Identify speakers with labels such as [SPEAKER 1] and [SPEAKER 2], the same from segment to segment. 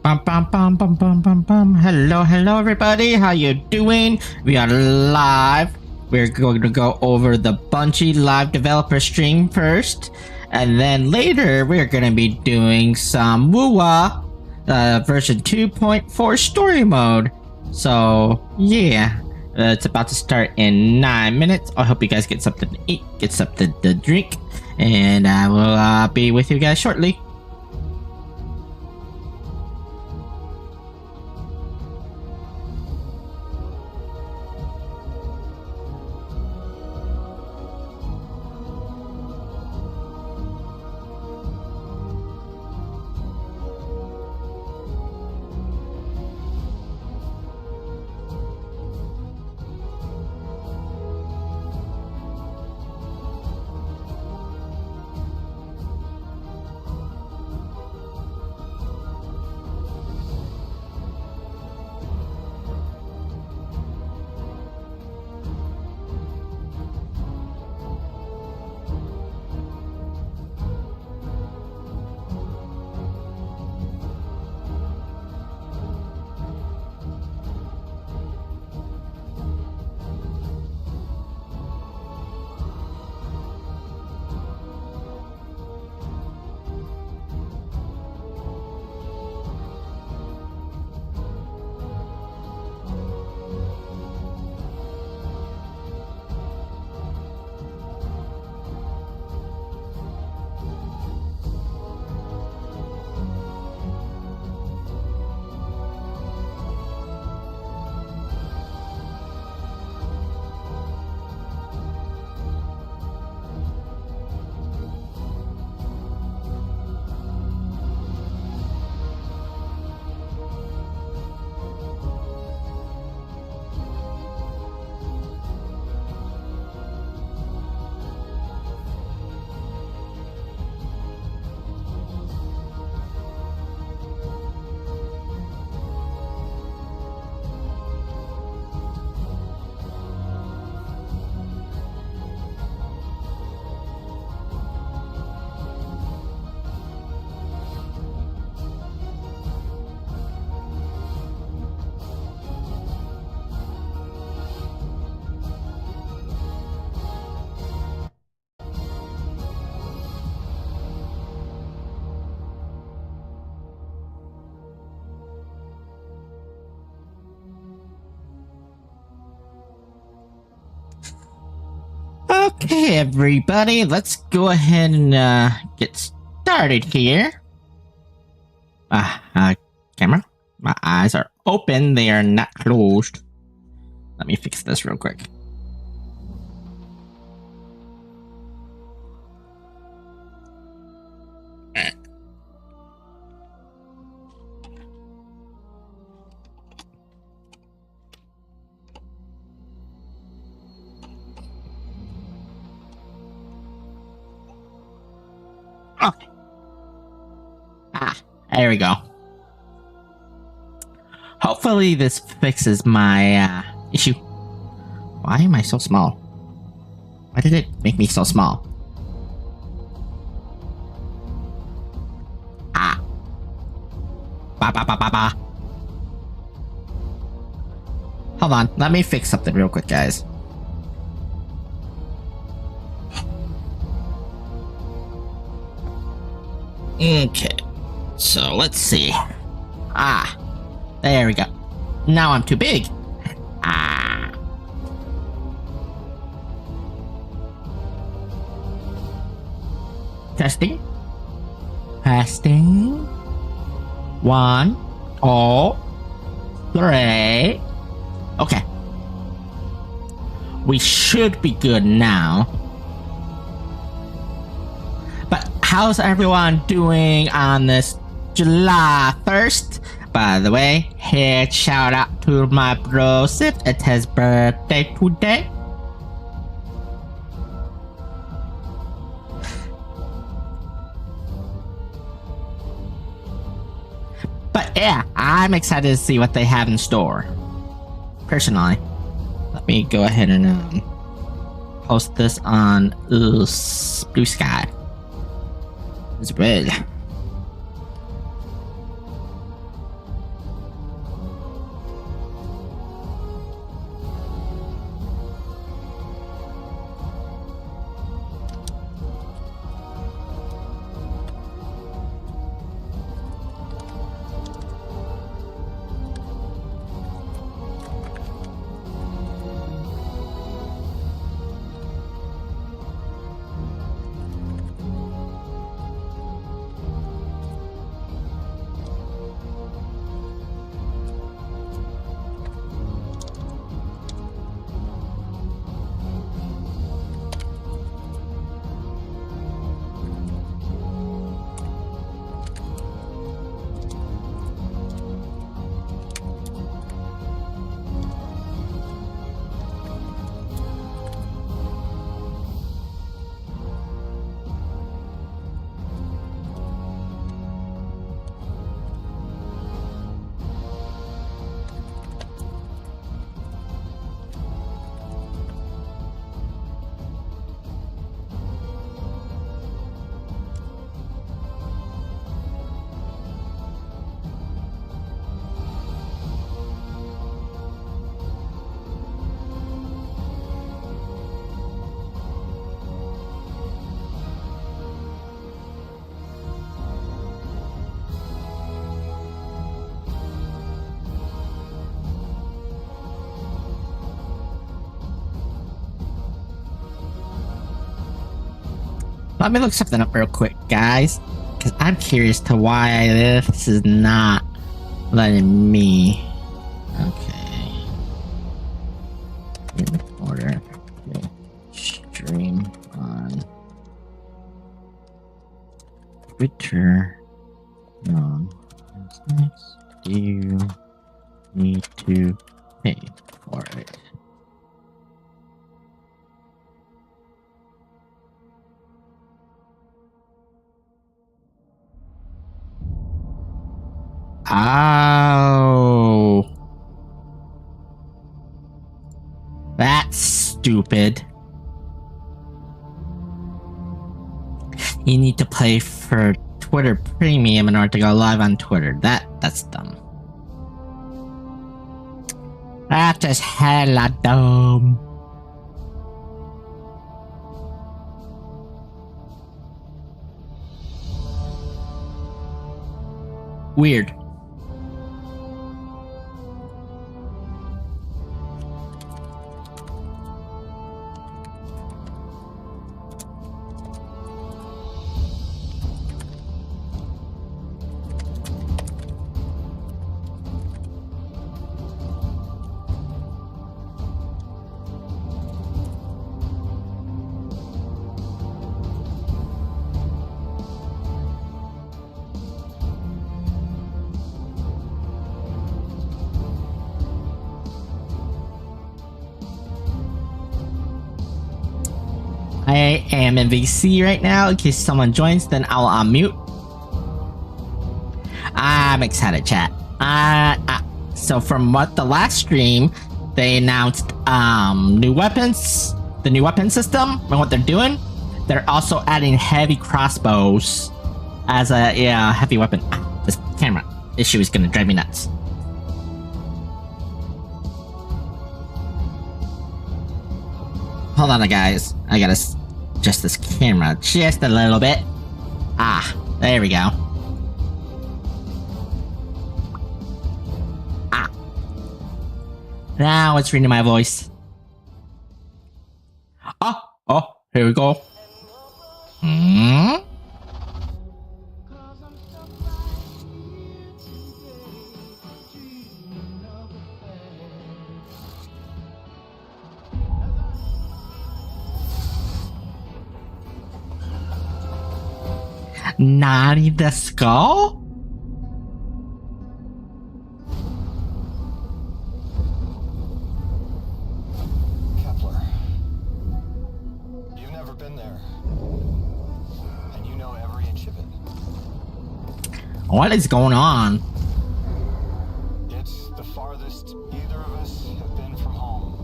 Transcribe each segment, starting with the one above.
[SPEAKER 1] Bum, bum, bum, bum, bum, bum, bum. Hello, everybody. How you doing? We are live. We're going to go over the Bungie live developer stream first, and then later we're going to be doing some WUWA version 2.4 story mode. So yeah, it's about to start in 9 minutes. I hope you guys get something to eat, get something to drink, and I will be with you guys shortly. Okay, everybody, let's go ahead and get started here. Camera, my eyes are open, they are not closed. Let me fix this real quick. Okay. There we go. Hopefully this fixes my issue. Why am I so small? Why did it make me so small? Ba. Hold on, let me fix something real quick, guys. Okay, so let's see. There we go. Now I'm too big. Testing. 1, 2, 3. Okay. We should be good now. But how's everyone doing on this July 1st? By the way, head shout out to my bro Sif. It's his birthday today. But yeah, I'm excited to see what they have in store. Personally, let me go ahead and post this on Blue Sky as well. Let me look something up real quick, guys, because I'm curious to why this is not letting me. Okay. In order to stream on Twitter. No. Do you need to pay for it? Oh. That's stupid. You need to pay for Twitter Premium in order to go live on Twitter. That's dumb. That is hella dumb. Weird. I am in VC right now. In case someone joins, then I'll unmute. I'm excited, chat. So from what the last stream, they announced new weapons, the new weapon system, and what they're doing. They're also adding heavy crossbows as a heavy weapon. This camera issue is gonna drive me nuts. Hold on, guys. I gotta adjust this camera just a little bit. There we go. Now it's reading my voice. Here we go. Naughty the skull?
[SPEAKER 2] Kepler, you've never been there, and you know every inch of it.
[SPEAKER 1] What is going on?
[SPEAKER 2] It's the farthest either of us have been from home,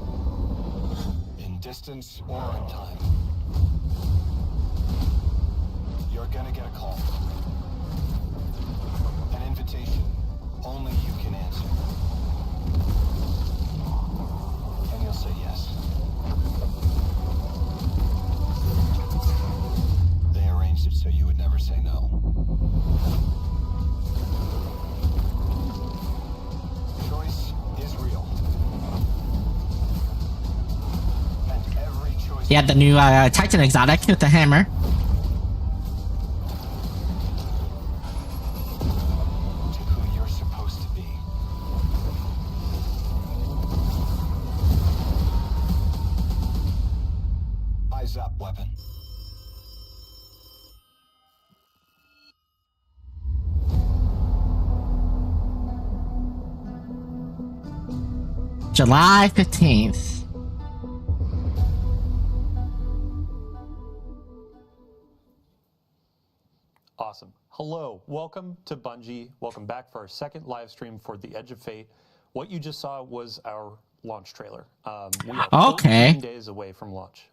[SPEAKER 2] in distance or in time. You're gonna get a call. An invitation only you can answer. And you'll say yes. They arranged it so you would never say no. Choice is real. And every choice...
[SPEAKER 1] Yeah, the new Titan exotic with the hammer.
[SPEAKER 2] Weapon.
[SPEAKER 1] July 15th.
[SPEAKER 3] Awesome. Hello, welcome to Bungie. Welcome back for our second live stream for The Edge of Fate. What you just saw was our launch trailer. We are 14 days away from launch.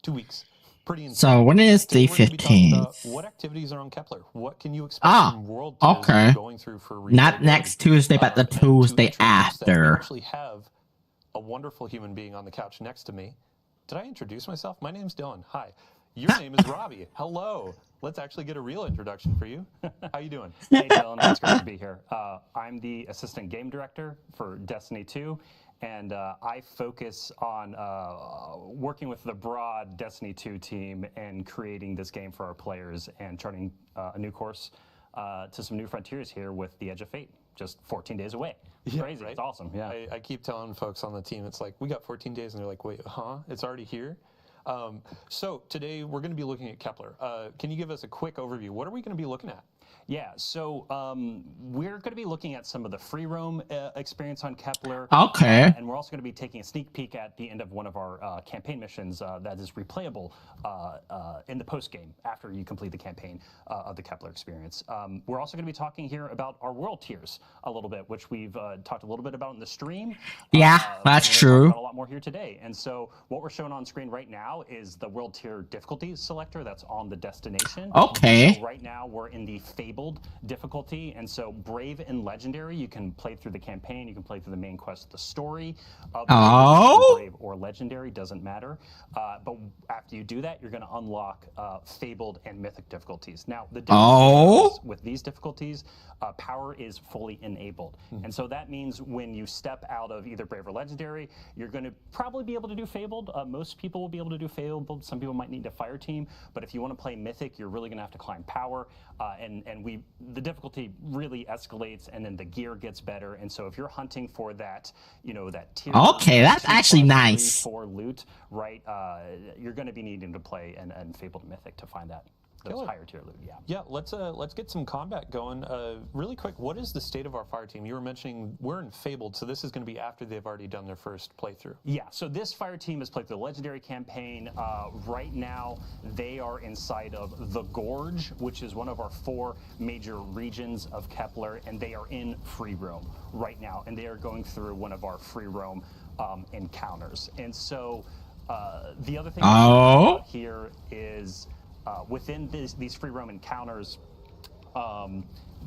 [SPEAKER 3] 2 weeks. Pretty insane.
[SPEAKER 1] So when is the
[SPEAKER 3] Today we're gonna be talking about
[SPEAKER 1] 15th?
[SPEAKER 3] what activities are on Kepler? What can you expect from world tours
[SPEAKER 1] okay.
[SPEAKER 3] going through for
[SPEAKER 1] Not next Tuesday, but the Tuesday
[SPEAKER 3] We
[SPEAKER 1] after.
[SPEAKER 3] actually have a wonderful human being on the couch next to me. Did I introduce myself? My name's Dylan. Hi. Your name is Robbie. Hello. Let's actually get a real introduction for you. How you doing?
[SPEAKER 4] Hey, Dylan. It's great to be here. I'm the assistant game director for Destiny 2,
[SPEAKER 3] and I focus on working with the broad Destiny 2 team and creating this game for our players and charting a new course to some new frontiers here with the Edge of Fate, just 14 days away. It's crazy. Right? It's awesome. Yeah.
[SPEAKER 4] I keep telling folks on the team, it's like, we got 14 days, and they're like, wait, huh? It's already here? So today we're going to be looking at Kepler. Can you give us a quick overview? What are we going to be looking at?
[SPEAKER 3] Yeah, so we're going to be looking at some of the free roam experience on Kepler.
[SPEAKER 1] Okay.
[SPEAKER 3] And we're also going to be taking a sneak peek at the end of one of our campaign missions that is replayable in the post game after you complete the campaign of the Kepler experience. We're also going to be talking here about our world tiers a little bit, which we've talked a little bit about in the stream.
[SPEAKER 1] Yeah, that's true.
[SPEAKER 3] A lot more here today. And so what we're showing on screen right now is the world tier difficulty selector that's on the destination.
[SPEAKER 1] Okay.
[SPEAKER 3] So right now we're in the Fabled difficulty, and so Brave and Legendary, you can play through the campaign, you can play through the main quest, the story of Brave or Legendary, doesn't matter. But after you do that, you're going to unlock Fabled and Mythic difficulties. Now, the difficulties with these difficulties, power is fully enabled. And so that means when you step out of either Brave or Legendary, you're going to probably be able to do Fabled. Most people will be able to do Fabled. Some people might need a Fire Team. But if you want to play Mythic, you're really going to have to climb power. And the difficulty really escalates, and then the gear gets better. And so if you're hunting for that, that tier.
[SPEAKER 1] Okay, that's actually nice.
[SPEAKER 3] 4 loot, right? You're going to be needing to play and Fabled Mythic to find that. Those higher tier loot,
[SPEAKER 4] yeah. Let's get some combat going. Really quick, what is the state of our fire team? You were mentioning we're in Fabled, so this is going to be after they've already done their first playthrough.
[SPEAKER 3] Yeah, so this fire team has played the Legendary campaign. Right now, they are inside of the Gorge, which is one of our 4 major regions of Kepler, and they are in free roam right now, and they are going through one of our free roam encounters. And so the other thing here is within these free roam encounters,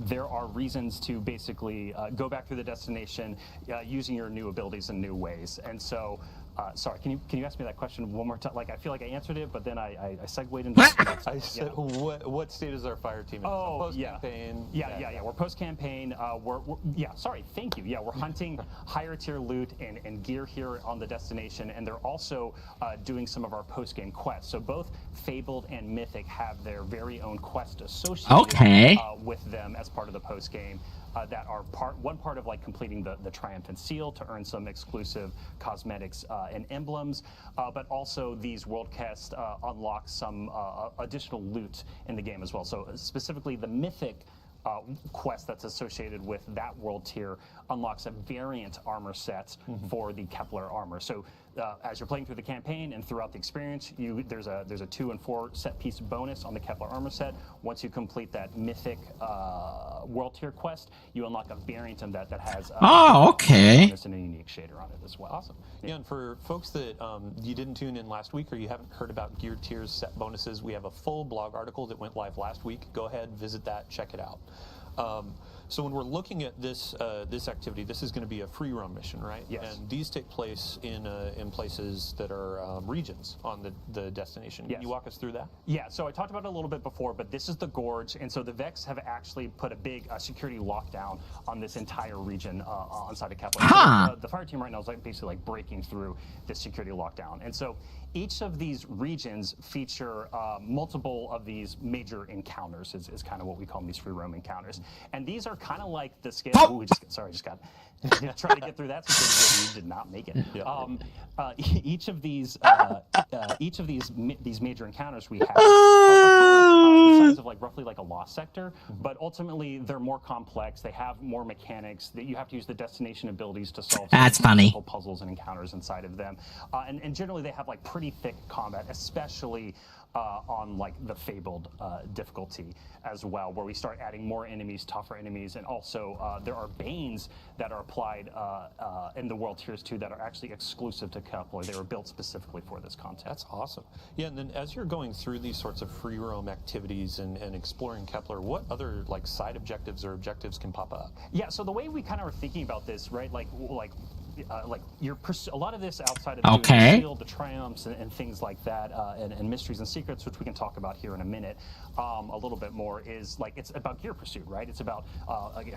[SPEAKER 3] there are reasons to basically go back through the destination using your new abilities in new ways. And so, sorry, can you ask me that question one more time? Like, I feel like I answered it, but then I segued into
[SPEAKER 4] I said, what state is our fire team in?
[SPEAKER 3] Oh,
[SPEAKER 4] post-campaign?
[SPEAKER 3] Yeah. We're post-campaign. Sorry, thank you. Yeah, we're hunting higher tier loot and gear here on the destination, and they're also doing some of our post-game quests. So both Fabled and Mythic have their very own quest associated with them as part of the post-game. That are one part of like completing the Triumphant Seal to earn some exclusive cosmetics and emblems, but also these world quests unlock some additional loot in the game as well. So specifically the Mythic quest that's associated with that world tier unlocks a variant armor set for the Kepler armor. So as you're playing through the campaign and throughout the experience, there's a 2 and 4 set piece bonus on the Kepler armor set. Once you complete that Mythic world tier quest, you unlock a variant of that has bonus and a unique shader on it as well.
[SPEAKER 4] Awesome. Yeah, and for folks that you didn't tune in last week or you haven't heard about gear tiers, set bonuses, we have a full blog article that went live last week. Go ahead, visit that, check it out. So when we're looking at this this activity, this is going to be a free roam mission, right?
[SPEAKER 3] Yes.
[SPEAKER 4] And these take place in places that are regions on the destination.
[SPEAKER 3] Yes.
[SPEAKER 4] Can you walk us through that?
[SPEAKER 3] Yeah, so I talked about it a little bit before, but this is the Gorge, and so the Vex have actually put a big security lockdown on this entire region on side of Kepler. So, the fire team right now is basically breaking through this security lockdown, and so each of these regions feature multiple of these major encounters, is kind of what we call them, these free roam encounters. And these are kind of like the scale. Ooh, just got trying to get through that security. You did not make it. Each of these major encounters we have are the size of roughly a lost sector, but ultimately they're more complex. They have more mechanics that you have to use the destination abilities to solve.
[SPEAKER 1] That's funny.
[SPEAKER 3] Puzzles and encounters inside of them, and generally they have pretty thick combat, especially on the Fabled difficulty as well, where we start adding more enemies, tougher enemies, and also there are Banes that are applied in the World Tiers 2 that are actually exclusive to Kepler. They were built specifically for this content.
[SPEAKER 4] That's awesome. Yeah, and then as you're going through these sorts of free roam activities and exploring Kepler, what other side objectives or objectives can pop up?
[SPEAKER 3] Yeah, so the way we kind of are thinking about this, right,
[SPEAKER 5] a lot of this outside of doing the shield, the triumphs, and things like that, and mysteries and secrets, which we can talk about here in a minute, a little bit more, is like it's about gear pursuit, right? It's about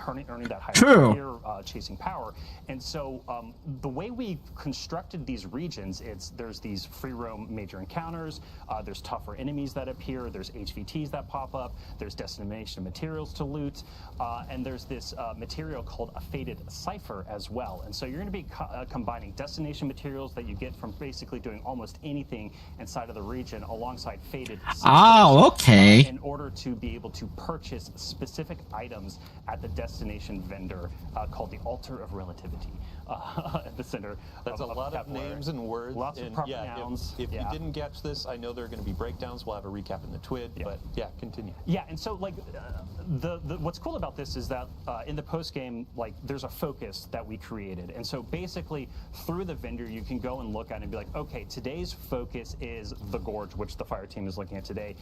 [SPEAKER 5] earning that higher gear, chasing power, and so the way we constructed these regions, there's these free roam major encounters, there's tougher enemies that appear, there's HVTs that pop up, there's destination materials to loot, and there's this material called a faded cipher as well. And so you're going to be combining destination materials that you get from basically doing almost anything inside of the region alongside faded ciphers, in order to be able to purchase specific items at the destination vendor called the Altar of Relativity at the center.
[SPEAKER 4] That's a lot of names and words.
[SPEAKER 5] Lots of proper nouns.
[SPEAKER 4] If you didn't catch this, I know there are going to be breakdowns. We'll have a recap in the TWID, but yeah, continue.
[SPEAKER 5] Yeah, and so like what's cool about this is that in the post game, like there's a focus that we created, and so basically through the vendor you can go and look at it and be like, okay, today's focus is the Gorge, which the fire team is looking at today.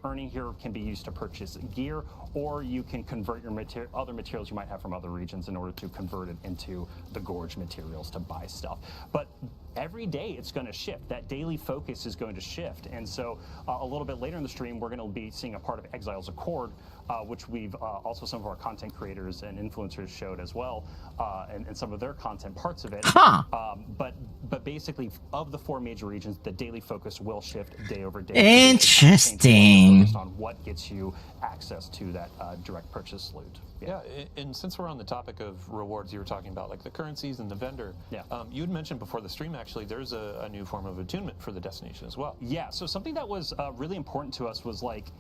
[SPEAKER 5] Earning here can be used to purchase gear, or you can convert your other materials you might have from other regions in order to convert it into the Gorge materials to buy stuff. But every day it's going to shift. That daily focus is going to shift. And so a little bit later in the stream, we're going to be seeing a part of Exile's Accord, which we've also some of our content creators and influencers showed as well, and some of their content parts of it. But basically, of the 4 major regions, the daily focus will shift day over day.
[SPEAKER 1] Interesting.
[SPEAKER 5] Focused on what gets you access to that direct purchase loot.
[SPEAKER 4] Yeah, and since we're on the topic of rewards, you were talking about like the currencies and the vendor. Yeah. You had mentioned before the stream, actually, there's a new form of attunement for the destination as well.
[SPEAKER 5] Yeah, so something that was really important to us was like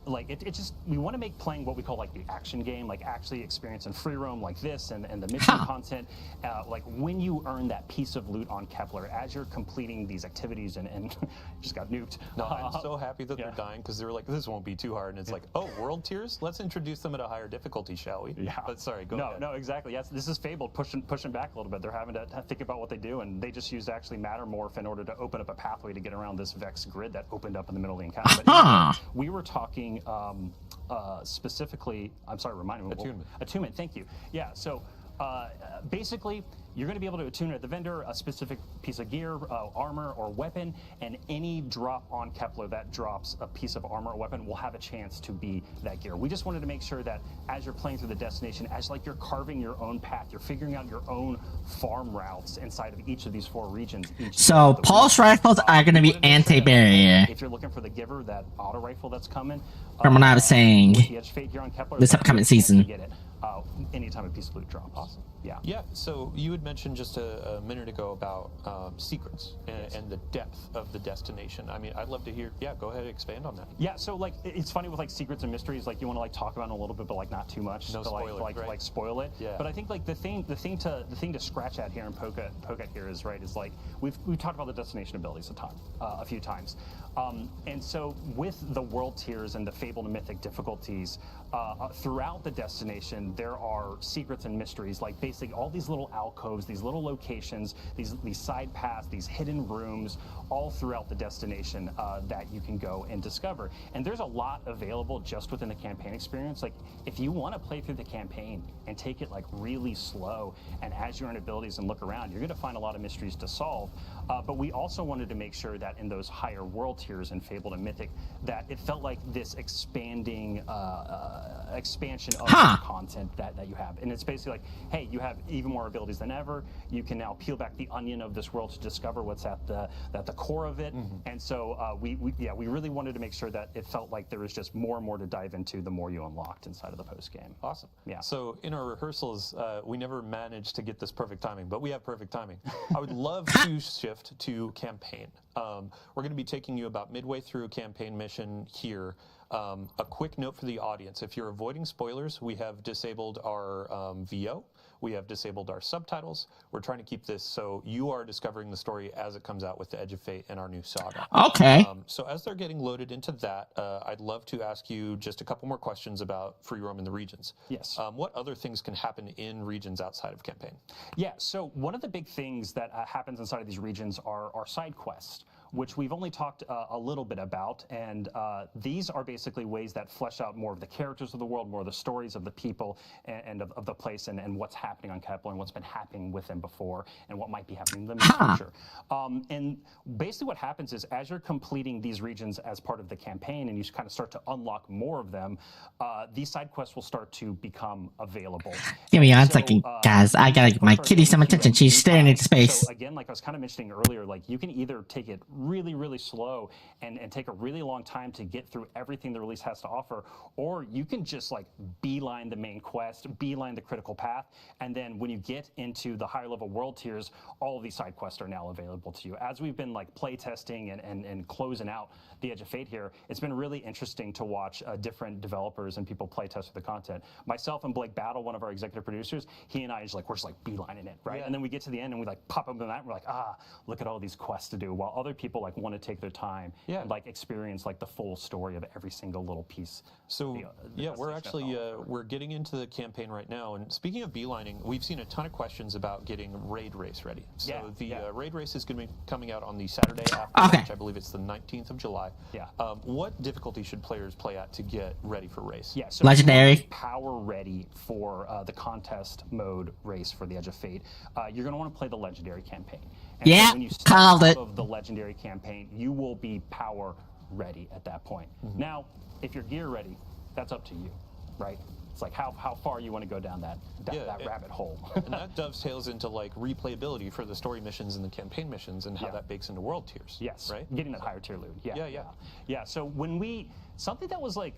[SPEAKER 5] it just, we want to make playing what we call like the action game, like actually experiencing free roam like this and the mission content, like when you earn that piece of loot on Kepler as you're completing these activities and just got nuked.
[SPEAKER 4] No, I'm so happy that they're dying, because they were like, this won't be too hard, and it's like, oh, world tiers? Let's introduce them at a higher difficulty, shall we?
[SPEAKER 5] Yeah.
[SPEAKER 4] But sorry, go ahead.
[SPEAKER 5] No, exactly. Yes, this is Fabled pushing back a little bit. They're having to think about what they do, and they just used actually Mattermorph in order to open up a pathway to get around this Vex grid that opened up in the middle of the encounter. But we were talking specifically, I'm sorry, remind me.
[SPEAKER 4] Attunement.
[SPEAKER 5] Attunement, thank you. Yeah, so basically, you're going to be able to attune at the vendor a specific piece of gear, armor, or weapon, and any drop on Kepler that drops a piece of armor or weapon will have a chance to be that gear. We just wanted to make sure that as you're playing through the destination, as like you're carving your own path, you're figuring out your own farm routes inside of each of these 4 regions.
[SPEAKER 1] So pulse rifles are going to be anti-barrier.
[SPEAKER 5] If you're looking for the Giver, that auto rifle that's coming,
[SPEAKER 1] from what I was saying,
[SPEAKER 5] with the Edge Fate here on Kepler,
[SPEAKER 1] this upcoming season.
[SPEAKER 5] Get it anytime a piece of loot drops.
[SPEAKER 4] Awesome.
[SPEAKER 5] Yeah.
[SPEAKER 4] Yeah. So you had mentioned just a minute ago about secrets and the depth of the destination. I mean, I'd love to hear. Yeah, go ahead and expand on that.
[SPEAKER 5] Yeah. So like, it's funny with like secrets and mysteries. Like you want to like talk about it a little bit, but like not too much.
[SPEAKER 4] No
[SPEAKER 5] to
[SPEAKER 4] spoilers,
[SPEAKER 5] like spoil it.
[SPEAKER 4] Yeah.
[SPEAKER 5] But I think like the thing to scratch at here and poke at here is right is like we've talked about the destination abilities a few times, and so with the world tiers and the fabled and mythic difficulties throughout the destination, there are secrets and mysteries, like basically all these little alcoves, these little locations, these side paths, these hidden rooms, all throughout the destination that you can go and discover. And there's a lot available just within the campaign experience. Like if you want to play through the campaign and take it like really slow, and as you earn abilities and look around, you're going to find a lot of mysteries to solve. But we also wanted to make sure that in those higher world tiers in Fabled and Mythic, that it felt like this expanding expansion of the content that you have. And it's basically like, hey, you have even more abilities than ever. You can now peel back the onion of this world to discover what's at the core of it. And so we really wanted to make sure that it felt like there was just more and more to dive into the more you unlocked inside of the post game.
[SPEAKER 4] Awesome.
[SPEAKER 5] Yeah.
[SPEAKER 4] So in our rehearsals, we never managed to get this perfect timing, but we have perfect timing. I would love to shift to campaign. We're going to be taking you about midway through a campaign mission here. A quick note for the audience: if you're avoiding spoilers, we have disabled our VO. We have disabled our subtitles. We're trying to keep this so you are discovering the story as it comes out with the Edge of Fate and our new saga.
[SPEAKER 1] Okay.
[SPEAKER 4] So as they're getting loaded into that, I'd love to ask you just a couple more questions about free roam in the regions.
[SPEAKER 5] Yes.
[SPEAKER 4] What other things can happen in regions outside of campaign?
[SPEAKER 5] Yeah, so one of the big things that happens inside of these regions are side quests, which we've only talked a little bit about. And these are basically ways that flesh out more of the characters of the world, more of the stories of the people and of the place and what's happening on Kepler and what's been happening with them before and what might be happening to them in the future. And basically what happens is as you're completing these regions as part of the campaign and you kind of start to unlock more of them, these side quests will start to become available.
[SPEAKER 1] Give me 1 second, guys. I gotta give my kitty some attention. She's staring into space.
[SPEAKER 5] So again, like I was kind of mentioning earlier, like you can either take it really, really slow and take a really long time to get through everything the release has to offer, or you can just like beeline the main quest, beeline the critical path, and then when you get into the higher level world tiers, all of these side quests are now available to you. As we've been like play testing and closing out the Edge of Fate here, it's been really interesting to watch different developers and people play test with the content. Myself and Blake Battle, one of our executive producers, he and I we're just like beelining it, right? Yeah. And then we get to the end and we like pop up in that and we're like, look at all these quests to do, while other people like want to take their time and like experience like the full story of every single little piece.
[SPEAKER 4] So we're actually we're getting into the campaign right now. And speaking of beelining, we've seen a ton of questions about getting raid race ready. So the raid race is going to be coming out on the Saturday after, which I believe it's the 19th of July.
[SPEAKER 5] Yeah.
[SPEAKER 4] What difficulty should players play at to get ready for race?
[SPEAKER 5] Yeah. So
[SPEAKER 1] legendary.
[SPEAKER 5] Power ready for the contest mode race for the Edge of Fate. You're going to want to play the legendary campaign. And so when you start out of the legendary campaign, you will be power ready at that point. Now, if you're gear ready, that's up to you, right? It's like how far you want to go down that rabbit hole.
[SPEAKER 4] And that dovetails into like replayability for the story missions and the campaign missions and how that bakes into world tiers.
[SPEAKER 5] Yes,
[SPEAKER 4] right?
[SPEAKER 5] Getting that higher tier loot. Yeah. So when something that was like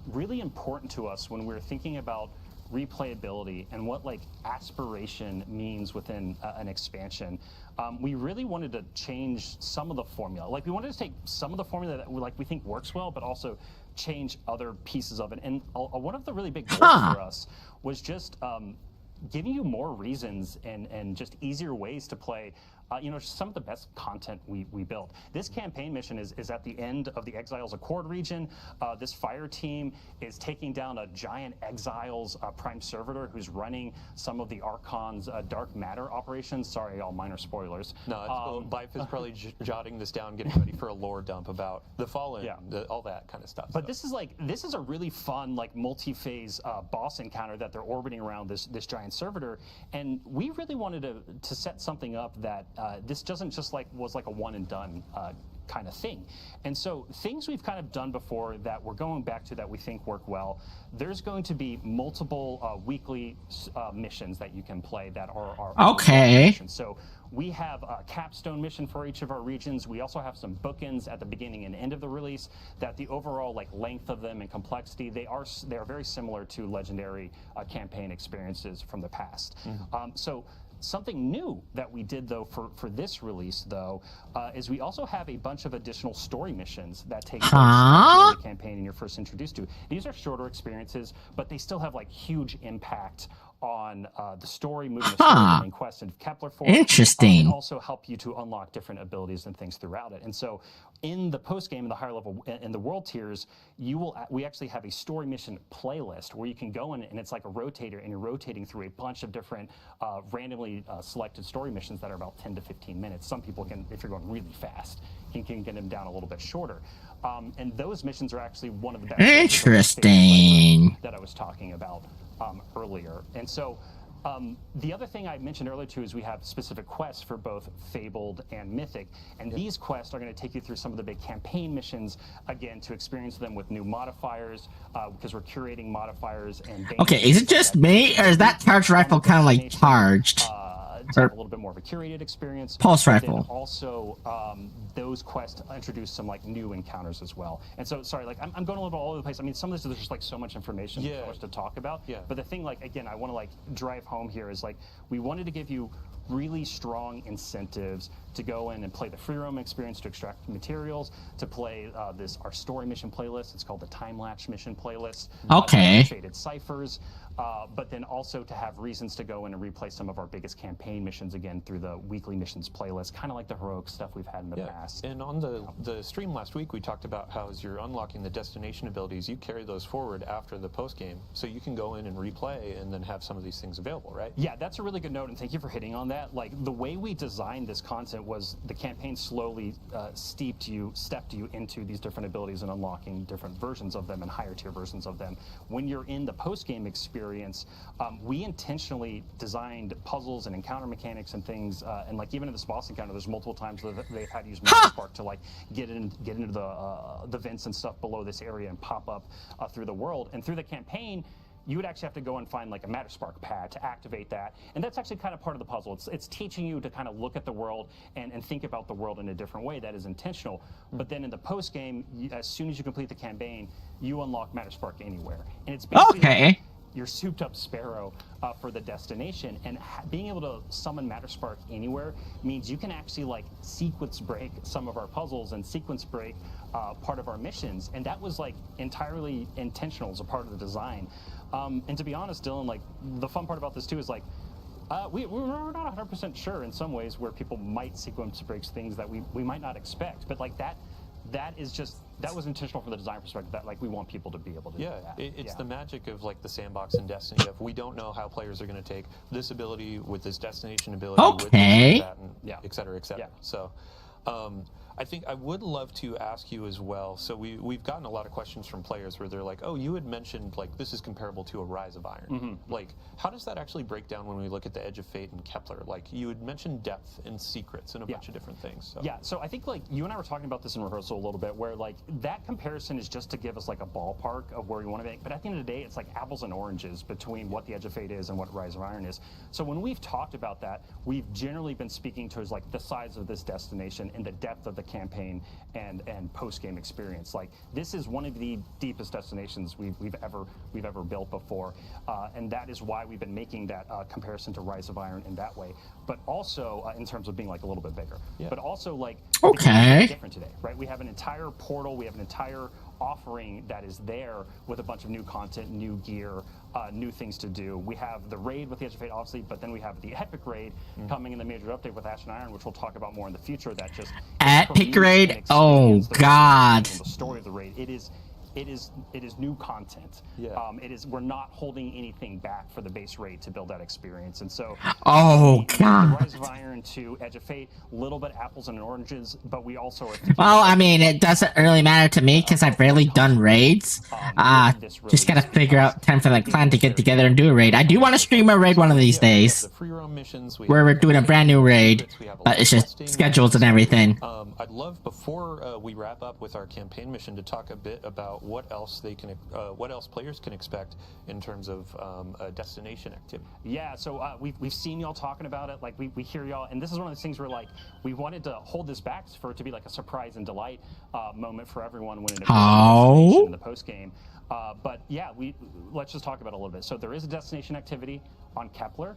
[SPEAKER 5] really important to us when we were thinking about replayability and what like aspiration means within an expansion, we really wanted to change some of the formula. Like we wanted to take some of the formula that we think works well, but also change other pieces of it. And one of the really big goals for us was just giving you more reasons and just easier ways to play some of the best content we built. This campaign mission is at the end of the Exiles Accord region. This fire team is taking down a giant Exiles prime servitor who's running some of the Archon's dark matter operations. Sorry, all minor spoilers.
[SPEAKER 4] No, it's cool. Bife is probably jotting this down, getting ready for a lore dump about the Fallen, all that kind of stuff.
[SPEAKER 5] But this is a really fun like multi-phase boss encounter that they're orbiting around this giant servitor, and we really wanted to set something up that this doesn't just was like a one and done kind of thing. And so things we've kind of done before that we're going back to that we think work well, there's going to be multiple weekly missions that you can play that are missions. So we have a capstone mission for each of our regions. We also have some bookends at the beginning and end of the release that the overall like length of them and complexity, they are very similar to legendary campaign experiences from the past. So something new that we did though for this release though is we also have a bunch of additional story missions that take place in the campaign and you're first introduced to. These are shorter experiences, but they still have like huge impact on the story, moving the story and quest into Kepler forward.
[SPEAKER 1] Interesting.
[SPEAKER 5] And also help you to unlock different abilities and things throughout it. And so in the post game, in the higher level, in the world tiers, we actually have a story mission playlist where you can go in and it's like a rotator and you're rotating through a bunch of different randomly selected story missions that are about 10 to 15 minutes. Some people can, if you're going really fast, you can get them down a little bit shorter. And those missions are actually one of the best.
[SPEAKER 1] Interesting.
[SPEAKER 5] That I was talking about earlier. And so the other thing I mentioned earlier too is we have specific quests for both Fabled and Mythic, and these quests are going to take you through some of the big campaign missions, again, to experience them with new modifiers, because we're curating modifiers and...
[SPEAKER 1] Okay, is it just me, or is that charged rifle kind of like charged?
[SPEAKER 5] To have a little bit more of a curated experience.
[SPEAKER 1] Pulse rifle.
[SPEAKER 5] And also, those quests introduce some like new encounters as well. And so, sorry, like I'm going a little all over the place. I mean, some of this is just like so much information, so much to talk about. But the thing, like again, I want to like drive home here is like we wanted to give you really strong incentives to go in and play the free roam experience, to extract materials, to play our story mission playlist. It's called the Time Lapse mission playlist. Traded ciphers, but then also to have reasons to go in and replay some of our biggest campaign missions again through the weekly missions playlist, kind of like the heroic stuff we've had in the past.
[SPEAKER 4] And on the stream last week, we talked about how as you're unlocking the destination abilities, you carry those forward after the post game, so you can go in and replay and then have some of these things available, right?
[SPEAKER 5] Yeah, that's a really good note, and thank you for hitting on that. Like the way we designed this content it was the campaign slowly stepped you into these different abilities and unlocking different versions of them and higher tier versions of them. When you're in the post-game experience, we intentionally designed puzzles and encounter mechanics and things, and like even in this boss encounter, there's multiple times where they've had to use Master Spark to like get into the vents and stuff below this area and pop up through the world. And through the campaign, you would actually have to go and find like a Matter Spark pad to activate that. And that's actually kind of part of the puzzle. It's teaching you to kind of look at the world and think about the world in a different way that is intentional. But then in the post game, as soon as you complete the campaign, you unlock Matter Spark anywhere. And it's basically like your souped up Sparrow for the destination. And being able to summon Matter Spark anywhere means you can actually like sequence break some of our puzzles and sequence break part of our missions. And that was like entirely intentional as a part of the design. And to be honest, Dylan, like the fun part about this too is like we're not 100% sure in some ways where people might sequence breaks things that we might not expect, but like that was intentional from the design perspective, that like we want people to be able to do that.
[SPEAKER 3] It's the magic of like the sandbox in Destiny of we don't know how players are going to take this ability with this destination ability with this, that, and et cetera, et cetera. So I think I would love to ask you as well. So we've gotten a lot of questions from players where they're like, oh, you had mentioned like this is comparable to a Rise of Iron. Like, how does that actually break down when we look at the Edge of Fate and Kepler? Like, you had mentioned depth and secrets and a bunch of different things. So.
[SPEAKER 5] Yeah, so I think like you and I were talking about this in rehearsal a little bit, where like that comparison is just to give us like a ballpark of where we want to make. But at the end of the day, it's like apples and oranges between what the Edge of Fate is and what Rise of Iron is. So when we've talked about that, we've generally been speaking towards like the size of this destination and the depth of the campaign and post-game experience. Like this is one of the deepest destinations we've ever built before, and that is why we've been making that comparison to Rise of Iron in that way. But also in terms of being like a little bit bigger. But also like different today, right? We have an entire portal. We have an entire offering that is there with a bunch of new content, new gear, new things to do. We have the raid with the Edge of Fate, obviously, but then we have the epic raid coming in the major update with Ash and Iron, which we'll talk about more in the future. That just
[SPEAKER 1] epic raid. Oh God!
[SPEAKER 5] The story of the raid. It is new content. We're not holding anything back for the base raid to build that experience. And so
[SPEAKER 1] God,
[SPEAKER 5] the Rise of Iron to Edge of Fate, a little bit apples and oranges, but we also are
[SPEAKER 1] well, I mean, it doesn't really matter to me because I've rarely done raids. Just gotta figure out time for the clan to get together and do a raid. I do want to stream a raid one of these days, where we're doing a brand new raid, but it's just schedules and everything.
[SPEAKER 3] I'd love, before we wrap up with our campaign mission, to talk a bit about what else players can expect in terms of destination activity.
[SPEAKER 5] Yeah, so we've seen y'all talking about it. Like we hear y'all, and this is one of those things where like we wanted to hold this back for it to be like a surprise and delight moment for everyone when it appears in the post game. But yeah, let's just talk about it a little bit. So there is a destination activity on Kepler.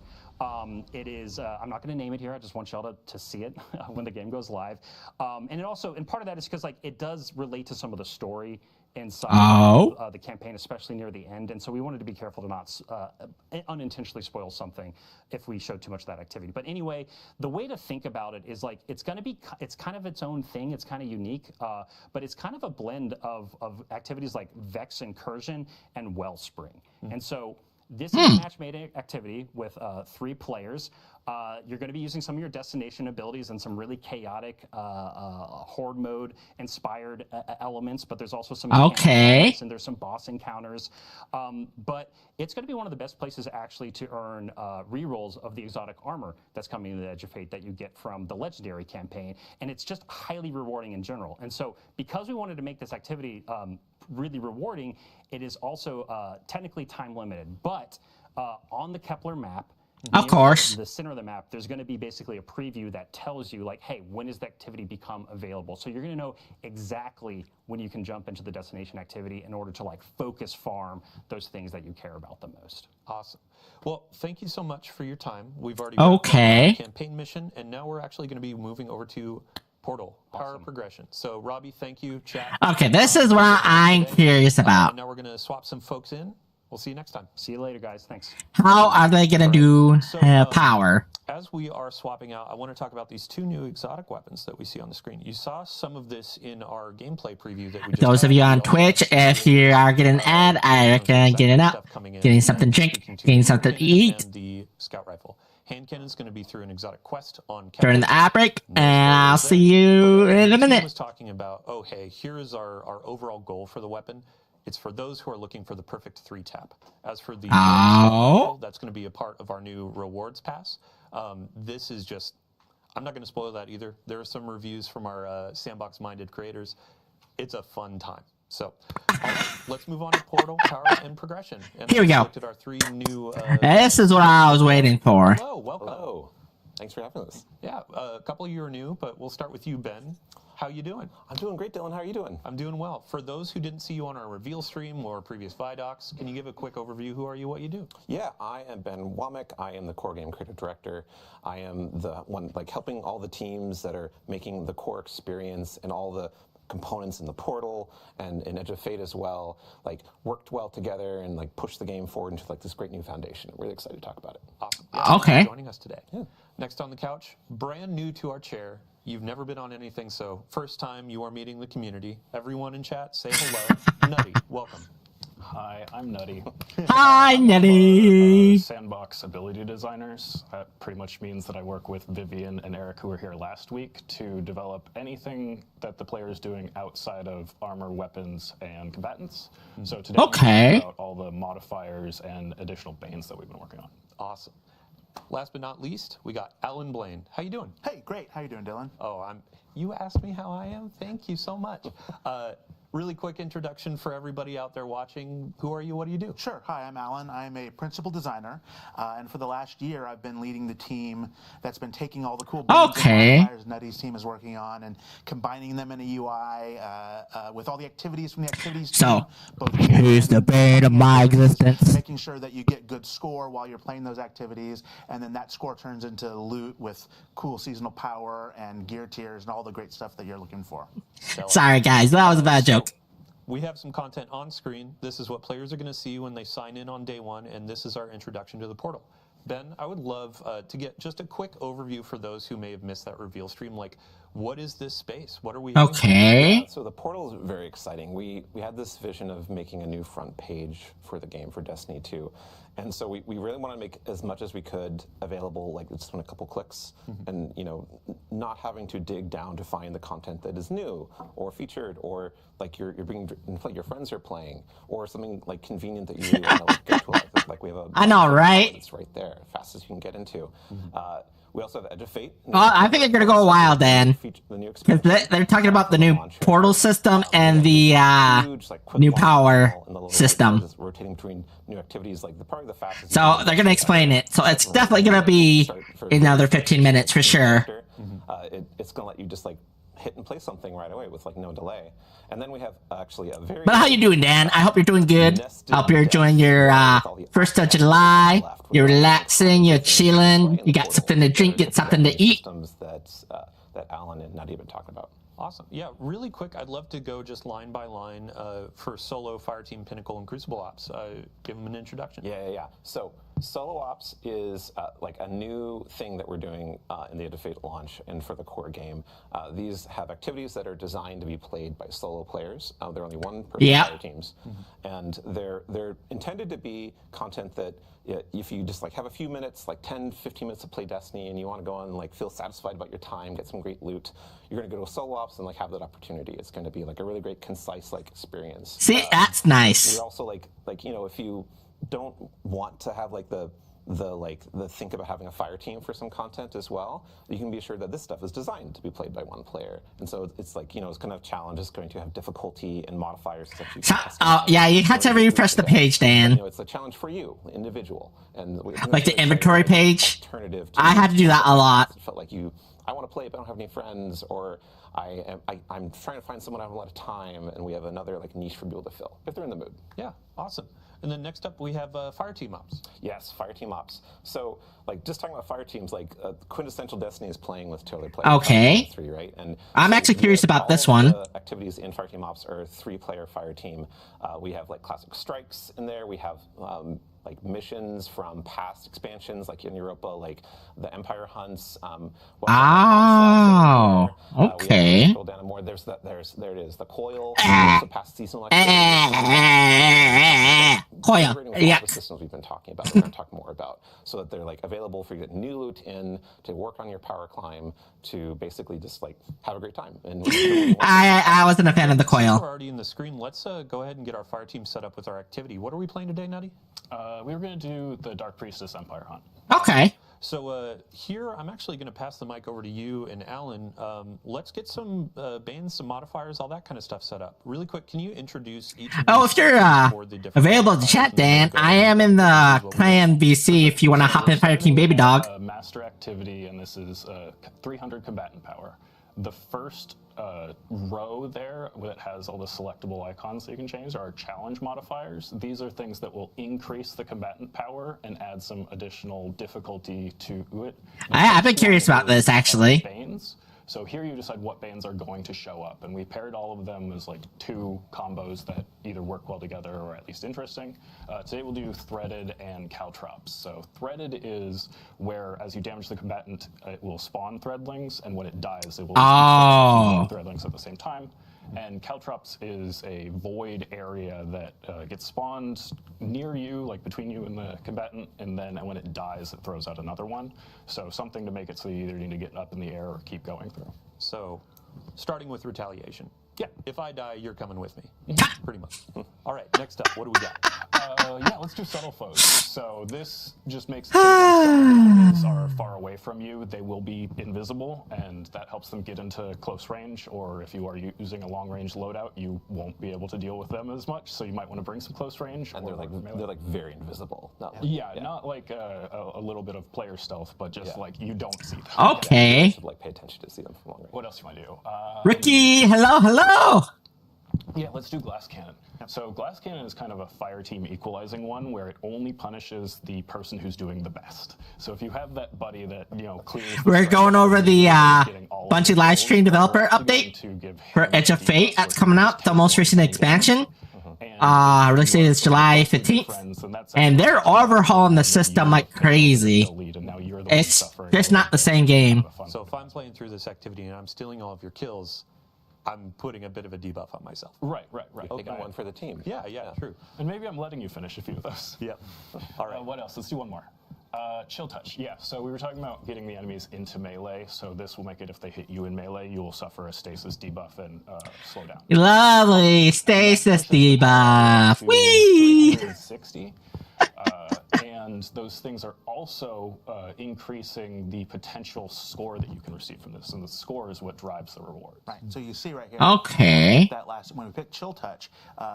[SPEAKER 5] It is, I'm not going to name it here. I just want y'all to see it when the game goes live. And it also, and part of that is because like it does relate to some of the story inside the campaign, especially near the end. And so we wanted to be careful to not unintentionally spoil something if we showed too much of that activity. But anyway, the way to think about it is like it's kind of its own thing. It's kind of unique, but it's kind of a blend of activities like Vex Incursion and Wellspring. And so this is a match-made activity with 3 players. You're going to be using some of your destination abilities and some really chaotic horde mode inspired elements, but there's also some elements, and there's some boss encounters. But it's going to be one of the best places actually to earn rerolls of the exotic armor that's coming in the Edge of Fate that you get from the Legendary campaign, and it's just highly rewarding in general. And so because we wanted to make this activity really rewarding, it is also technically time limited, but on the Kepler map,
[SPEAKER 1] of course,
[SPEAKER 5] the center of the map, there's going to be basically a preview that tells you like, hey, when does the activity become available? So you're going to know exactly when you can jump into the destination activity in order to like focus farm those things that you care about the most.
[SPEAKER 3] Awesome. Well, thank you so much for your time. We've already the campaign mission, and now we're actually going to be moving over to Portal, Power Progression. So, Robbie, thank you, chat.
[SPEAKER 1] Okay, this is what I'm curious about.
[SPEAKER 3] Now we're going to swap some folks in. We'll see you next time.
[SPEAKER 5] See you later, guys. Thanks.
[SPEAKER 1] How are they going to do power?
[SPEAKER 3] As we are swapping out, I want to talk about these 2 new exotic weapons that we see on the screen. You saw some of this in our gameplay preview that we just
[SPEAKER 1] Those of you on Twitch, if you are getting an ad, I recommend getting up, getting something to drink, getting something to eat.
[SPEAKER 3] And the scout rifle. Hand cannon's going to be through an exotic quest on
[SPEAKER 1] During the
[SPEAKER 3] Kepler.
[SPEAKER 1] ad break, and I'll see you in a
[SPEAKER 3] Team
[SPEAKER 1] minute.
[SPEAKER 3] was talking about, oh, hey, here is our overall goal for the weapon. It's for those who are looking for the perfect 3-tap. As for the rifle, that's going to be a part of our new rewards pass. This is just, I'm not going to spoil that either. There are some reviews from our sandbox-minded creators. It's a fun time. So let's move on to Portal, Power, and Progression. And
[SPEAKER 1] Here we go.
[SPEAKER 3] Looked at our 3 new.
[SPEAKER 1] This is what I was waiting for.
[SPEAKER 3] Hello, welcome.
[SPEAKER 6] Hello. Thanks for having us.
[SPEAKER 3] Yeah, a couple of you are new, but we'll start with you, Ben. How you doing?
[SPEAKER 6] I'm doing great, Dylan. How are you doing?
[SPEAKER 3] I'm doing well. For those who didn't see you on our reveal stream or previous Vidocs, can you give a quick overview? Who are you, what you do?
[SPEAKER 6] Yeah, I am Ben Womack. I am the core game creative director. I am the one helping all the teams that are making the core experience and all the components in the portal and in Edge of Fate as well, worked well together and pushed the game forward into this great new foundation. I'm really excited to talk about it.
[SPEAKER 3] Awesome. Yeah,
[SPEAKER 1] Okay.
[SPEAKER 3] Thanks for joining us today.
[SPEAKER 6] Yeah.
[SPEAKER 3] Next on the couch, brand new to our chair. You've never been on anything, so first time you are meeting the community. Everyone in chat, say hello. Nutty, welcome.
[SPEAKER 5] Hi, I'm Nutty.
[SPEAKER 1] Hi, Nettie.
[SPEAKER 5] Sandbox ability designers. That pretty much means that I work with Vivian and Eric, who were here last week, to develop anything that the player is doing outside of armor, weapons, and combatants. So today we're talking about all the modifiers and additional banes that we've been working on.
[SPEAKER 3] Awesome. Last but not least, we got Alan Blaine. How you doing?
[SPEAKER 7] Hey, great. How you doing, Dylan?
[SPEAKER 3] Oh, you asked me how I am? Thank you so much. Really quick introduction for everybody out there watching. Who are you? What do you do?
[SPEAKER 7] Sure. Hi, I'm Alan. I'm a principal designer, and for the last year, I've been leading the team that's been taking all the cool modifiers Nutty's team is working on and combining them in a UI with all the activities from the activities team.
[SPEAKER 1] Who's the bane of my existence?
[SPEAKER 7] Making sure that you get good score while you're playing those activities, and then that score turns into loot with cool seasonal power and gear tiers and all the great stuff that you're looking for.
[SPEAKER 1] Sorry, guys. That was a bad joke.
[SPEAKER 3] We have some content on screen. This is what players are going to see when they sign in on day one, and this is our introduction to the portal. Ben, I would love to get just a quick overview for those who may have missed that reveal stream. What is this space? What are we doing?
[SPEAKER 6] Yeah, so the portal is very exciting. We had this vision of making a new front page for the game, for Destiny 2. And so we really want to make as much as we could available, just in a couple clicks, and not having to dig down to find the content that is new or featured, or you're bringing your friends are playing, or something convenient that you really want to go to. We have a
[SPEAKER 1] I know, right?
[SPEAKER 6] It's right there, fastest you can get into. We also have Edge of Fate.
[SPEAKER 1] I think they're gonna go wild, Dan, because they're talking about the new portal system and the new power system.
[SPEAKER 6] Just rotating between new activities, probably the fastest.
[SPEAKER 1] So they're gonna explain it. So it's definitely gonna be another 15 minutes for sure.
[SPEAKER 6] It's gonna let you just hit and play something right away with no delay. And then we have actually a very.
[SPEAKER 1] But how you doing, Dan? I hope you're doing good. I hope you're enjoying your 1st of July. You're relaxing. You're chilling. You got something to drink. Get something to eat.
[SPEAKER 6] Systems that Alan and Nutty have been talking about.
[SPEAKER 3] Awesome. Yeah, really quick, I'd love to go just line by line for Solo, Fireteam, Pinnacle, and Crucible Ops. Give them an introduction.
[SPEAKER 6] Yeah. So Solo Ops is a new thing that we're doing in the Edge of Fate launch and for the core game. These have activities that are designed to be played by solo players. They're only one-person fire teams, and they're intended to be content that if you just have a few minutes, 10, 15 minutes to play Destiny, and you want to go on and feel satisfied about your time, get some great loot, you're going to go to Solo Ops and have that opportunity. It's going to be a really great, concise experience.
[SPEAKER 1] See, that's nice.
[SPEAKER 6] We're also if you don't want to have the think about having a fire team for some content as well, you can be assured that this stuff is designed to be played by one player. And so it's it's going to have challenges, going to have difficulty and modifiers.
[SPEAKER 1] Yeah, you had to refresh the page, Dan.
[SPEAKER 6] It's a challenge for you, individual. And
[SPEAKER 1] the inventory page.
[SPEAKER 6] Alternative
[SPEAKER 1] I had to do that a lot.
[SPEAKER 6] It felt I want to play, but I don't have any friends, or I'm trying to find someone I have a lot of time, and we have another niche for people to fill if they're in the mood.
[SPEAKER 3] Yeah, awesome. And then next up we have Fireteam Ops.
[SPEAKER 6] Yes, Fireteam Ops. So just talking about fire teams, quintessential Destiny is playing with 2 other players.
[SPEAKER 1] Okay.
[SPEAKER 6] 3, right? And
[SPEAKER 1] I'm actually curious about this one.
[SPEAKER 6] The activities in Fireteam Ops are a 3-player fire team. We have classic strikes in there. We have missions from past expansions, in Europa, the Empire hunts.
[SPEAKER 1] Okay.
[SPEAKER 6] Scroll down more. There it is. The coil. The past seasonal activities.
[SPEAKER 1] Coil.
[SPEAKER 6] integrating with
[SPEAKER 1] Yeah.
[SPEAKER 6] all the systems we've been talking about, we're going to talk more about, so that they're like available for you to get new loot in, to work on your power climb, to basically just like have a great time. And
[SPEAKER 1] I wasn't a fan of the
[SPEAKER 4] Since
[SPEAKER 1] coil.
[SPEAKER 4] we're already in the screen, let's go ahead and get our fire team set up with our activity. What are we playing today, Nutty?
[SPEAKER 5] We were going to do the Dark Priestess Empire hunt.
[SPEAKER 1] Okay.
[SPEAKER 4] So here, I'm actually going to pass the mic over to you and Alan. Let's get some bans, some modifiers, all that kind of stuff set up. Really quick, can you introduce each of
[SPEAKER 1] Oh,
[SPEAKER 4] these
[SPEAKER 1] if you're
[SPEAKER 4] for the different
[SPEAKER 1] available to
[SPEAKER 4] modifiers
[SPEAKER 1] chat,
[SPEAKER 4] and then
[SPEAKER 1] Dan,
[SPEAKER 4] go
[SPEAKER 1] I
[SPEAKER 4] ahead
[SPEAKER 1] am
[SPEAKER 4] and
[SPEAKER 1] in the
[SPEAKER 4] introduce what we
[SPEAKER 1] clan BC if you want to hop in Fire Team Baby Dog.
[SPEAKER 5] Master activity, and this is 300 combatant power. The first row there that has all the selectable icons that you can change are challenge modifiers. These are things that will increase the combatant power and add some additional difficulty to it.
[SPEAKER 1] I've been curious about this, actually.
[SPEAKER 5] Banes. So here you decide what banes are going to show up, and we paired all of them as like 2 combos that either work well together or at least interesting. Today we'll do threaded and caltrops. So threaded is where as you damage the combatant, it will spawn threadlings, and when it dies, it will spawn threadlings at the same time. And caltrops is a void area that gets spawned near you, like between you and the combatant, and then when it dies, it throws out another one. So something to make it so you either need to get up in the air or keep going through.
[SPEAKER 4] So, starting with retaliation.
[SPEAKER 5] Yeah.
[SPEAKER 4] If I die, you're coming with me. Pretty much. All right, next up, what do we got?
[SPEAKER 5] Yeah, let's do subtle foes. So this just makes it so when enemies are far away from you, they will be invisible, and that helps them get into close range, or if you are using a long-range loadout, you won't be able to deal with them as much, so you might want to bring some close range.
[SPEAKER 6] And they're like very invisible. Not like,
[SPEAKER 5] not like a little bit of player stealth, but just like you don't see them.
[SPEAKER 1] Okay.
[SPEAKER 6] you should like pay attention to see them from long range.
[SPEAKER 5] What else do you want to do?
[SPEAKER 1] Ricky, hello.
[SPEAKER 5] Yeah, let's do glass cannon. So glass cannon is kind of a fire team equalizing one where it only punishes the person who's doing the best. So if you have that buddy that, clears the
[SPEAKER 1] We're going over the
[SPEAKER 5] getting all of
[SPEAKER 1] Bungie
[SPEAKER 5] the
[SPEAKER 1] live
[SPEAKER 5] kills,
[SPEAKER 1] stream developer
[SPEAKER 5] we're going
[SPEAKER 1] update
[SPEAKER 5] to give
[SPEAKER 1] for
[SPEAKER 5] him
[SPEAKER 1] Edge of
[SPEAKER 5] the
[SPEAKER 1] Fate.
[SPEAKER 5] plus
[SPEAKER 1] That's coming out, the most recent expansion. Release date is July 15th. And they're overhauling the system like crazy. It's just not the same game.
[SPEAKER 4] So if I'm playing through this activity and I'm stealing all of your kills, I'm putting a bit of a debuff on myself.
[SPEAKER 5] Right.
[SPEAKER 6] Taking one for the team.
[SPEAKER 4] Yeah, true.
[SPEAKER 5] And maybe I'm letting you finish a few of those.
[SPEAKER 4] Yep. All right.
[SPEAKER 5] What else? Let's do one more. Chill touch. Yeah, so we were talking about getting the enemies into melee, so this will make it if they hit you in melee, you will suffer a stasis debuff and slow down.
[SPEAKER 1] Lovely stasis debuff. Whee!
[SPEAKER 5] 360. And those things are also increasing the potential score that you can receive from this, and the score is what drives the reward.
[SPEAKER 7] Right. So you see right here.
[SPEAKER 1] Okay.
[SPEAKER 7] That when we picked Chill Touch,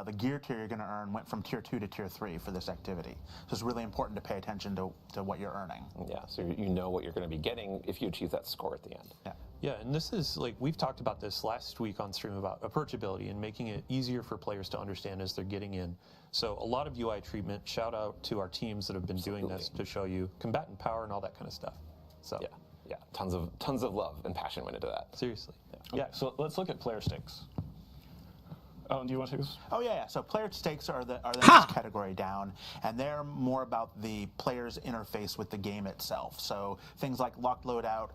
[SPEAKER 7] the gear tier you're going to earn went from tier 2 to tier 3 for this activity. So it's really important to pay attention to what you're earning.
[SPEAKER 6] Yeah, so you know what you're going to be getting if you achieve that score at the end.
[SPEAKER 7] Yeah.
[SPEAKER 4] Yeah, and this is like we've talked about this last week on stream about approachability and making it easier for players to understand as they're getting in. So a lot of UI treatment. Shout out to our teams that have been doing this to show you combatant power and all that kind of stuff. So
[SPEAKER 6] yeah, tons of love and passion went into that.
[SPEAKER 4] Seriously.
[SPEAKER 5] Yeah, so let's look at player stakes. Oh, do you want to take this?
[SPEAKER 7] Oh yeah. So player stakes are the next category down, and they're more about the player's interface with the game itself. So things like locked loadout.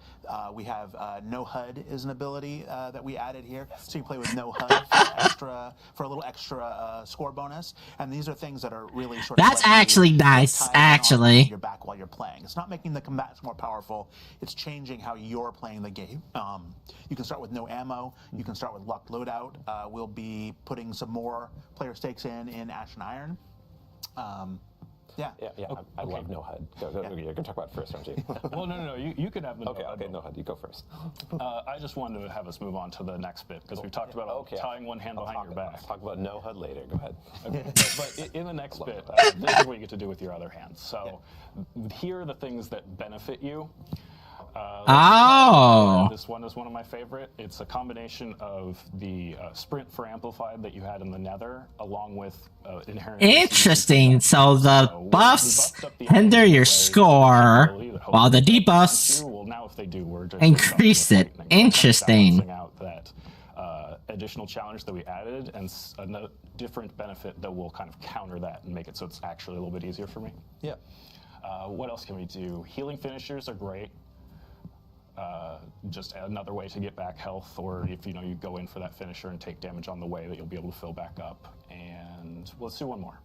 [SPEAKER 7] We have no HUD is an ability that we added here, so you play with no HUD for a little extra score bonus. And these are things that are really sort of.
[SPEAKER 1] That's actually nice. Actually,
[SPEAKER 7] your back while you're playing. It's not making the combatants more powerful. It's changing how you're playing the game. You can start with no ammo. You can start with locked loadout. We'll be putting some more player stakes in Ash and Iron. Yeah.
[SPEAKER 6] I love no HUD. Go. You're going to talk about it first, aren't you?
[SPEAKER 5] Well, no. You can have the
[SPEAKER 6] okay,
[SPEAKER 5] no HUD.
[SPEAKER 6] Okay, no HUD. You go first.
[SPEAKER 5] I just wanted to have us move on to the next bit because we've talked about tying one hand behind your back.
[SPEAKER 6] I'll talk about no HUD later. Go ahead.
[SPEAKER 5] Okay. But in the next bit, this is what you get to do with your other hand. So here are the things that benefit you. This one is one of my favorite. It's a combination of the sprint for amplified that you had in the Nether, along with inherent.
[SPEAKER 1] Interesting. So the buffs hinder your score, while the debuffs
[SPEAKER 5] well, now if they do, we're just
[SPEAKER 1] increase it. Interesting.
[SPEAKER 5] Balancing out that additional challenge that we added, and a different benefit that will kind of counter that and make it so it's actually a little bit easier for me.
[SPEAKER 4] Yeah.
[SPEAKER 5] What else can we do? Healing finishers are great. Just another way to get back health, or if you go in for that finisher and take damage on the way, that you'll be able to fill back up. And let's do one more.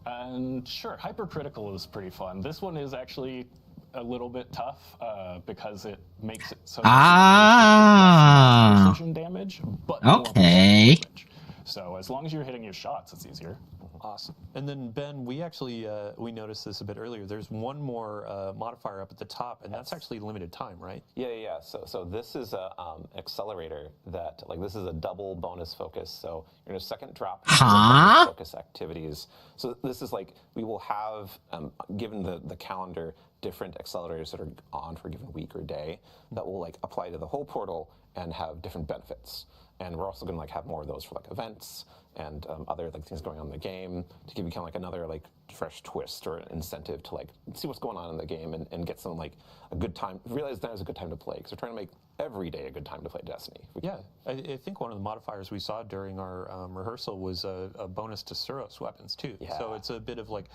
[SPEAKER 8] And sure, hypercritical is pretty fun. This one is actually a little bit tough because it makes it so precision damage, but more precision damage. So as long as you're hitting your shots, it's easier.
[SPEAKER 3] Awesome. And then Ben, we actually we noticed this a bit earlier. There's one more modifier up at the top, and that's actually limited time, right?
[SPEAKER 6] Yeah. So this is a accelerator that this is a double bonus focus. So you're in a second drop focus activities. So this is we will have given the calendar different accelerators that are on for a given week or day that will apply to the whole portal and have different benefits. And we're also going to have more of those for events and other things going on in the game to give you kind of another fresh twist or incentive to see what's going on in the game and get some a good time. Realize that is a good time to play because we're trying to make every day a good time to play Destiny.
[SPEAKER 3] Yeah, I think one of the modifiers we saw during our rehearsal was a bonus to Suros weapons too.
[SPEAKER 6] Yeah.
[SPEAKER 3] So it's a bit of okay.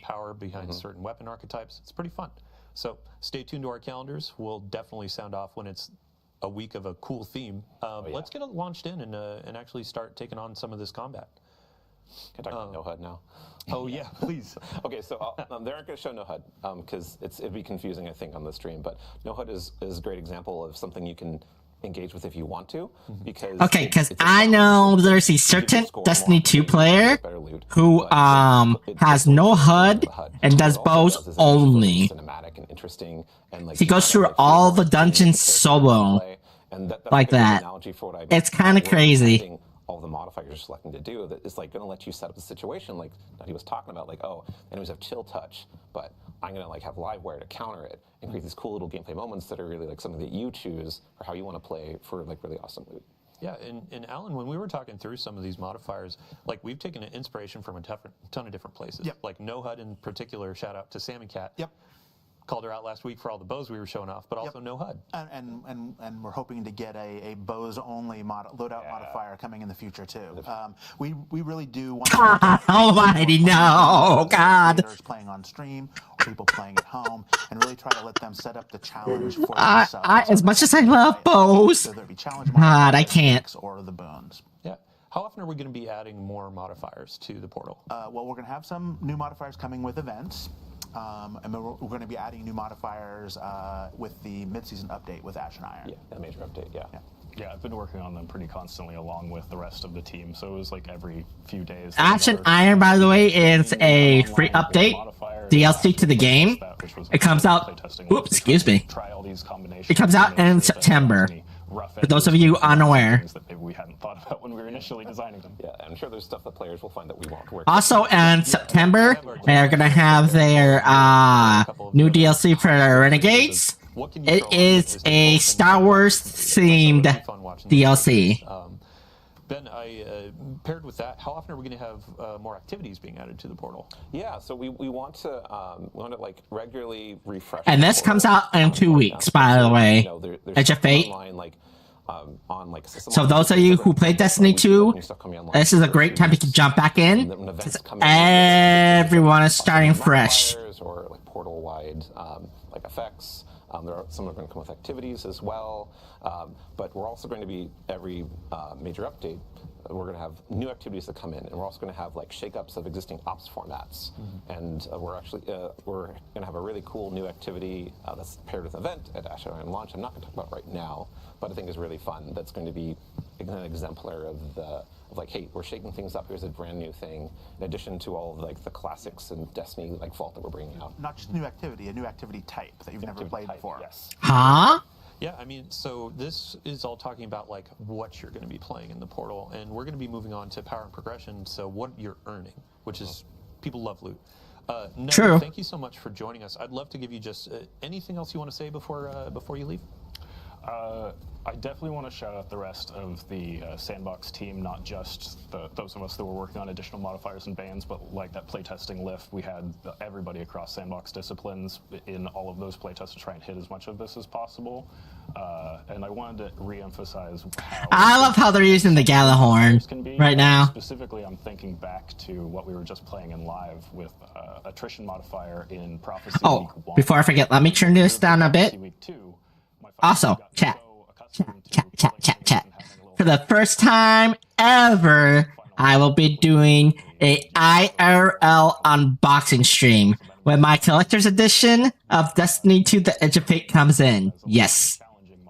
[SPEAKER 3] Power behind certain weapon archetypes. It's pretty fun. So stay tuned to our calendars. We'll definitely sound off when it's a week of a cool theme. Let's get it launched in and actually start taking on some of this combat.
[SPEAKER 6] Can I talk about no HUD now?
[SPEAKER 3] Oh yeah, please.
[SPEAKER 6] Okay, so they aren't going to show no HUD because it'd be confusing, I think, on the stream. But no HUD is a great example of something you can engage with if you want to. Because
[SPEAKER 1] I know there's a certain Destiny 2 player who has no HUD and does bows only.
[SPEAKER 6] Cinematic and interesting, and
[SPEAKER 1] he goes through all the dungeons solo like that. It's kind of crazy.
[SPEAKER 6] All the modifiers you're selecting to do that is going to let you set up the situation that he was talking about, enemies have chill touch, but I'm going to have live wire to counter it and create these cool little gameplay moments that are really something that you choose for how you want to play for really awesome loot.
[SPEAKER 3] Yeah, and Alan, when we were talking through some of these modifiers, we've taken an inspiration from a ton of different places.
[SPEAKER 7] Yep.
[SPEAKER 3] No HUD in particular, shout out to Salmon Cat.
[SPEAKER 7] Yep.
[SPEAKER 3] Called her out last week for all the bows we were showing off, but also no HUD.
[SPEAKER 7] And we're hoping to get a bows only loadout modifier coming in the future too. We really do want
[SPEAKER 1] Almighty no, God.
[SPEAKER 7] Playing on stream, or people playing at home, and really try to let them set up the challenge for themselves.
[SPEAKER 1] As much as I love bows,
[SPEAKER 7] so there'd be challenge
[SPEAKER 1] God, I can't.
[SPEAKER 7] Or the boons.
[SPEAKER 3] Yeah. How often are we going to be adding more modifiers to the portal?
[SPEAKER 7] Well, we're going to have some new modifiers coming with events. And we're going to be adding new modifiers with the mid-season update with Ash and Iron.
[SPEAKER 6] Yeah, that major update, yeah.
[SPEAKER 8] Yeah, I've been working on them pretty constantly along with the rest of the team, so it was every few days.
[SPEAKER 1] Ash and Iron, by the way, is a free update, DLC to the game. It comes out, oops, excuse me. It comes out in September. For those of you unaware.
[SPEAKER 8] That maybe we hadn't thought about when we were initially designing them.
[SPEAKER 6] Yeah, I'm sure there's stuff that players will find that we won't work.
[SPEAKER 1] Also, in September, they're gonna have their new DLC for Renegades. It is a Star Wars themed DLC.
[SPEAKER 3] Ben, paired with that, how often are we going to have more activities being added to the portal?
[SPEAKER 6] Yeah, so we want to regularly refresh.
[SPEAKER 1] And this comes out in 2 weeks, by the way. Edge of Fate. So those of you who played Destiny 2, this is a great time to jump back in, because everyone is starting fresh.
[SPEAKER 6] Or portal-wide effects. There are some are going to come with activities as well, but we're also going to be every major update. We're going to have new activities that come in, and we're also going to have shakeups of existing ops formats. And we're going to have a really cool new activity that's paired with an event at Ash and Iron launch. I'm not going to talk about right now, but I think is really fun. That's going to be an exemplar of hey, we're shaking things up. Here's a brand new thing, in addition to all of the classics and Destiny Vault that we're bringing out.
[SPEAKER 7] Not just a new activity type that you've never played before.
[SPEAKER 6] Yes.
[SPEAKER 1] Huh?
[SPEAKER 3] Yeah, I mean, so this is all talking about what you're going to be playing in the portal, and we're going to be moving on to power and progression. So what you're earning, which is people love loot. No,
[SPEAKER 1] True.
[SPEAKER 3] Thank you so much for joining us. I'd love to give you just anything else you want to say before you leave.
[SPEAKER 8] I definitely want to shout out the rest of the Sandbox team, not just those of us that were working on additional modifiers and bans, but that playtesting lift. We had everybody across Sandbox disciplines in all of those playtests to try and hit as much of this as possible. And I wanted to re-emphasize how
[SPEAKER 1] I love how they're using the Galahorn right now.
[SPEAKER 8] Specifically, I'm thinking back to what we were just playing in live with attrition modifier in Prophecy Week 1.
[SPEAKER 1] Before I forget, let me turn this down a bit.
[SPEAKER 8] Week 2,
[SPEAKER 1] Also, chat. For the first time ever, I will be doing a IRL unboxing stream when my collector's edition of Destiny 2 The Edge of Fate comes in. Yes.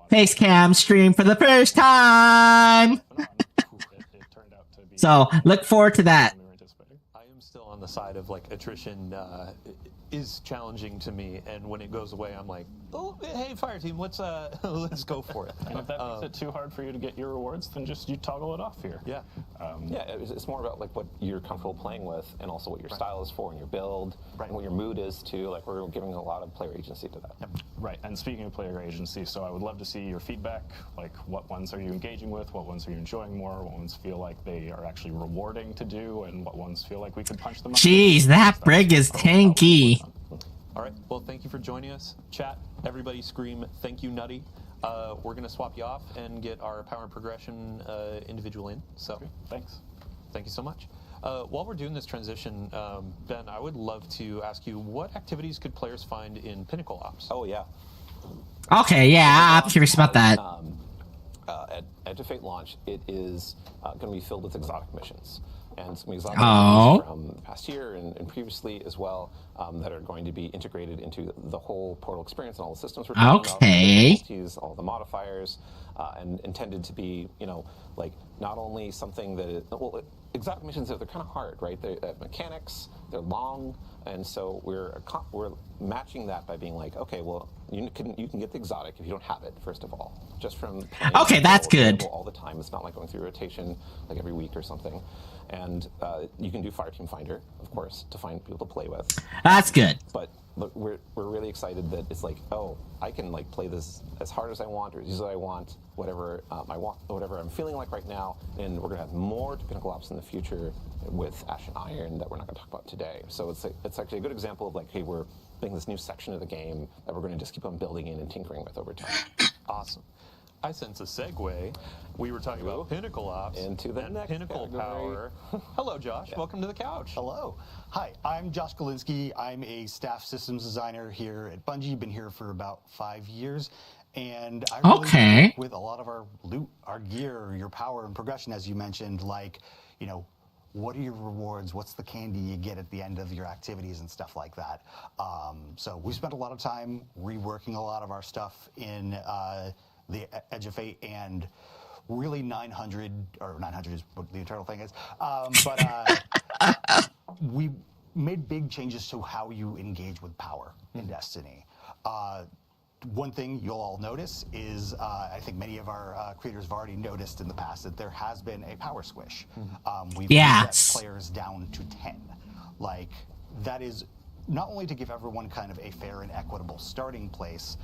[SPEAKER 1] Face cam stream for the first time! So, look forward to that.
[SPEAKER 3] I am still on the side of like attrition is challenging to me, and when it goes away, I'm like, oh, hey, fire team, let's let's go for it.
[SPEAKER 8] And if that makes it too hard for you to get your rewards, then just you toggle it off here.
[SPEAKER 3] Yeah.
[SPEAKER 6] It's more about like what you're comfortable playing with, and also what your style is for, and your build, and what your mood is too. Like we're giving a lot of player agency to that.
[SPEAKER 8] Right. And speaking of player agency, so I would love to see your feedback. Like, what ones are you engaging with? What ones are you enjoying more? What ones feel like they are actually rewarding to do, and what ones feel like we could punch them up?
[SPEAKER 1] Jeez, that brig is tanky.
[SPEAKER 3] All right. Well, thank you for joining us. Chat, everybody scream, thank you, Nutty. We're going to swap you off and get our power and progression individual in. So,
[SPEAKER 8] Okay, thanks.
[SPEAKER 3] Thank you so much. While we're doing this transition, Ben, I would love to ask you, what activities could players find in Pinnacle Ops?
[SPEAKER 6] Oh yeah.
[SPEAKER 1] Okay, yeah, I'm curious about that.
[SPEAKER 6] At Edge of Fate launch, it is going to be filled with exotic missions. And some exotic missions from the past year and previously as well that are going to be integrated into the whole Portal experience and all the systems we're talking about. All the modifiers, and intended to be, like not only something that exotic missions, they're kind of hard, right? They have mechanics, they're long, and so we're matching that by being like, okay, well, you can get the exotic if you don't have it, first of all, just from playing.
[SPEAKER 1] Okay, that's good.
[SPEAKER 6] All the time. It's not like going through rotation like every week or something. And you can do Fireteam Finder, of course, to find people to play with.
[SPEAKER 1] That's good.
[SPEAKER 6] But we're really excited that it's like, oh, I can like play this as hard as I want or as easy as I want, whatever I want, whatever I'm feeling like right now. And we're gonna have more to Pinnacle Ops in the future with Ash and Iron that we're not gonna talk about today. So it's actually a good example of like, hey, we're making this new section of the game that we're gonna just keep on building in and tinkering with over time.
[SPEAKER 3] Awesome. I sense a segue. We were talking about Pinnacle Ops
[SPEAKER 6] into the next
[SPEAKER 3] Pinnacle
[SPEAKER 6] category.
[SPEAKER 3] Power. Hello, Josh. Welcome to the couch.
[SPEAKER 9] Hello. Hi, I'm Josh Galinsky. I'm a staff systems designer here at Bungie. Been here for about 5 years. And I really work with a lot of our loot, our gear, your power and progression, as you mentioned, like, what are your rewards? What's the candy you get at the end of your activities and stuff like that? So we spent a lot of time reworking a lot of our stuff in the Edge of Fate, and really 900 is what the eternal thing is. We made big changes to how you engage with power in Destiny. One thing you'll all notice is, I think many of our creators have already noticed in the past, that there has been a power squish. We've set players down to 10. Like, that is not only to give everyone kind of a fair and equitable starting place,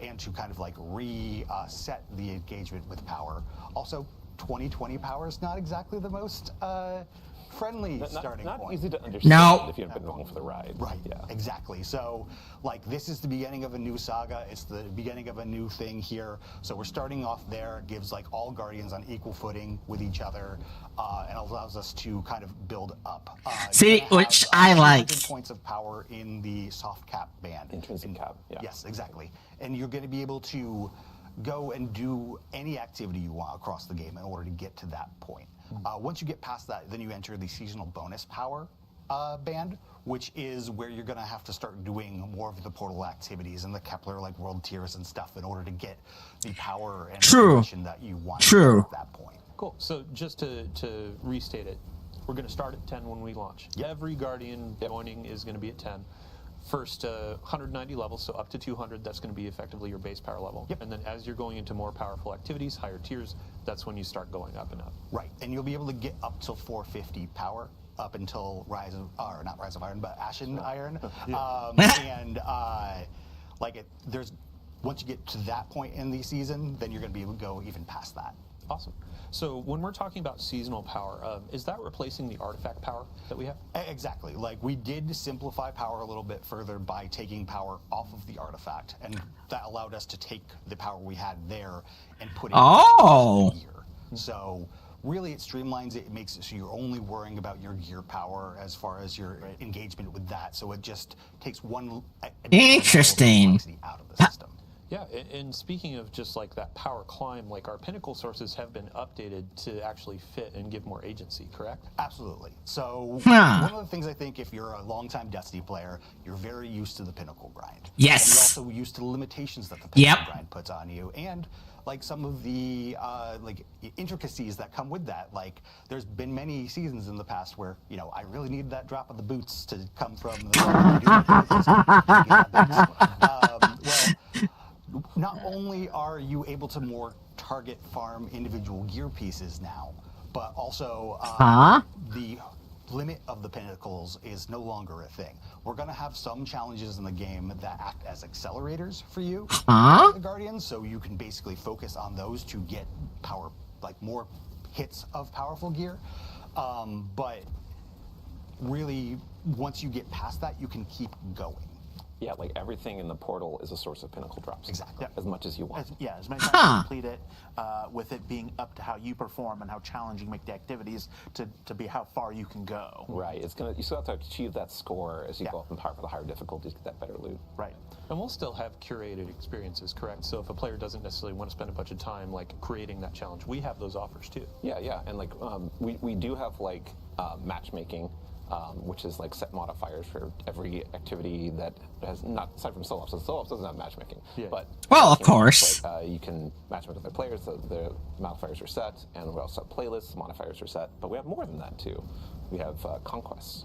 [SPEAKER 9] and to kind of like reset the engagement with power. Also, 2020 power is not exactly the most friendly starting point.
[SPEAKER 6] Not easy to understand if you haven't been along for the ride.
[SPEAKER 9] Right, exactly. So, like, this is the beginning of a new saga. It's the beginning of a new thing here. So we're starting off there. It gives, like, all Guardians on equal footing with each other, and allows us to kind of build up.
[SPEAKER 1] See, which I like.
[SPEAKER 9] Points of power in the soft cap band.
[SPEAKER 6] Intrinsic cap, yeah.
[SPEAKER 9] Yes, exactly. And you're going to be able to go and do any activity you want across the game in order to get to that point. Once you get past that, then you enter the seasonal bonus power band, which is where you're going to have to start doing more of the Portal activities and the Kepler like world tiers and stuff in order to get the power and progression that you want at that point.
[SPEAKER 3] Cool. So just to restate it, we're going to start at 10 when we launch. Every Guardian joining is going to be at 10. First 190 levels, so up to 200, that's going to be effectively your base power level. And then as you're going into more powerful activities, higher tiers, that's when you start going up and up.
[SPEAKER 9] Right, and you'll be able to get up till 450 power, up until not Rise of Iron, but Ashen Iron. Once you get to that point in the season, then you're going to be able to go even past that.
[SPEAKER 3] Awesome. So when we're talking about seasonal power, is that replacing the artifact power that we have?
[SPEAKER 9] Exactly. Like, we did simplify power a little bit further by taking power off of the artifact, and that allowed us to take the power we had there and put it in the gear. So really it streamlines it. It makes it so you're only worrying about your gear power as far as your engagement with that. So it just takes one
[SPEAKER 1] interesting
[SPEAKER 9] out of the system.
[SPEAKER 3] Yeah, and speaking of just like that power climb, like our pinnacle sources have been updated to actually fit and give more agency, correct?
[SPEAKER 9] Absolutely. So
[SPEAKER 1] Huh.
[SPEAKER 9] one of the things I think, if you're a longtime Destiny player, you're very used to the pinnacle grind.
[SPEAKER 1] Yes.
[SPEAKER 9] And you're also used to the limitations that the pinnacle
[SPEAKER 1] Yep.
[SPEAKER 9] grind puts on you, and like some of the like intricacies that come with that. Like there's been many seasons in the past where I really need that drop of the boots to come from the not only are you able to more target farm individual gear pieces now, but also the limit of the pinnacles is no longer a thing. We're going to have some challenges in the game that act as accelerators for you, the Guardians, so you can basically focus on those to get power, like more hits of powerful gear. But really, once you get past that, you can keep going.
[SPEAKER 6] Yeah, like everything in the portal is a source of pinnacle drops.
[SPEAKER 9] Exactly.
[SPEAKER 6] As much as you want.
[SPEAKER 7] As many times as you complete it, with it being up to how you perform and how challenging you make the activities to be how far you can go.
[SPEAKER 6] Right. You still have to achieve that score as you go up in power for the higher difficulties, get that better loot.
[SPEAKER 7] Right.
[SPEAKER 3] And we'll still have curated experiences, correct? So if a player doesn't necessarily want to spend a bunch of time like creating that challenge, we have those offers too.
[SPEAKER 6] Yeah, and like we do have like matchmaking. Which is like set modifiers for every activity that has, not aside from solo ops. So solo ops doesn't have matchmaking.
[SPEAKER 3] Yeah.
[SPEAKER 6] But
[SPEAKER 1] well, of course.
[SPEAKER 6] Like, you can match with other players, so the modifiers are set, and we also have playlists, modifiers are set. But we have more than that too. We have conquests,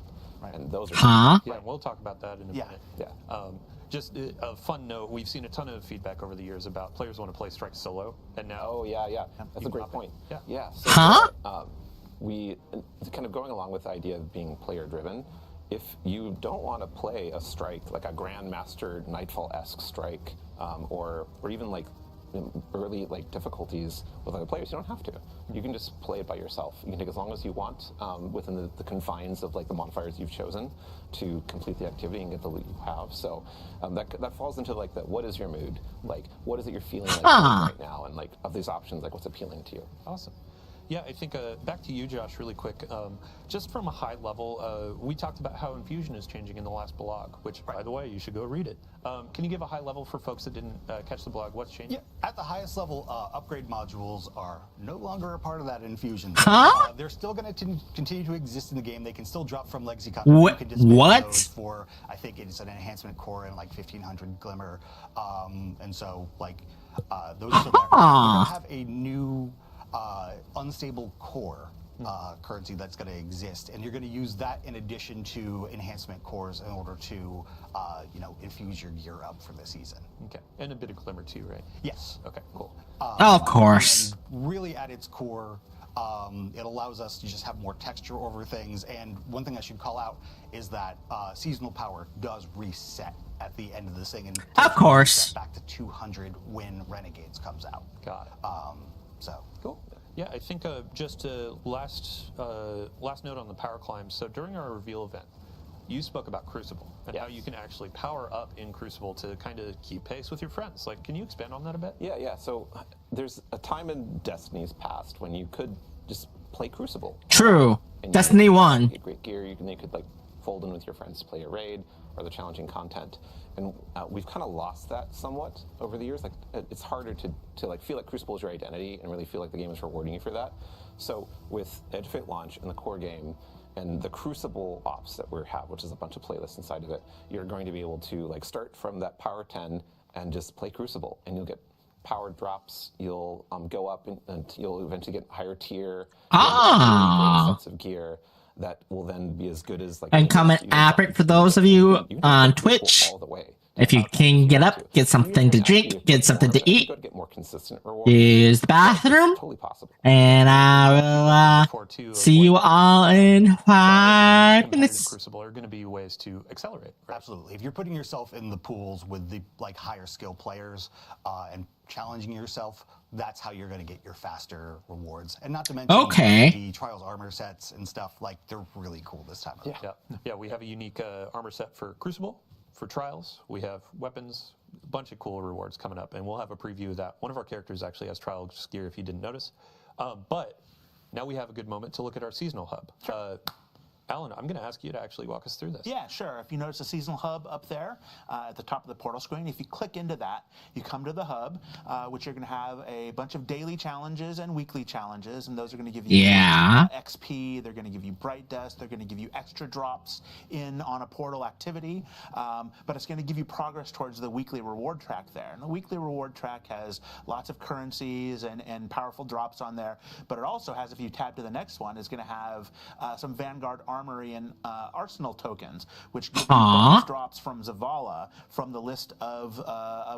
[SPEAKER 6] and those are
[SPEAKER 3] Yeah, we'll talk about that in a minute.
[SPEAKER 6] Yeah.
[SPEAKER 3] Just a fun note, we've seen a ton of feedback over the years about players want to play Strike solo, and now...
[SPEAKER 6] Oh, yeah. That's a great point.
[SPEAKER 3] Yeah.
[SPEAKER 6] So, we kind of going along with the idea of being player driven. If you don't want to play a strike like a Grandmaster Nightfall-esque strike, or even like early like difficulties with other players, you don't have to. You can just play it by yourself. You can take as long as you want within the confines of like the modifiers you've chosen to complete the activity and get the loot you have. So that falls into like what is your mood? Like what is it you're feeling like right now? And like of these options, like what's appealing to you?
[SPEAKER 3] Awesome. Yeah, I think back to you, Josh, really quick. Just from a high level, we talked about how Infusion is changing in the last blog, which, by the way, you should go read it. Can you give a high level for folks that didn't catch the blog? What's changing?
[SPEAKER 9] Yeah, at the highest level, upgrade modules are no longer a part of that Infusion. They're still going to continue to exist in the game. They can still drop from legacy content.
[SPEAKER 1] What?
[SPEAKER 9] You can dismantle those for, I think it's an enhancement core and like 1500 Glimmer. And so, like, those are still there. We're going to have a new unstable core currency that's going to exist, and you're going to use that in addition to enhancement cores in order to infuse your gear up for the season.
[SPEAKER 3] Okay, and a bit of Glimmer too, right?
[SPEAKER 9] Yes.
[SPEAKER 3] Okay, cool.
[SPEAKER 1] Of course.
[SPEAKER 9] And really at its core, it allows us to just have more texture over things, and one thing I should call out is that seasonal power does reset at the end of this thing, and
[SPEAKER 1] of course
[SPEAKER 9] back to 200 when Renegades comes out.
[SPEAKER 3] Got it.
[SPEAKER 9] So
[SPEAKER 3] cool. Yeah, I think just last note on the power climb. So during our reveal event, you spoke about Crucible and how you can actually power up in Crucible to kind of keep pace with your friends. Like, can you expand on that a bit?
[SPEAKER 6] Yeah. So there's a time in Destiny's past when you could just play Crucible.
[SPEAKER 1] True. Destiny 1.
[SPEAKER 6] Get great gear. You could like fold in with your friends to play a raid or the challenging content. And we've kind of lost that somewhat over the years. Like it's harder to like feel like Crucible is your identity and really feel like the game is rewarding you for that. So with Edge of Fate launch and the core game and the Crucible ops that we have, which is a bunch of playlists inside of it, you're going to be able to like start from that power 10 and just play Crucible, and you'll get power drops. You'll go up and you'll eventually get higher tier sets of gear that will then be as good as like.
[SPEAKER 1] And comment Apric for those of you on Twitch.
[SPEAKER 6] All the way.
[SPEAKER 1] If you can get up, get something to drink, get something to eat, use the bathroom,
[SPEAKER 6] Totally possible.
[SPEAKER 1] and I will see you all in 5 minutes.
[SPEAKER 3] Crucible are going to be ways to accelerate. Right?
[SPEAKER 9] Absolutely. If you're putting yourself in the pools with the like higher skill players and challenging yourself, that's how you're going to get your faster rewards. And not to mention the Trials armor sets and stuff, like they're really cool this time around.
[SPEAKER 3] Yeah, we have a unique armor set for Crucible. For Trials, we have weapons, a bunch of cool rewards coming up, and we'll have a preview of that. One of our characters actually has Trials gear, if you didn't notice. But now we have a good moment to look at our seasonal hub. Alan, I'm going to ask you to actually walk us through this.
[SPEAKER 7] Yeah, sure. If you notice the seasonal hub up there at the top of the portal screen, if you click into that, you come to the hub, which you're going to have a bunch of daily challenges and weekly challenges, and those are going to give you XP, they're going to give you bright dust, they're going to give you extra drops in on a portal activity, but it's going to give you progress towards the weekly reward track there. And the weekly reward track has lots of currencies and powerful drops on there, but it also has, if you tab to the next one, is going to have some Vanguard Armory and Arsenal tokens, which give you bonus drops from Zavala from the list of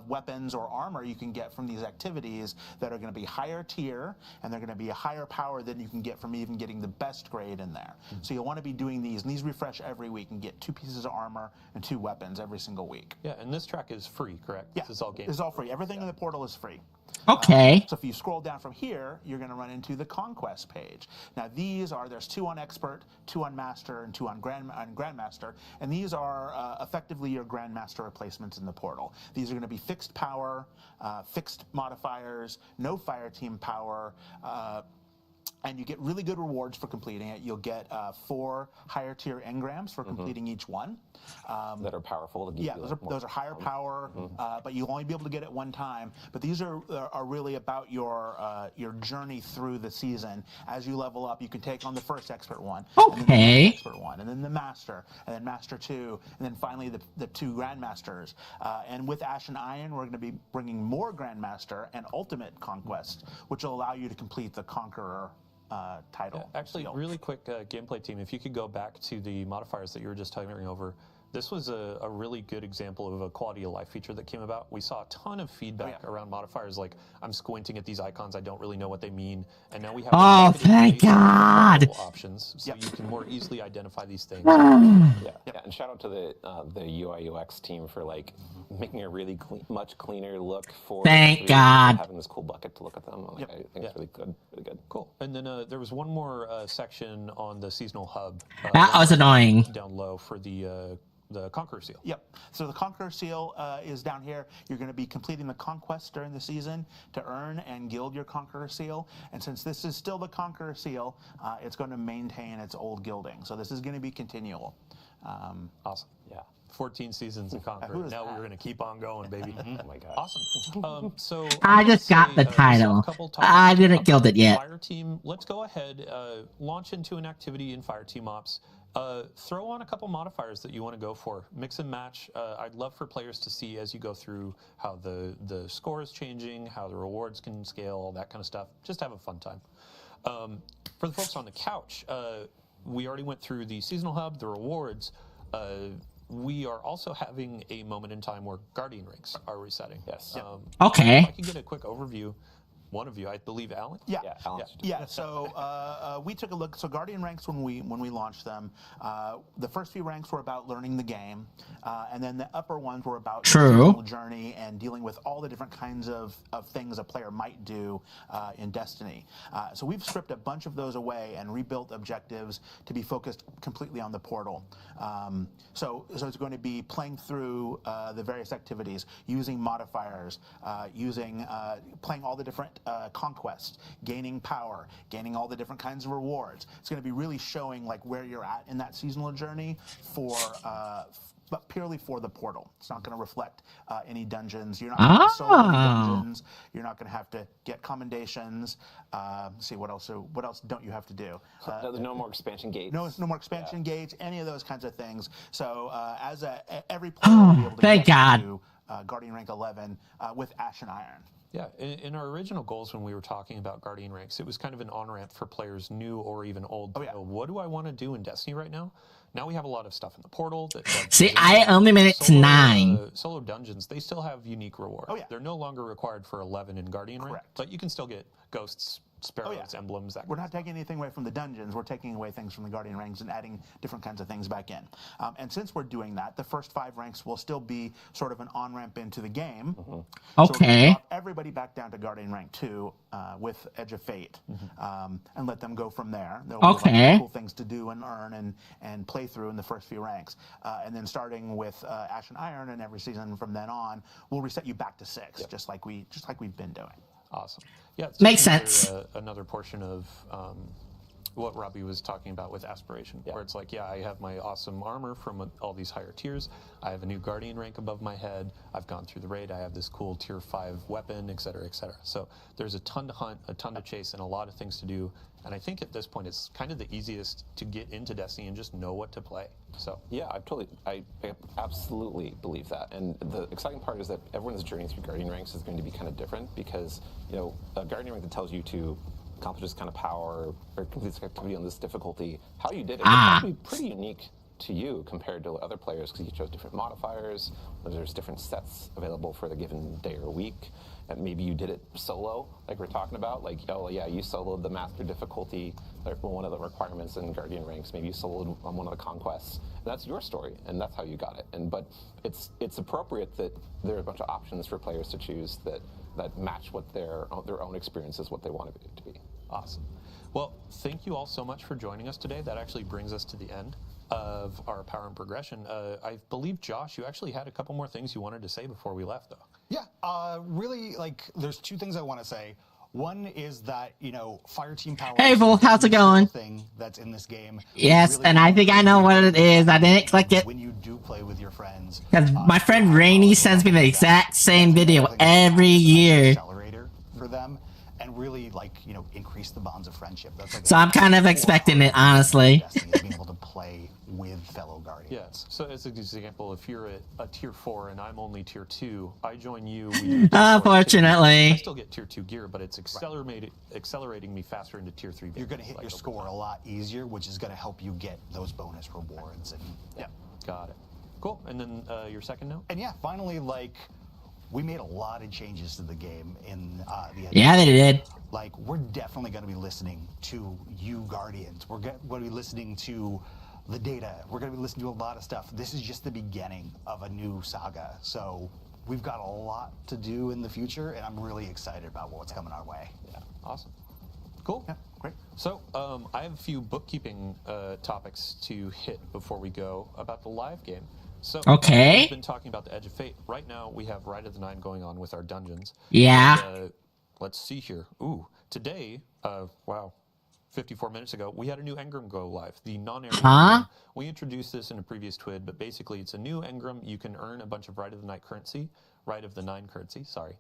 [SPEAKER 7] weapons or armor you can get from these activities that are going to be higher tier, and they're going to be a higher power than you can get from even getting the best grade in there. So you'll want to be doing these, and these refresh every week, and get 2 pieces of armor and 2 weapons every single week.
[SPEAKER 3] Yeah, and this track is free, correct?
[SPEAKER 7] Yeah,
[SPEAKER 3] this is all game.
[SPEAKER 7] It's all free. Everything in the portal is free.
[SPEAKER 1] Okay.
[SPEAKER 7] So if you scroll down from here, you're going to run into the Conquest page. Now there's 2 on Expert, 2 on Master, and 2 on Grandmaster, and these are effectively your Grandmaster replacements in the portal. These are going to be fixed power, fixed modifiers, no fire team power, and you get really good rewards for completing it. You'll get 4 higher tier engrams for completing each one.
[SPEAKER 6] That are powerful.
[SPEAKER 7] Yeah, those are higher power, but you'll only be able to get it one time. But these are really about your journey through the season. As you level up, you can take on the first expert one, and then the expert one, and then the master, and then master 2, and then finally the 2 grandmasters. And with Ash and Iron, we're going to be bringing more grandmaster and ultimate conquest, which will allow you to complete the conqueror title.
[SPEAKER 3] Actually, really quick gameplay team, if you could go back to the modifiers that you were just talking over, this was a really good example of a quality of life feature that came about. We saw a ton of feedback around modifiers like, I'm squinting at these icons, I don't really know what they mean, and now we have
[SPEAKER 1] thank God!
[SPEAKER 3] options, so you can more easily identify these things.
[SPEAKER 6] Yeah, and shout out to the UI UX team for like making a really much cleaner look for
[SPEAKER 1] thank God
[SPEAKER 6] having this cool bucket to look at them. Like, I think it's really good, really good.
[SPEAKER 3] Cool. And then there was one more section on the seasonal hub.
[SPEAKER 1] That was annoying.
[SPEAKER 3] Down low for the Conqueror Seal.
[SPEAKER 7] Yep. So the Conqueror Seal is down here. You're going to be completing the conquest during the season to earn and gild your Conqueror Seal. And since this is still the Conqueror Seal, it's going to maintain its old gilding. So this is going to be continual.
[SPEAKER 3] Awesome. Yeah. 14 seasons of Conqueror. Now we're going to keep on going, baby.
[SPEAKER 6] Oh my God.
[SPEAKER 3] Awesome. So
[SPEAKER 1] I just got the title. I didn't gild it yet.
[SPEAKER 3] Fire Team, let's go ahead, launch into an activity in Fire Team Ops. Throw on a couple modifiers that you want to go for. Mix and match. I'd love for players to see as you go through how the score is changing, how the rewards can scale, all that kind of stuff. Just have a fun time. For the folks on the couch, we already went through the seasonal hub, the rewards. We are also having a moment in time where Guardian ranks are resetting.
[SPEAKER 6] Yes.
[SPEAKER 1] Okay.
[SPEAKER 3] If I can get a quick overview. One of you, I believe, Alan.
[SPEAKER 7] Yeah. So we took a look. So Guardian ranks, when we launched them, the first few ranks were about learning the game, and then the upper ones were about the journey and dealing with all the different kinds of things a player might do in Destiny. So we've stripped a bunch of those away and rebuilt objectives to be focused completely on the portal. So it's going to be playing through the various activities, using modifiers, playing all the different conquests, gaining power, gaining all the different kinds of rewards. It's going to be really showing like where you're at in that seasonal journey but purely for the portal. It's not going to reflect any dungeons. You're not going to solo any dungeons. You're not going to have to get commendations. See what else don't you have to do?
[SPEAKER 6] There's no more expansion gates.
[SPEAKER 7] No more expansion gates. Any of those kinds of things. So every player will be able to
[SPEAKER 1] thank God.
[SPEAKER 7] To Guardian rank 11 with Ash and Iron.
[SPEAKER 3] Yeah, in our original goals when we were talking about Guardian ranks, it was kind of an on-ramp for players new or even old. What do I want to do in Destiny right now? Now we have a lot of stuff in the portal.
[SPEAKER 1] See, I only made it to 9.
[SPEAKER 3] Solo dungeons, they still have unique rewards. They're no longer required for 11 in Guardian rank, but you can still get ghosts, sparrows, emblems.
[SPEAKER 7] We're not taking anything away from the dungeons. We're taking away things from the Guardian ranks and adding different kinds of things back in. And since we're doing that, the first 5 ranks will still be sort of an on-ramp into the game.
[SPEAKER 1] Okay.
[SPEAKER 7] So drop everybody back down to Guardian rank 2 with Edge of Fate and let them go from there. There'll be cool things to do and earn and play through in the first few ranks. And then starting with Ash and Iron and every season from then on, we'll reset you back to 6, just like we've been doing.
[SPEAKER 3] Awesome. Yeah,
[SPEAKER 1] makes sense.
[SPEAKER 3] Another portion of what Robbie was talking about with aspiration, where it's like, yeah, I have my awesome armor from all these higher tiers. I have a new Guardian rank above my head. I've gone through the raid. I have this cool tier 5 weapon, et cetera, et cetera. So there's a ton to hunt, a ton to chase, and a lot of things to do. And I think at this point, it's kind of the easiest to get into Destiny and just know what to play. So
[SPEAKER 6] yeah, I absolutely believe that. And the exciting part is that everyone's journey through Guardian ranks is going to be kind of different because, you know, a Guardian rank that tells you to accomplish this kind of power or complete this activity on this difficulty, how you did it, it's be pretty unique to you compared to other players because you chose different modifiers. There's different sets available for the given day or week. And maybe you did it solo, like we're talking about. Like, oh yeah, you soloed the master difficulty, like one of the requirements in Guardian ranks. Maybe you soloed on one of the conquests. And that's your story, and that's how you got it. But it's appropriate that there are a bunch of options for players to choose that match what their own experiences, what they want it to be.
[SPEAKER 3] Awesome. Well, thank you all so much for joining us today. That actually brings us to the end of our Power and Progression. I believe, Josh, you actually had a couple more things you wanted to say before we left, though.
[SPEAKER 9] Yeah, really, like, there's two things I want to say. One is that, you know, Fireteam Power.
[SPEAKER 1] Hey, Wolf, how's it going?
[SPEAKER 9] Thing that's in this game.
[SPEAKER 1] Yes,
[SPEAKER 9] really,
[SPEAKER 1] and I think I know what it is. I didn't click it.
[SPEAKER 9] When you do play with your friends.
[SPEAKER 1] Because my friend Rainey sends me the exact same video every year.
[SPEAKER 9] Accelerator for them. And really, like, you know, increase the bonds of friendship. That's like
[SPEAKER 1] so I'm kind of expecting it, honestly.
[SPEAKER 9] Being able to play with fellow Guardians.
[SPEAKER 3] Yeah, so as an example, if you're at a tier 4 and I'm only tier 2, I join you.
[SPEAKER 1] Unfortunately.
[SPEAKER 3] I still get tier 2 gear, but it's accelerating me faster into tier 3.
[SPEAKER 9] You're going to hit your score a lot easier, which is going to help you get those bonus rewards. And
[SPEAKER 3] yeah, got it. Cool. And then your second note?
[SPEAKER 9] And yeah, finally, like, we made a lot of changes to the game in the end.
[SPEAKER 1] Yeah, they did.
[SPEAKER 9] Like, we're definitely going to be listening to you, Guardians. We're going to be listening to the data. We're going to be listening to a lot of stuff. This is just the beginning of a new saga. So we've got a lot to do in the future, and I'm really excited about what's coming our way.
[SPEAKER 3] Yeah, awesome. Cool.
[SPEAKER 9] Yeah, great.
[SPEAKER 3] So I have a few bookkeeping topics to hit before we go about the live game. So
[SPEAKER 1] okay.
[SPEAKER 3] We've been talking about the Edge of Fate. Right now, we have Rite of the Nine going on with our dungeons.
[SPEAKER 1] Yeah.
[SPEAKER 3] And, let's see here. Ooh, today, wow, 54 minutes ago, we had a new engram go live. The non-area.
[SPEAKER 1] Huh?
[SPEAKER 3] We introduced this in a previous TWID, but basically it's a new engram. You can earn a bunch of Rite of the Nine currency, sorry.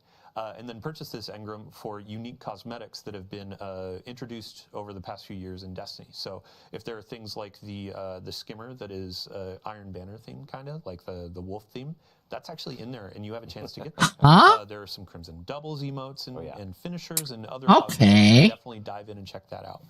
[SPEAKER 3] And then purchase this engram for unique cosmetics that have been introduced over the past few years in Destiny. So if there are things like the skimmer that is Iron Banner theme, kind of like the wolf theme, that's actually in there, and you have a chance to get that.
[SPEAKER 1] Huh?
[SPEAKER 3] There are some Crimson Doubles emotes and finishers and other.
[SPEAKER 1] Okay.
[SPEAKER 3] Definitely dive in and check that out.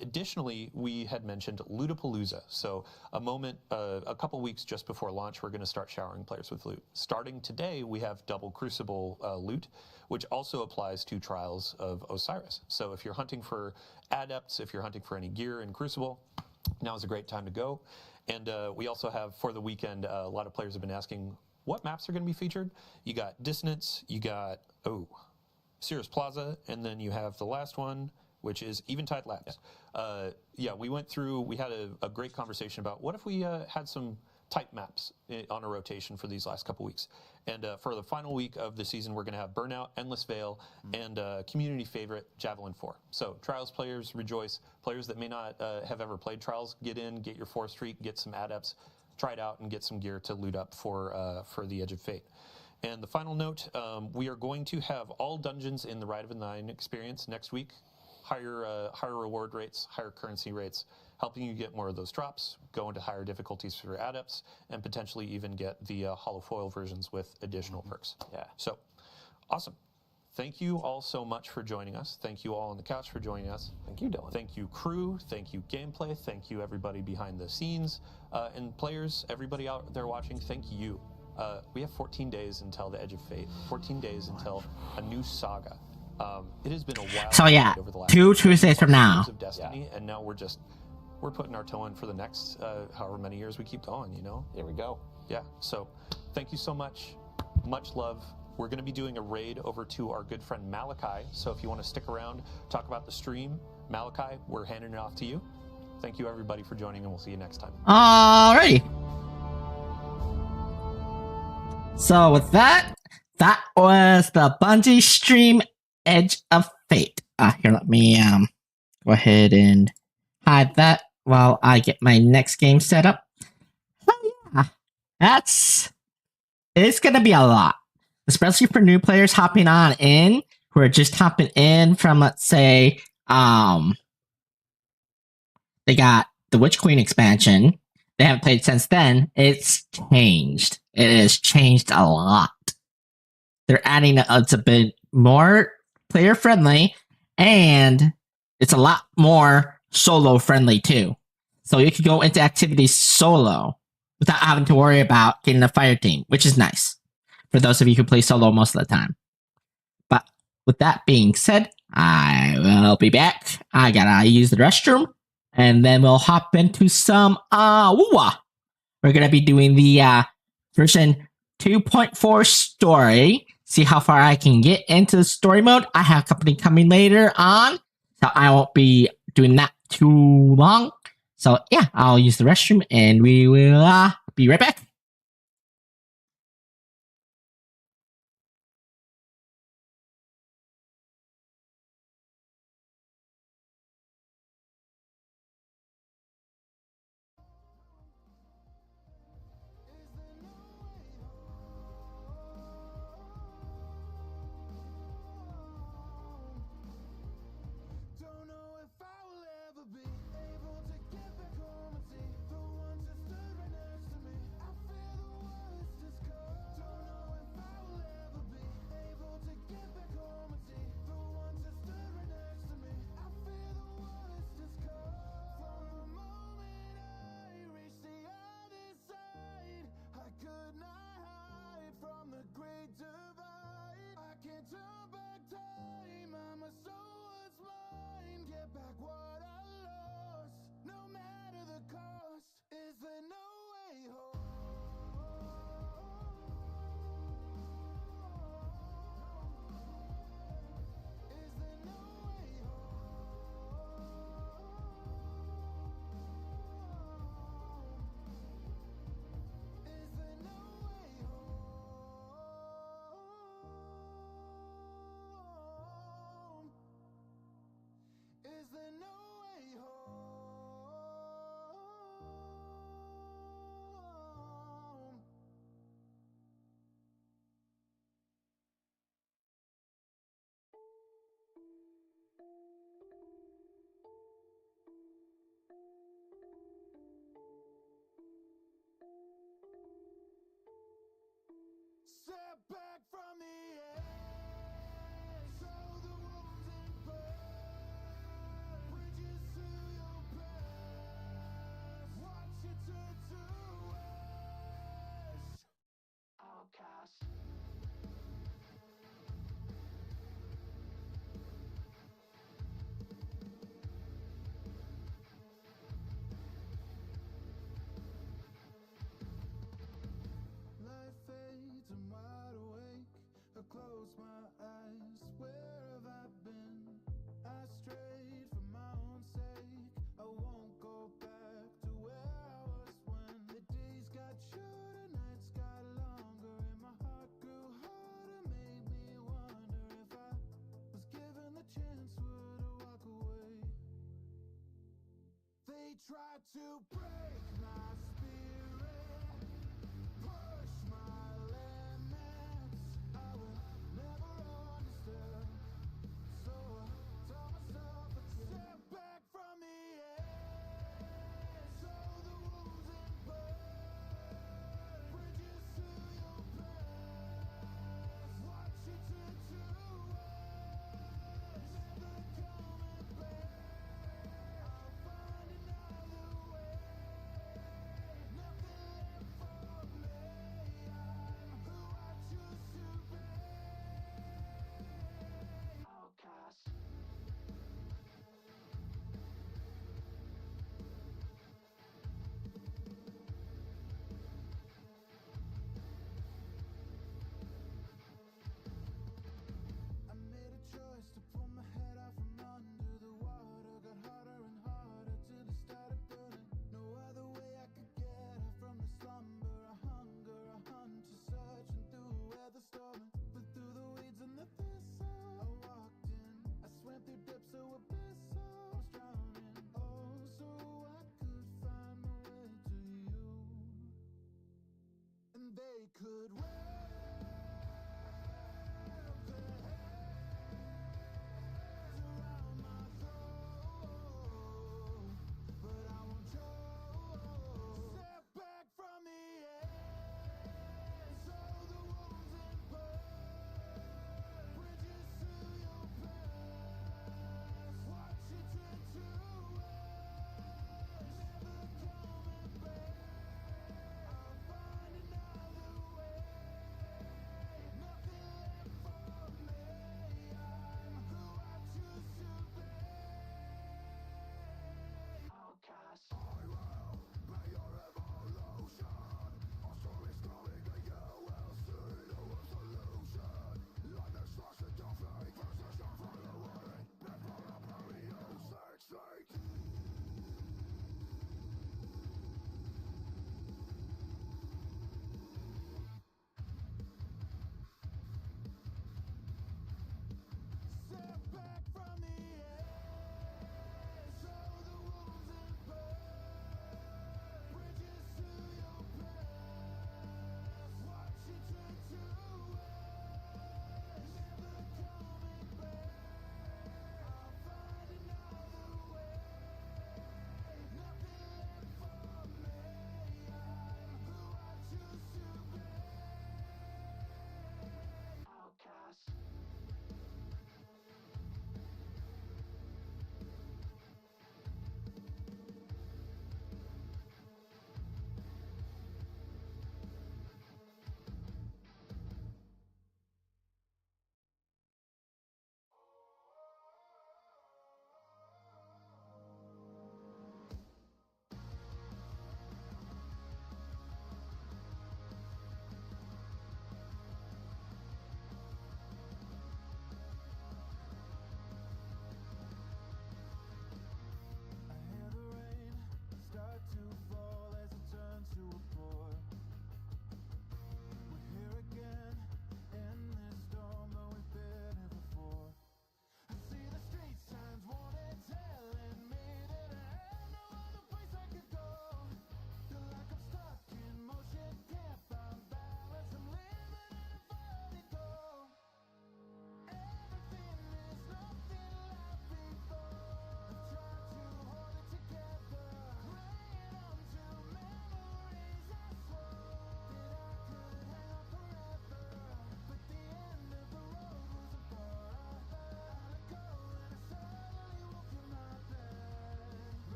[SPEAKER 3] Additionally, we had mentioned Lootapalooza. So a couple weeks just before launch, we're going to start showering players with loot. Starting today, we have double Crucible loot, which also applies to Trials of Osiris. So if you're hunting for adepts, if you're hunting for any gear in Crucible, now is a great time to go. And we also have, for the weekend, a lot of players have been asking what maps are going to be featured. You got Dissonance, you got, Cirrus Plaza, and then you have the last one, which is Eventide Labs. We went through, we had a great conversation about what if we had some type maps on a rotation for these last couple weeks. And for the final week of the season, we're going to have Burnout, Endless Veil, and community favorite, Javelin 4. So Trials players rejoice. Players that may not have ever played Trials, get in, get your 4th streak, get some adepts, try it out, and get some gear to loot up for the Edge of Fate. And the final note, we are going to have all dungeons in the Rite of the Nine experience next week. Higher reward rates, higher currency rates, helping you get more of those drops, go into higher difficulties for adepts, and potentially even get the hollow foil versions with additional perks.
[SPEAKER 6] Yeah.
[SPEAKER 3] So, awesome. Thank you all so much for joining us. Thank you all on the couch for joining us.
[SPEAKER 6] Thank you, Dylan.
[SPEAKER 3] Thank you, crew. Thank you, gameplay. Thank you, everybody behind the scenes. And players, everybody out there watching, thank you. We have 14 days until the Edge of Fate, 14 days until a new saga. It has been a while.
[SPEAKER 1] So yeah,
[SPEAKER 3] over the last
[SPEAKER 1] 2 Tuesdays from now.
[SPEAKER 3] Of Destiny, and now we're putting our toe in for the next however many years we keep going. You know.
[SPEAKER 6] Here we go.
[SPEAKER 3] Yeah. So, thank you so much. Much love. We're going to be doing a raid over to our good friend Malachi. So if you want to stick around, talk about the stream, Malachi, we're handing it off to you. Thank you everybody for joining, and we'll see you next time.
[SPEAKER 1] Alrighty. So with that was the Bungie stream Edge of Fate. Here, let me go ahead and hide that while I get my next game set up. Oh yeah, it's gonna be a lot, especially for new players hopping on in who are just hopping in from, let's say, they got the Witch Queen expansion. They haven't played since then. It's changed. It has changed a lot. They're adding it's a bit more player friendly, and it's a lot more solo friendly too. So you can go into activities solo without having to worry about getting a fire team, which is nice for those of you who play solo most of the time. But with that being said, I will be back. I gotta use the restroom, and then we'll hop into some WUWA. We're gonna be doing the version 2.4 story. See how far I can get into the story mode. I have company coming later on, so I won't be doing that too long. So yeah, I'll use the restroom, and we will be right back.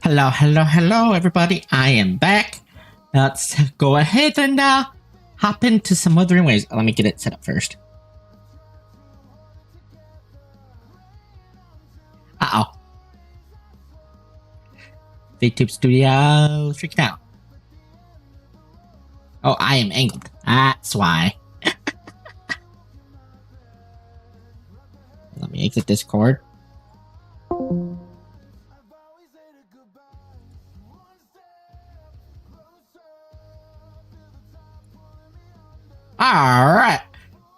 [SPEAKER 1] Hello, hello, hello, everybody. I am back. Let's go ahead and hop into some Wuthering Waves. Let me get it set up first. Uh-oh. VTube Studio freaking out. Oh, I am angled. That's why. Let me exit Discord. Alright.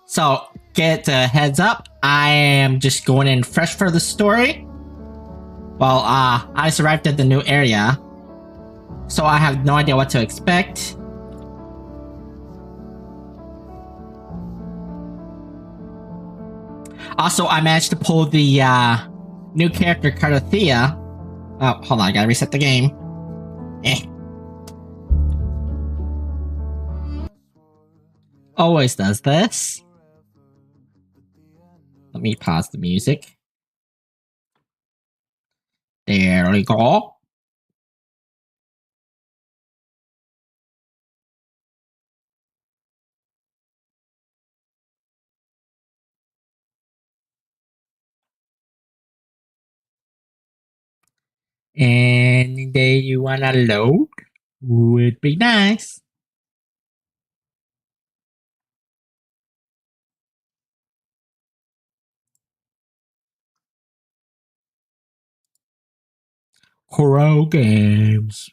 [SPEAKER 1] So, get a heads up. I am just going in fresh for the story. Well, I just arrived at the new area. So I have no idea what to expect. Also, I managed to pull the new character, Cardothea. Oh, hold on, I gotta reset the game. Always does this. Let me pause the music. There we go. Any day you wanna load would be nice. Crow Games.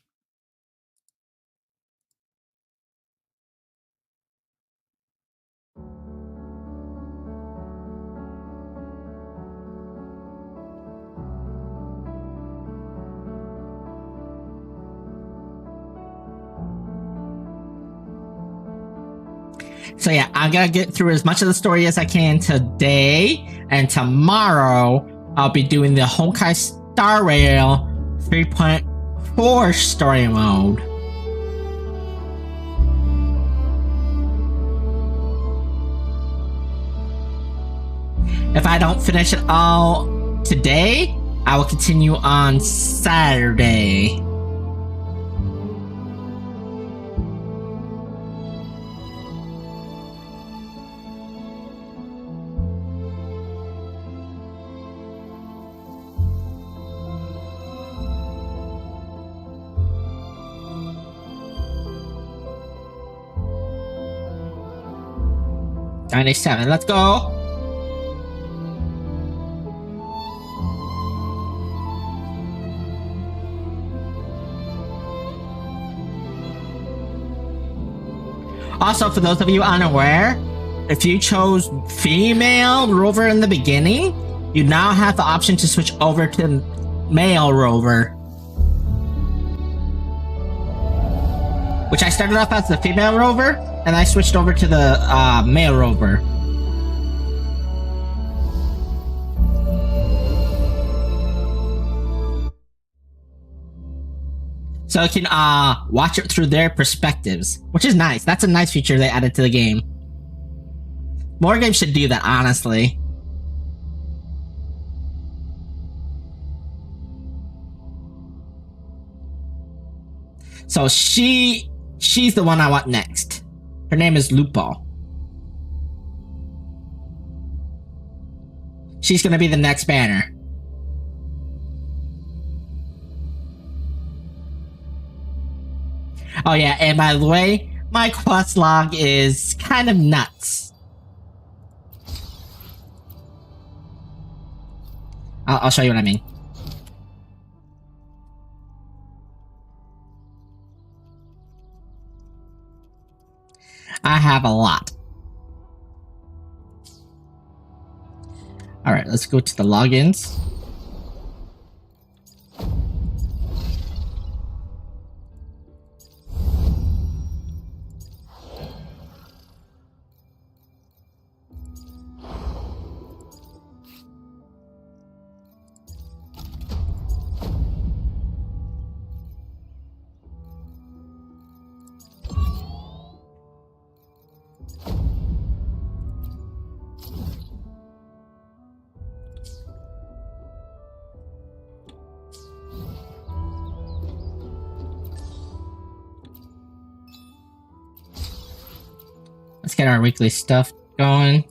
[SPEAKER 1] So yeah, I'm gonna get through as much of the story as I can today, and tomorrow I'll be doing the Honkai Star Rail 3.4 story mode. If I don't finish it all today, I will continue on Saturday. $97, let's go. Also, for those of you unaware, if you chose female rover in the beginning, you now have the option to switch over to male rover. Which I started off as the female rover, and I switched over to the male rover. So you can watch it through their perspectives, which is nice. That's a nice feature they added to the game. More games should do that, honestly. So she's the one I want next. Her name is Lupo. She's gonna be the next banner. Oh yeah, and by the way, my quest log is kind of nuts. I'll show you what I mean. I have a lot. Alright, let's go to the logins. get our weekly stuff going.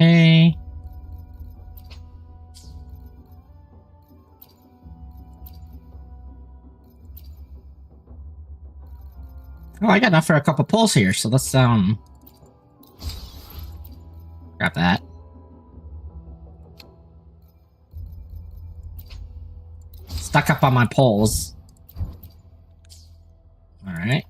[SPEAKER 1] Okay. Oh, I got enough for a couple pulls here, so let's grab that. Stuck up on my poles. All right.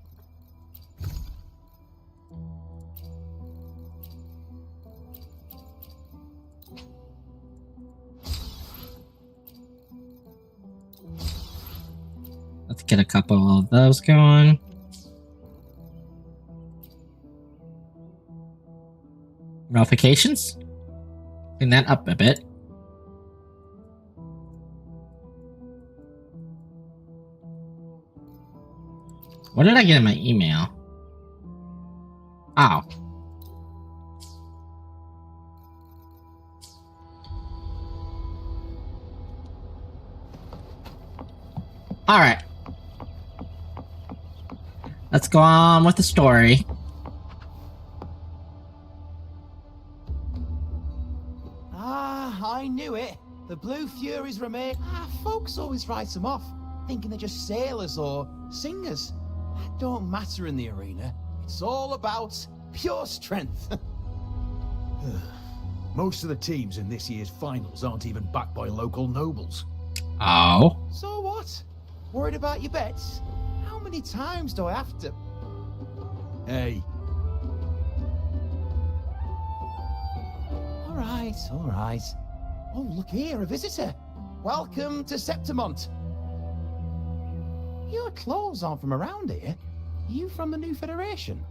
[SPEAKER 1] Let's get a couple of those going. Notifications? Clean that up a bit. What did I get in my email? Oh. Alright. Let's go on with the story.
[SPEAKER 10] I knew it. The Blue Furies remain. Folks always write them off, thinking they're just sailors or singers. That don't matter in the arena. It's all about pure strength.
[SPEAKER 11] Most of the teams in this year's finals aren't even backed by local nobles.
[SPEAKER 1] Oh.
[SPEAKER 10] So what? Worried about your bets? How many times do I have to?
[SPEAKER 11] Hey.
[SPEAKER 10] All right. Oh, look here, a visitor. Welcome to Septimont. Your clothes aren't from around here. Are you from the New Federation?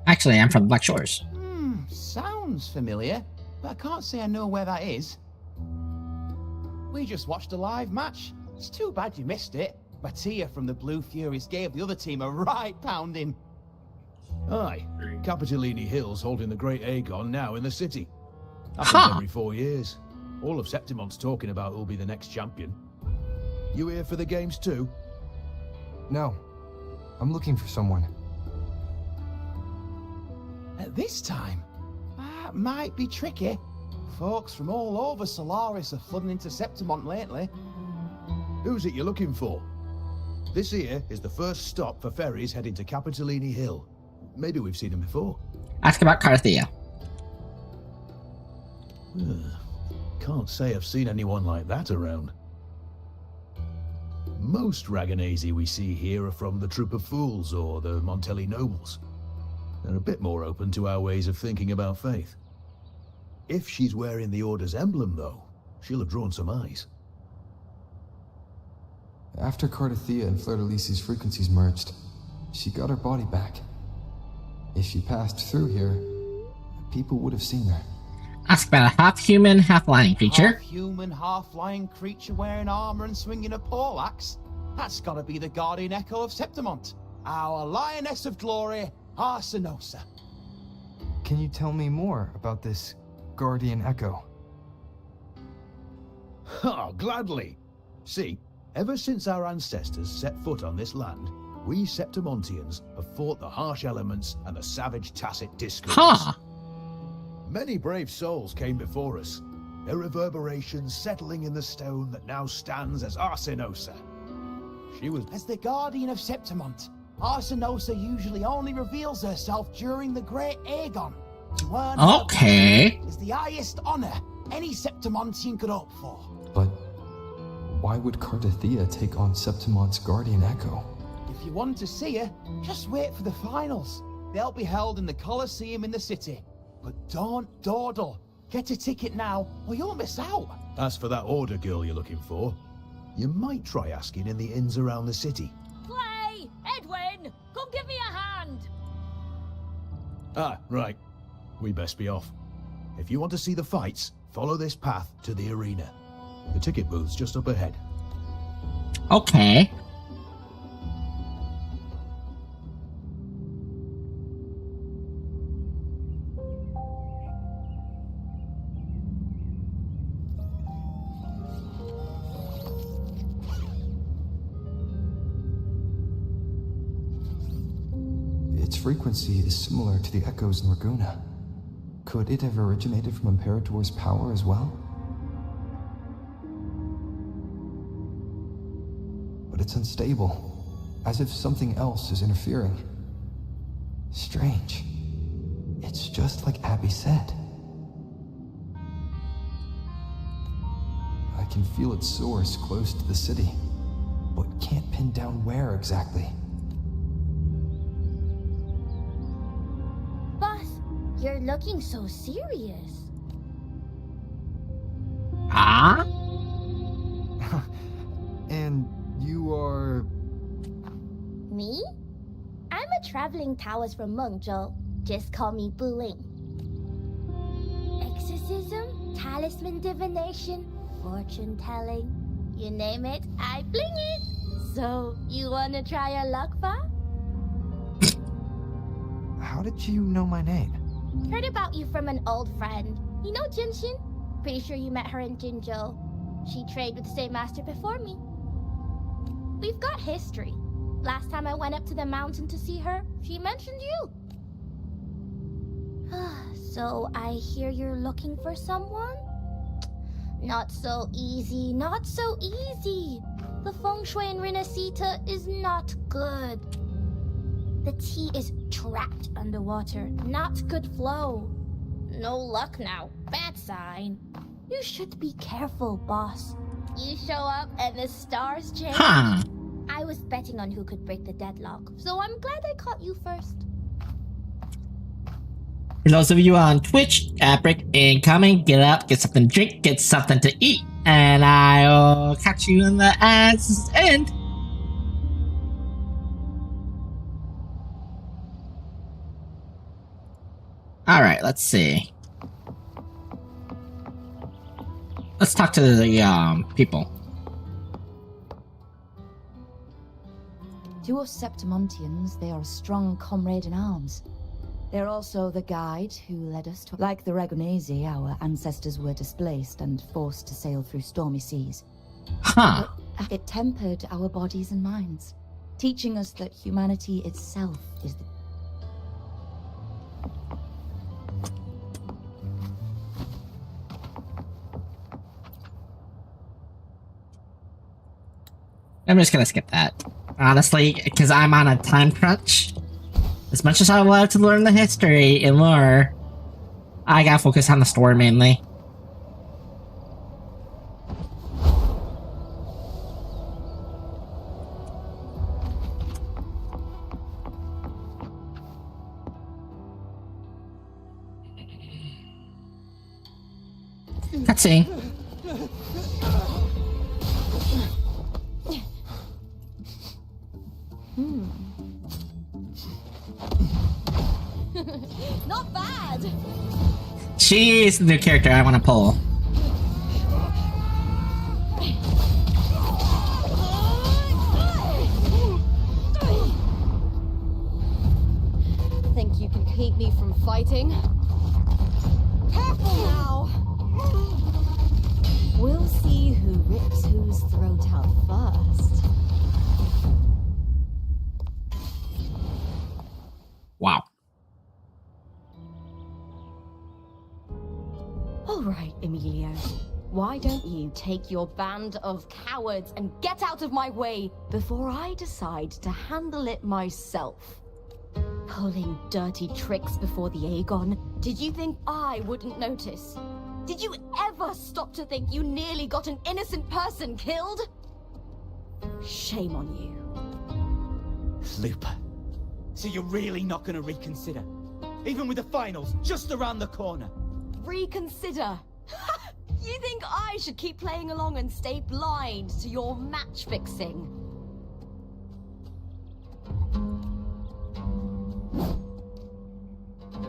[SPEAKER 1] Actually, I'm from the Black Shores.
[SPEAKER 10] Sounds familiar, but I can't say I know where that is. We just watched a live match. It's too bad you missed it. Mattia from the Blue Furies gave the other team a right pounding.
[SPEAKER 11] Aye, Capitolini Hill's holding the Great Aegon now in the city. Happens every 4 years. All of Septimont's talking about who'll be the next champion. You here for the games too?
[SPEAKER 12] No. I'm looking for someone.
[SPEAKER 10] At this time? That might be tricky. Folks from all over Solaris are flooding into Septimont lately.
[SPEAKER 11] Who's it you're looking for? This here is the first stop for ferries heading to Capitolini Hill. Maybe we've seen him before.
[SPEAKER 1] Ask about Carthia.
[SPEAKER 11] Can't say I've seen anyone like that around. Most Raganesi we see here are from the Troop of Fools or the Montelli Nobles. They're a bit more open to our ways of thinking about faith. If she's wearing the Order's emblem, though, she'll have drawn some eyes.
[SPEAKER 12] After Cardathia and Fleur-de-Lis's frequencies merged, she got her body back. If she passed through here, people would have seen her.
[SPEAKER 1] Ask about a half-human, half-lion creature.
[SPEAKER 10] Half-human, half-lion creature wearing armor and swinging a poleaxe? That's gotta be the Guardian Echo of Septimont. Our Lioness of Glory, Arsinosa.
[SPEAKER 12] Can you tell me more about this Guardian Echo?
[SPEAKER 11] Oh, gladly. See, ever since our ancestors set foot on this land, we Septimontians have fought the harsh elements and the savage Tacit discords. Many brave souls came before us, their reverberations settling in the stone that now stands as Arsinosa. She was...
[SPEAKER 10] As the Guardian of Septimont, Arsinosa usually only reveals herself during the Great Aegon. To earn her is the highest honor any Septimontian could hope for.
[SPEAKER 12] But why would Cardathia take on Septimont's Guardian Echo?
[SPEAKER 10] If you want to see her, just wait for the finals. They'll be held in the Colosseum in the city. But don't dawdle. Get a ticket now, or you'll miss out.
[SPEAKER 11] As for that Order girl you're looking for, you might try asking in the inns around the city.
[SPEAKER 13] Clay! Edwin! Come give me a hand!
[SPEAKER 11] Ah, right. We best be off. If you want to see the fights, Follow this path to the arena. The ticket booth's just up ahead.
[SPEAKER 1] Okay.
[SPEAKER 12] Its frequency is similar to the echoes in Raguna. Could it have originated from Imperator's power as well? But it's unstable, as if something else is interfering. Strange. It's just like Abby said. I can feel its source close to the city, but can't pin down where exactly.
[SPEAKER 13] Boss, you're looking so serious.
[SPEAKER 1] Ah?
[SPEAKER 12] And you are...
[SPEAKER 13] Me? I'm a traveling Taoist from Mengzhou. Just call me Buling. Exorcism, talisman divination, fortune telling. You name it, I bling it. So, you wanna try your luck, Fa?
[SPEAKER 12] How did you know my name?
[SPEAKER 13] Heard about you from an old friend. You know Jinshin? Pretty sure you met her in Jinzhou. She trained with the same master before me. We've got history. Last time I went up to the mountain to see her, she mentioned you. So I hear you're looking for someone? Not so easy, not so easy. The feng shui in Renacita is not good. The tea is trapped underwater, not good flow. No luck now, bad sign. You should be careful, boss. You show up and the stars change.
[SPEAKER 1] Huh.
[SPEAKER 13] I was betting on who could break the deadlock, so I'm glad I caught you first.
[SPEAKER 1] For those of you on Twitch, break incoming, get up, get something to drink, get something to eat, and I'll catch you in the ass end. Alright, let's see. Let's talk to the people.
[SPEAKER 14] To us Septimontians, they are a strong comrade in arms. They're also the guide who led us to... Like the Ragunesi, our ancestors were displaced and forced to sail through stormy seas.
[SPEAKER 1] Huh.
[SPEAKER 14] But it tempered our bodies and minds, teaching us that humanity itself is the...
[SPEAKER 1] I'm just gonna skip that. Honestly, because I'm on a time crunch. As much as I would love to learn the history and lore, I gotta focus on the story mainly. Cutscene.
[SPEAKER 13] Not bad.
[SPEAKER 1] She's the new character I want to pull.
[SPEAKER 15] Think you can keep me from fighting? Careful now! We'll see who rips whose throat out first.
[SPEAKER 1] Wow.
[SPEAKER 15] All right, Emilio. Why don't you take your band of cowards and get out of my way before I decide to handle it myself? Pulling dirty tricks before the Aegon. Did you think I wouldn't notice? Did you ever stop to think you nearly got an innocent person killed? Shame on you.
[SPEAKER 10] Looper. So you're really not gonna reconsider? Even with the finals just around the corner?
[SPEAKER 15] Reconsider? You think I should keep playing along and stay blind to your match fixing?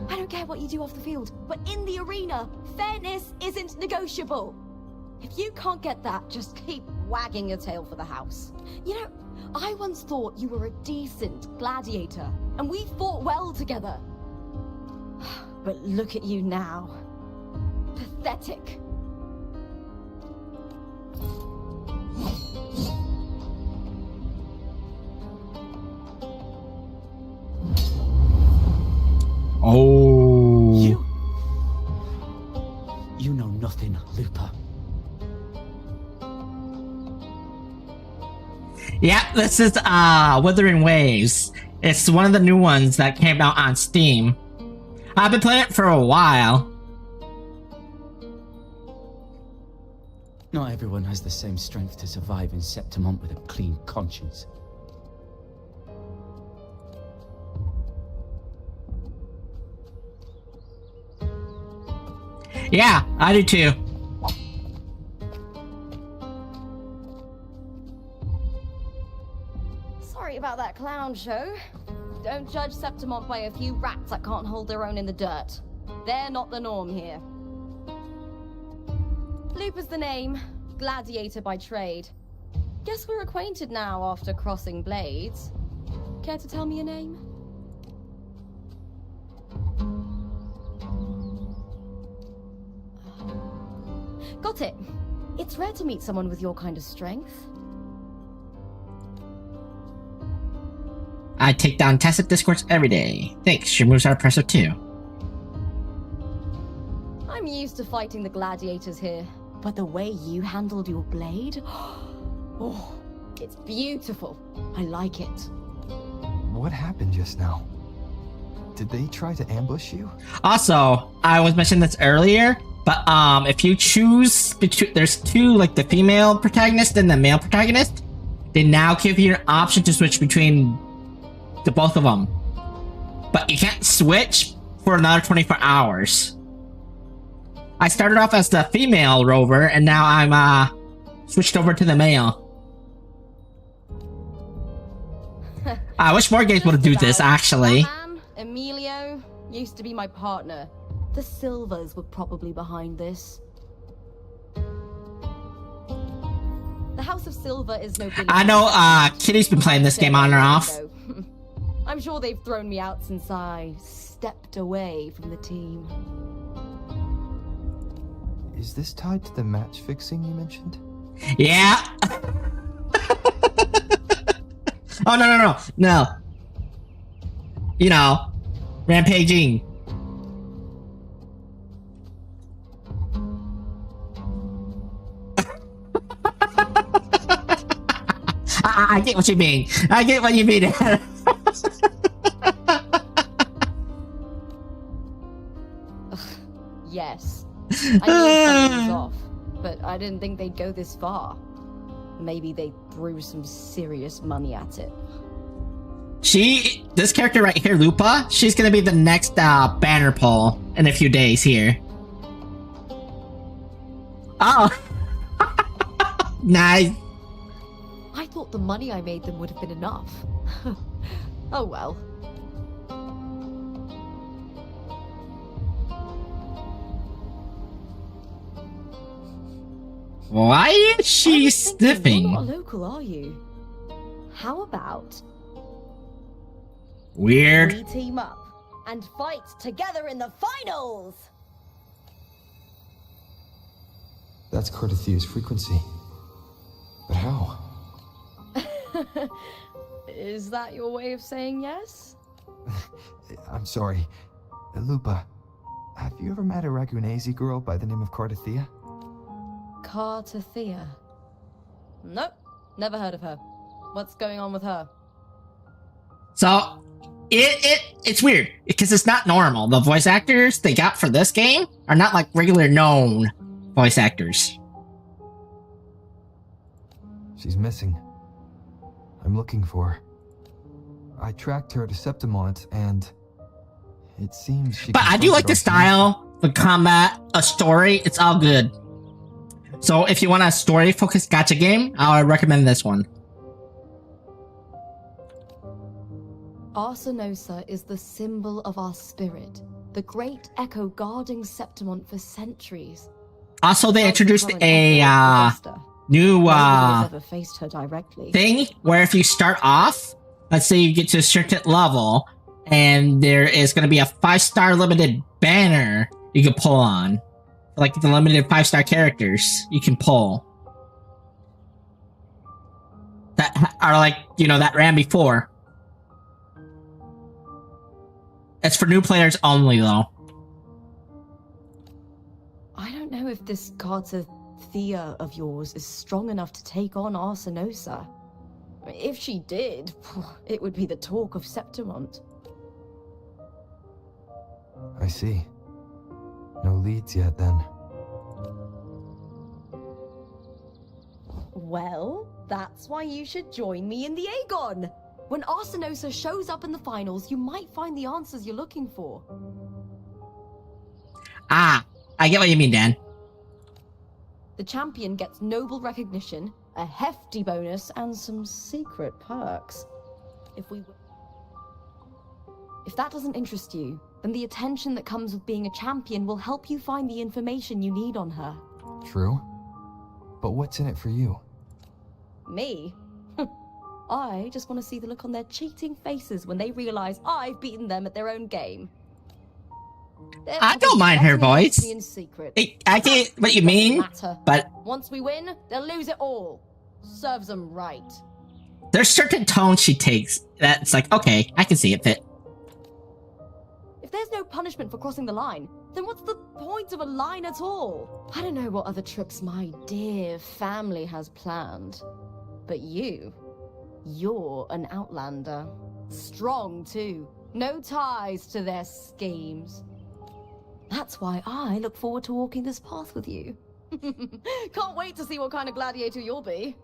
[SPEAKER 15] I don't don't care what you do off the field, but in the arena, fairness isn't negotiable. If you can't get that, just keep wagging your tail for the house. You know, I once thought you were a decent gladiator, and we fought well together. But look at you now. Pathetic.
[SPEAKER 1] Oh.
[SPEAKER 10] You know nothing, Lupa.
[SPEAKER 1] Yeah, this is Wuthering Waves. It's one of the new ones that came out on Steam. I've been playing it for a while.
[SPEAKER 10] Not everyone has the same strength to survive in Septimont with a clean conscience.
[SPEAKER 1] Yeah, I do too.
[SPEAKER 15] Sorry about that clown show. Don't judge Septimont by a few rats that can't hold their own in the dirt. They're not the norm here. Lupa's the name, gladiator by trade. Guess we're acquainted now after crossing blades. Care to tell me your name? Got it. It's rare to meet someone with your kind of strength.
[SPEAKER 1] I take down Tacit Discourse every day. Thanks, your moves are impressive too.
[SPEAKER 15] I'm used to fighting the gladiators here, but the way you handled your blade... Oh, it's beautiful. I like it.
[SPEAKER 12] What happened just now? Did they try to ambush you?
[SPEAKER 1] Also, I was mentioning this earlier, but if you choose between, there's two, like the female protagonist and the male protagonist, they now give you an option to switch between the both of them. But you can't switch for another 24 hours. I started off as the female rover, and now I'm switched over to the male. I wish more games would do this, actually.
[SPEAKER 15] That man, Emilio, used to be my partner. The Silvers were probably behind this. The House of Silver is no big...
[SPEAKER 1] I know Kitty's been playing this game on and off.
[SPEAKER 15] I'm sure they've thrown me out since I stepped away from the team.
[SPEAKER 12] Is this tied to the match fixing you mentioned?
[SPEAKER 1] Yeah. Oh, no. You know, rampaging. I get what you mean. I get what you mean.
[SPEAKER 15] Yes. I knew something was off, but I didn't think they'd go this far. Maybe they threw some serious money at it.
[SPEAKER 1] This character right here, Lupa, she's gonna be the next banner pull in a few days here. Oh. Nice.
[SPEAKER 15] I thought the money I made them would have been enough. Oh well.
[SPEAKER 1] Why is she sniffing?
[SPEAKER 15] You're not local, are you? How about
[SPEAKER 1] weird.
[SPEAKER 15] we team up and fight together in the finals?
[SPEAKER 12] That's Cardathia's frequency. But how?
[SPEAKER 15] Is that your way of saying yes?
[SPEAKER 12] I'm sorry. Lupa, have you ever met a Ragunesi girl by the name of Cardathia?
[SPEAKER 15] Cardathia? Nope, never heard of her. What's going on with her?
[SPEAKER 1] So, it's weird because it's not normal. The voice actors they got for this game are not like regular known voice actors.
[SPEAKER 12] She's missing. I'm looking for her. I tracked her to Septimont, and it seems she...
[SPEAKER 1] But I do like the style, the combat, a story. It's all good. So if you want a story-focused gacha game, I would recommend this one.
[SPEAKER 15] Arsenosa is the symbol of our spirit, The Great Echo guarding Septimont for centuries.
[SPEAKER 1] Also, they introduced a new
[SPEAKER 15] Nobody has ever faced her directly.
[SPEAKER 1] thing where if you start off, let's say you get to a certain level, and there is going to be a 5-star limited banner you can pull on. Like the limited 5-star characters you can pull. That are like, you know, that ran before. It's for new players only, though.
[SPEAKER 15] I don't know if this Carter Thea of yours is strong enough to take on Arsenosa. If she did, it would be the talk of Septimont.
[SPEAKER 12] I see. No leads yet, then.
[SPEAKER 15] Well, that's why you should join me in the Aegon. When Arsenosa shows up in the finals, you might find the answers you're looking for.
[SPEAKER 1] Ah, I get what you mean, Dan.
[SPEAKER 15] The champion gets noble recognition, a hefty bonus, and some secret perks. If that doesn't interest you, then the attention that comes with being a champion will help you find the information you need on her.
[SPEAKER 12] True. But what's in it for you?
[SPEAKER 15] Me? I just want to see the look on their cheating faces when they realize I've beaten them at their own game.
[SPEAKER 1] I don't mind her voice. I get what you mean, but
[SPEAKER 15] once we win, they'll lose it all. Serves them right.
[SPEAKER 1] there's certain tones she takes that's like, okay, I can see it fit.
[SPEAKER 15] If there's no punishment for crossing the line, then what's the point of a line at all? I don't know what other tricks my dear family has planned, but you're an outlander. Strong, too. No ties to their schemes. That's why I look forward to walking this path with you. Can't wait to see what kind of gladiator you'll be.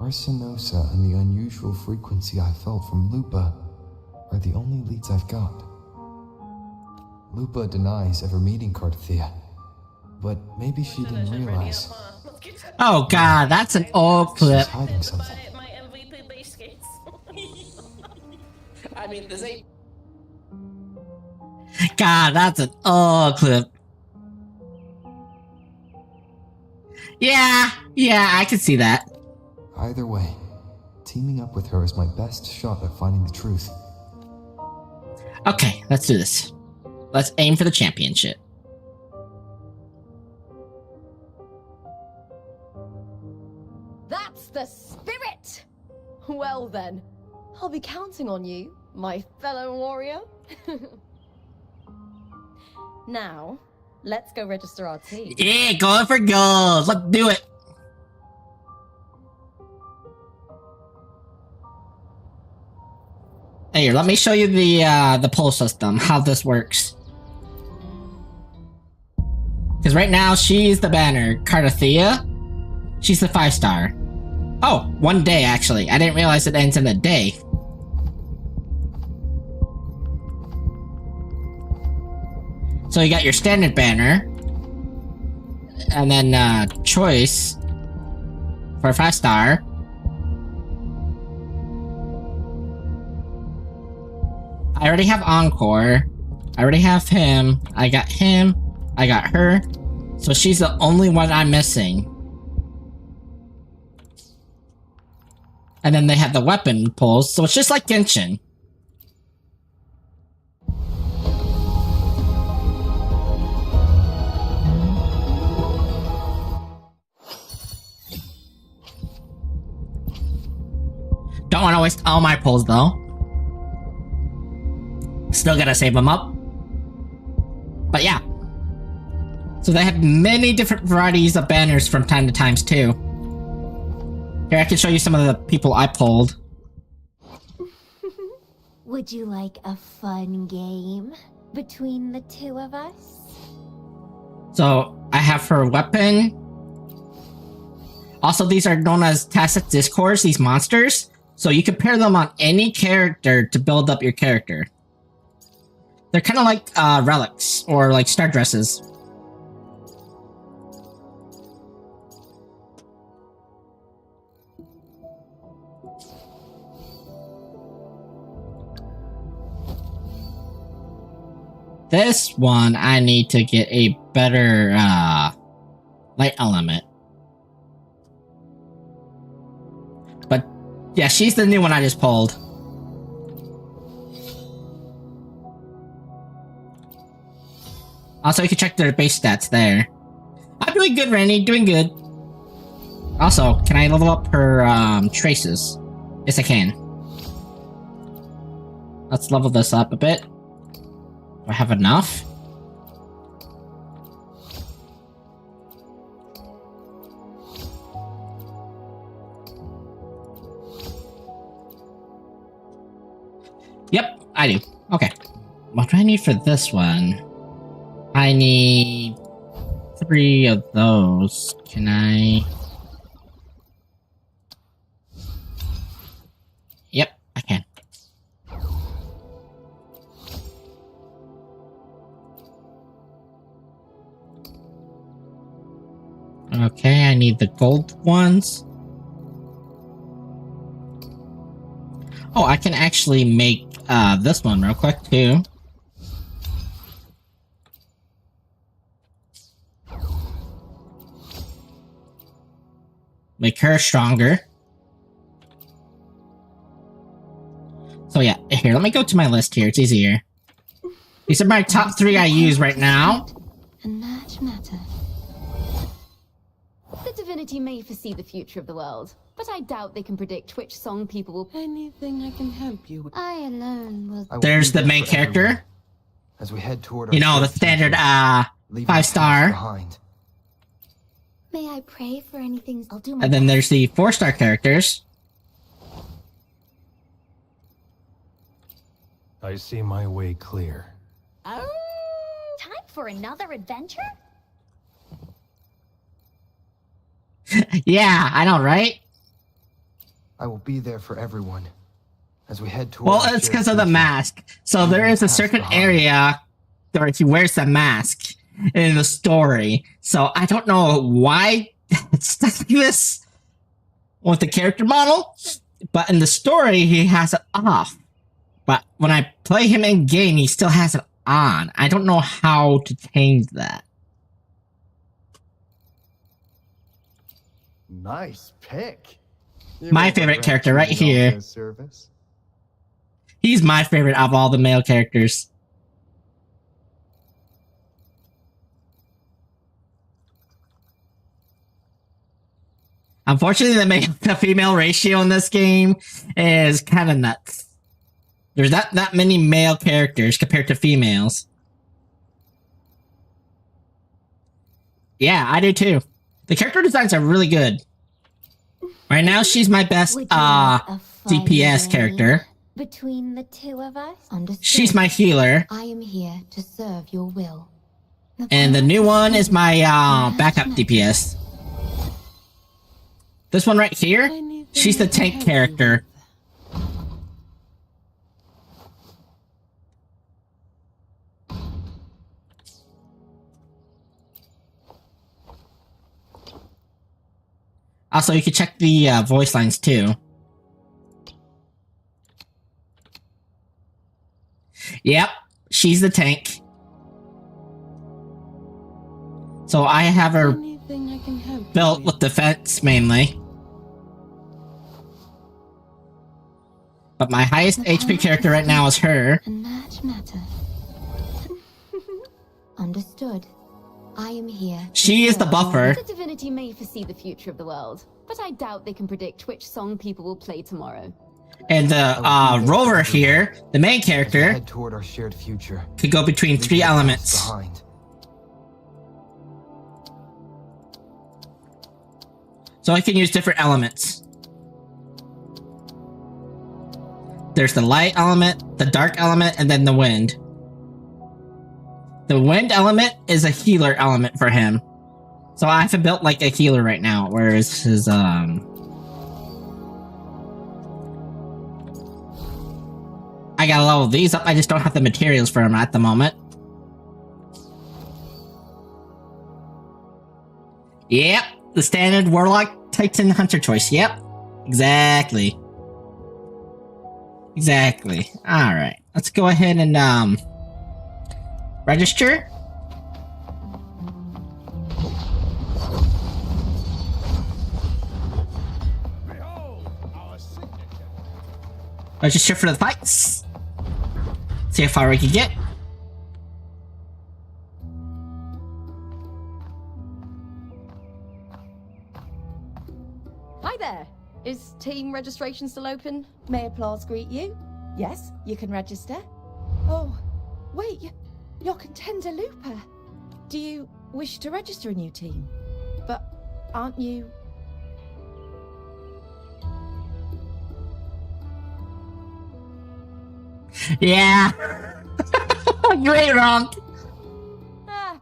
[SPEAKER 12] Arsenosa and the unusual frequency I felt from Lupa are the only leads I've got. Lupa denies ever meeting Carthea, but maybe she didn't realize.
[SPEAKER 1] Oh god, that's an old clip.
[SPEAKER 12] She's hiding something.
[SPEAKER 16] My MVP base skates.
[SPEAKER 1] I mean, this ain't. God, that's an old clip. Yeah, I can see that.
[SPEAKER 12] Either way, teaming up with her is my best shot at finding the truth.
[SPEAKER 1] Okay, let's do this. Let's aim for the championship.
[SPEAKER 15] That's the spirit! Well then, I'll be counting on you, my fellow warrior. Now, let's go register our team.
[SPEAKER 1] Yeah, going for gold. Let's do it. Here, let me show you the poll system, how this works. Because right now, she's the banner. Carthea, she's the 5-star. Oh, 1 day, actually. I didn't realize it ends in a day. So you got your standard banner. And then, choice for a 5-star. I already have Encore. I already have him. I got him. I got her. So she's the only one I'm missing. And then they have the weapon pulls, so it's just like Genshin. Don't want to waste all my pulls though. Still gotta save them up. But yeah. So they have many different varieties of banners from time to time too. Here, I can show you some of the people I pulled.
[SPEAKER 13] Would you like a fun game between the two of us?
[SPEAKER 1] So I have her weapon. Also, these are known as tacit discords, these monsters. So you can pair them on any character to build up your character. They're kind of like relics or like star dresses. this one, I need to get a better light element. But yeah, she's the new one I just pulled. Also, you can check their base stats there. I'm doing good, Randy. Doing good. Also, can I level up her traces? Yes, I can. Let's level this up a bit. Do I have enough? Yep, I do. Okay. What do I need for this one? I need 3 of those. Can I... Yep, I can. Okay, I need the gold ones. Oh, I can actually make this one real quick too. Make her stronger. So yeah, here, let me go to my list here. It's easier. These are my top 3 I use right now.
[SPEAKER 15] And much matter. The divinity may foresee the future of the world, but I doubt they can predict which song people will...
[SPEAKER 10] Anything I can help you with.
[SPEAKER 15] I alone will...
[SPEAKER 1] There's the main character.
[SPEAKER 12] As we head toward
[SPEAKER 1] you know, the standard 5-star.
[SPEAKER 12] Behind.
[SPEAKER 15] May I pray for anything? I'll do my
[SPEAKER 1] And then there's the 4-star characters.
[SPEAKER 11] I see my way clear.
[SPEAKER 13] Oh, time for another adventure?
[SPEAKER 1] Yeah, I know, right?
[SPEAKER 12] I will be there for everyone as we head toward.
[SPEAKER 1] Well, it's because of the mask. So there is a certain area where he wears the mask in the story. So I don't know why it's stuck like this with the character model, but in the story he has it off. But when I play him in game, he still has it on. I don't know how to change that.
[SPEAKER 12] Nice pick.
[SPEAKER 1] My favorite character right here. He's my favorite of all the male characters. Unfortunately, the female ratio in this game is kind of nuts. There's not that many male characters compared to females. Yeah, I do too. The character designs are really good. Right now, she's my best DPS character.
[SPEAKER 15] Between the two of us?
[SPEAKER 13] Understood.
[SPEAKER 1] She's my healer.
[SPEAKER 13] I am here to serve your will.
[SPEAKER 1] And the new one is my backup DPS. This one right here, she's the tank character. Also, you can check the voice lines too. Yep, she's the tank. So I have her built with defense mainly. But my highest HP character right now is her.
[SPEAKER 13] And much matter. Understood. I am here.
[SPEAKER 1] She is the buffer.
[SPEAKER 15] The divinity may foresee the future of the world, but I doubt they can predict which song people will play tomorrow.
[SPEAKER 1] And the rover here, the main character,
[SPEAKER 12] Head toward our shared future.
[SPEAKER 1] could go between 3 elements.
[SPEAKER 12] Behind.
[SPEAKER 1] So I can use different elements. There's the light element, the dark element, and then the wind. The wind element is a healer element for him. So I have built like a healer right now, whereas his I gotta level these up, I just don't have the materials for them at the moment. Yep, the standard Warlock Titan Hunter choice, yep. Exactly. Exactly. Alright, let's go ahead and Register? Register for the fights. See how far we can get.
[SPEAKER 15] Hi there. Is team registration still open? May applause greet you? Yes, you can register. Oh, wait, you're Contender Looper. Do you wish to register a new team? But aren't you...
[SPEAKER 1] Yeah. You ain't wrong.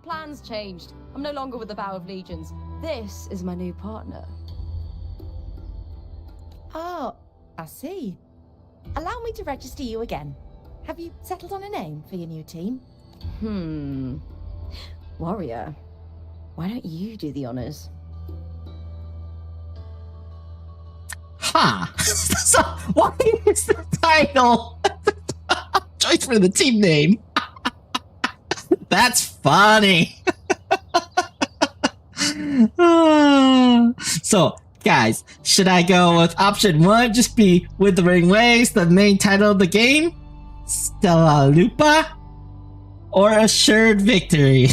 [SPEAKER 15] Plans changed. I'm no longer with the Bow of Legions. This is my new partner. Oh, I see. Allow me to register you again. Have you settled on a name for your new team? Warrior, why don't you do the honors?
[SPEAKER 1] Huh. So, what is the title? Choice for the team name. That's funny. So, guys, should I go with option 1, just be Withering Waves, the main title of the game? Stella Lupa? Or Assured Victory?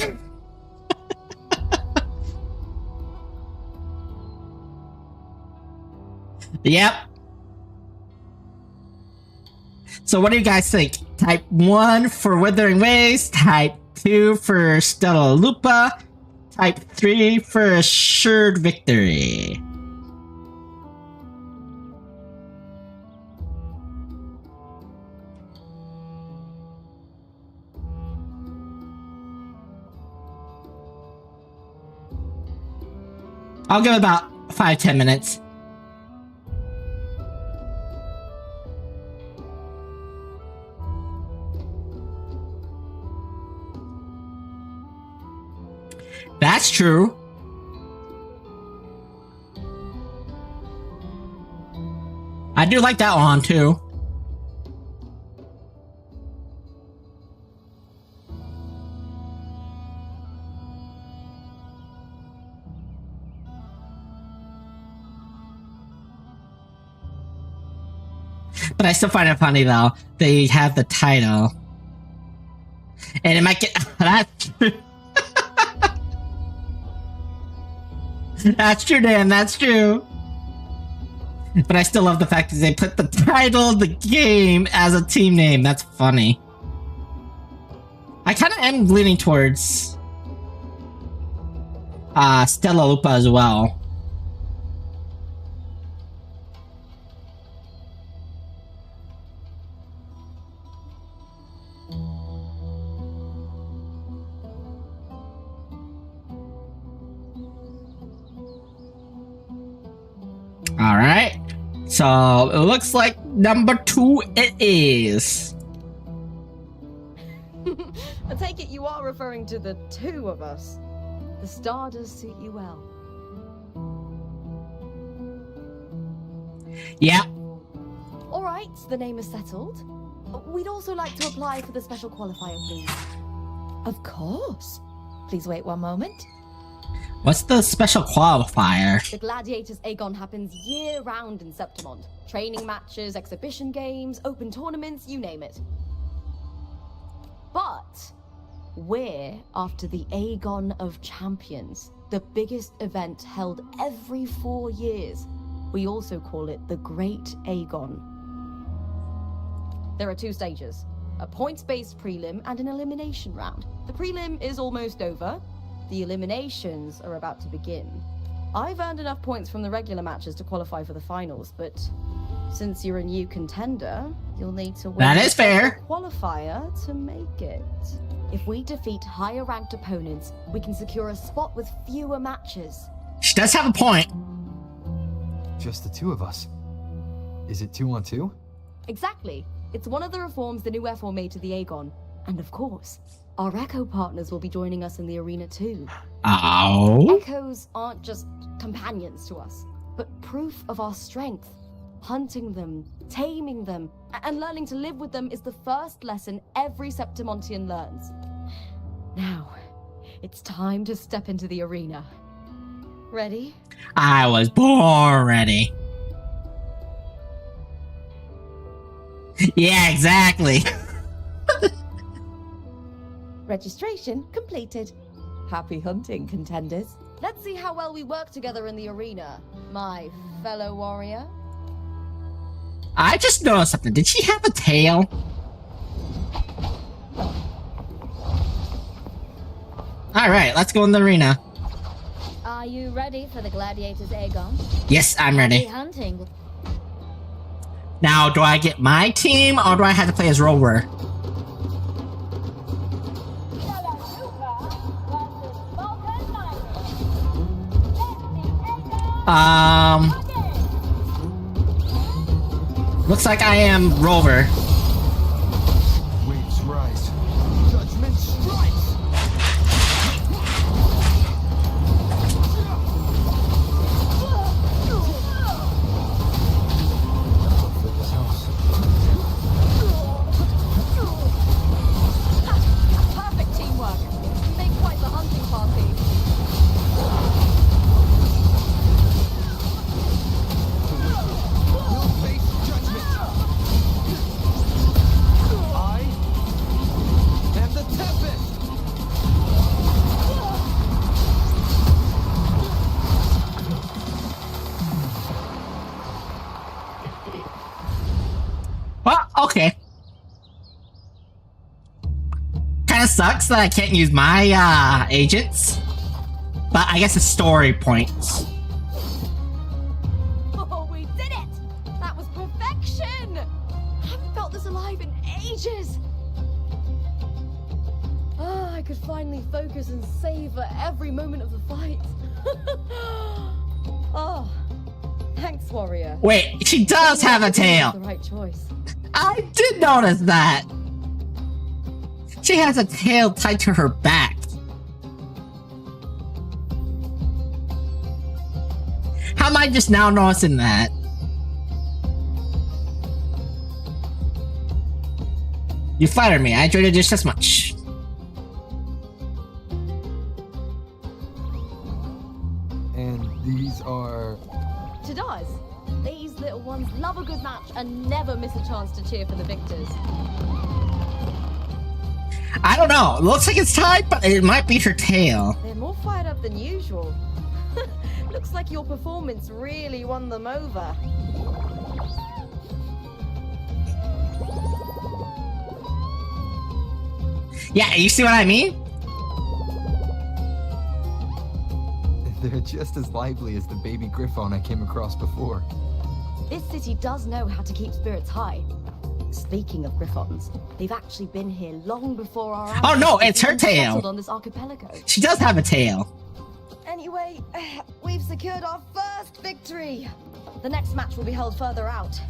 [SPEAKER 1] Yep. So what do you guys think? Type 1 for Withering Waves, type 2 for Stella Lupa, type 3 for Assured Victory. I'll give it about 5-10 minutes. That's true. I do like that one too. But I still find it funny though. They have the title. And it might get that's true. That's true, Dan, that's true. But I still love the fact that they put the title of the game as a team name. That's funny. I kind of am leaning towards Stella Lupa as well. Alright, so it looks like number 2 it is.
[SPEAKER 15] I take it you are referring to the two of us. The star does suit you well.
[SPEAKER 1] Yeah.
[SPEAKER 15] Alright, the name is settled. We'd also like to apply for the special qualifier, please. Of course. Please wait one moment.
[SPEAKER 1] What's the special qualifier?
[SPEAKER 15] The Gladiators Aegon happens year-round in Septimond. Training matches, exhibition games, open tournaments, you name it. But we're after the Aegon of Champions, the biggest event held every 4 years. We also call it the Great Aegon. There are 2 stages, a points-based prelim and an elimination round. The prelim is almost over. The eliminations are about to begin. I've earned enough points from the regular matches to qualify for the finals, but since you're a new contender, you'll need to win
[SPEAKER 1] that is fair.
[SPEAKER 15] The qualifier to make it. If we defeat higher ranked opponents, we can secure a spot with fewer matches.
[SPEAKER 1] She does have a point.
[SPEAKER 12] Just the 2 of us. Is it 2-on-2?
[SPEAKER 15] Exactly. It's one of the reforms the new F4 made to the Aegon. And of course, our Echo partners will be joining us in the arena too.
[SPEAKER 1] Oh.
[SPEAKER 15] Echoes aren't just companions to us, but proof of our strength. Hunting them, taming them, and learning to live with them is the first lesson every Septimontian learns. Now, it's time to step into the arena. Ready?
[SPEAKER 1] I was born ready. Yeah, exactly.
[SPEAKER 15] Registration completed. Happy hunting, contenders. Let's see how well we work together in the arena, my fellow warrior.
[SPEAKER 1] I just noticed something. Did she have a tail? Alright, let's go in the arena.
[SPEAKER 13] Are you ready for the gladiators, Aegon?
[SPEAKER 1] Yes, I'm ready.
[SPEAKER 13] Happy hunting.
[SPEAKER 1] Now, do I get my team, or do I have to play as Rover? Looks like I am Rover.
[SPEAKER 11] Waves rise. Judgment strikes.
[SPEAKER 15] Perfect teamwork. You make quite the hunting party.
[SPEAKER 11] We'll face judgment. I am the Tempest.
[SPEAKER 1] Well, okay. Kinda sucks that I can't use my, agents. But I guess it's story points.
[SPEAKER 15] Oh, we did it! That was perfection! I haven't felt this alive in ages. I could finally focus and savor every moment of the fight. Oh, thanks, warrior.
[SPEAKER 1] Wait, she does have a tail!
[SPEAKER 15] The right choice.
[SPEAKER 1] I did notice that! She has a tail tied to her back. How am I just now noticing that? You flatter me, I enjoyed it just as much.
[SPEAKER 12] And these are...
[SPEAKER 15] To does. These little ones love a good match and never miss a chance to cheer for the victors.
[SPEAKER 1] I don't know, it looks like it's tied, but it might be her tail.
[SPEAKER 15] They're more fired up than usual. Looks like your performance really won them over.
[SPEAKER 1] Yeah, you see what I mean?
[SPEAKER 12] They're just as lively as the baby Griffon I came across before.
[SPEAKER 15] This city does know how to keep spirits high. Speaking of Griffons, they've actually been here long before our
[SPEAKER 1] Oh no, it's her
[SPEAKER 15] even
[SPEAKER 1] tail!
[SPEAKER 15] settled on this archipelago.
[SPEAKER 1] She does have a tail.
[SPEAKER 15] Anyway, we've secured our first victory. The next match will be held further out.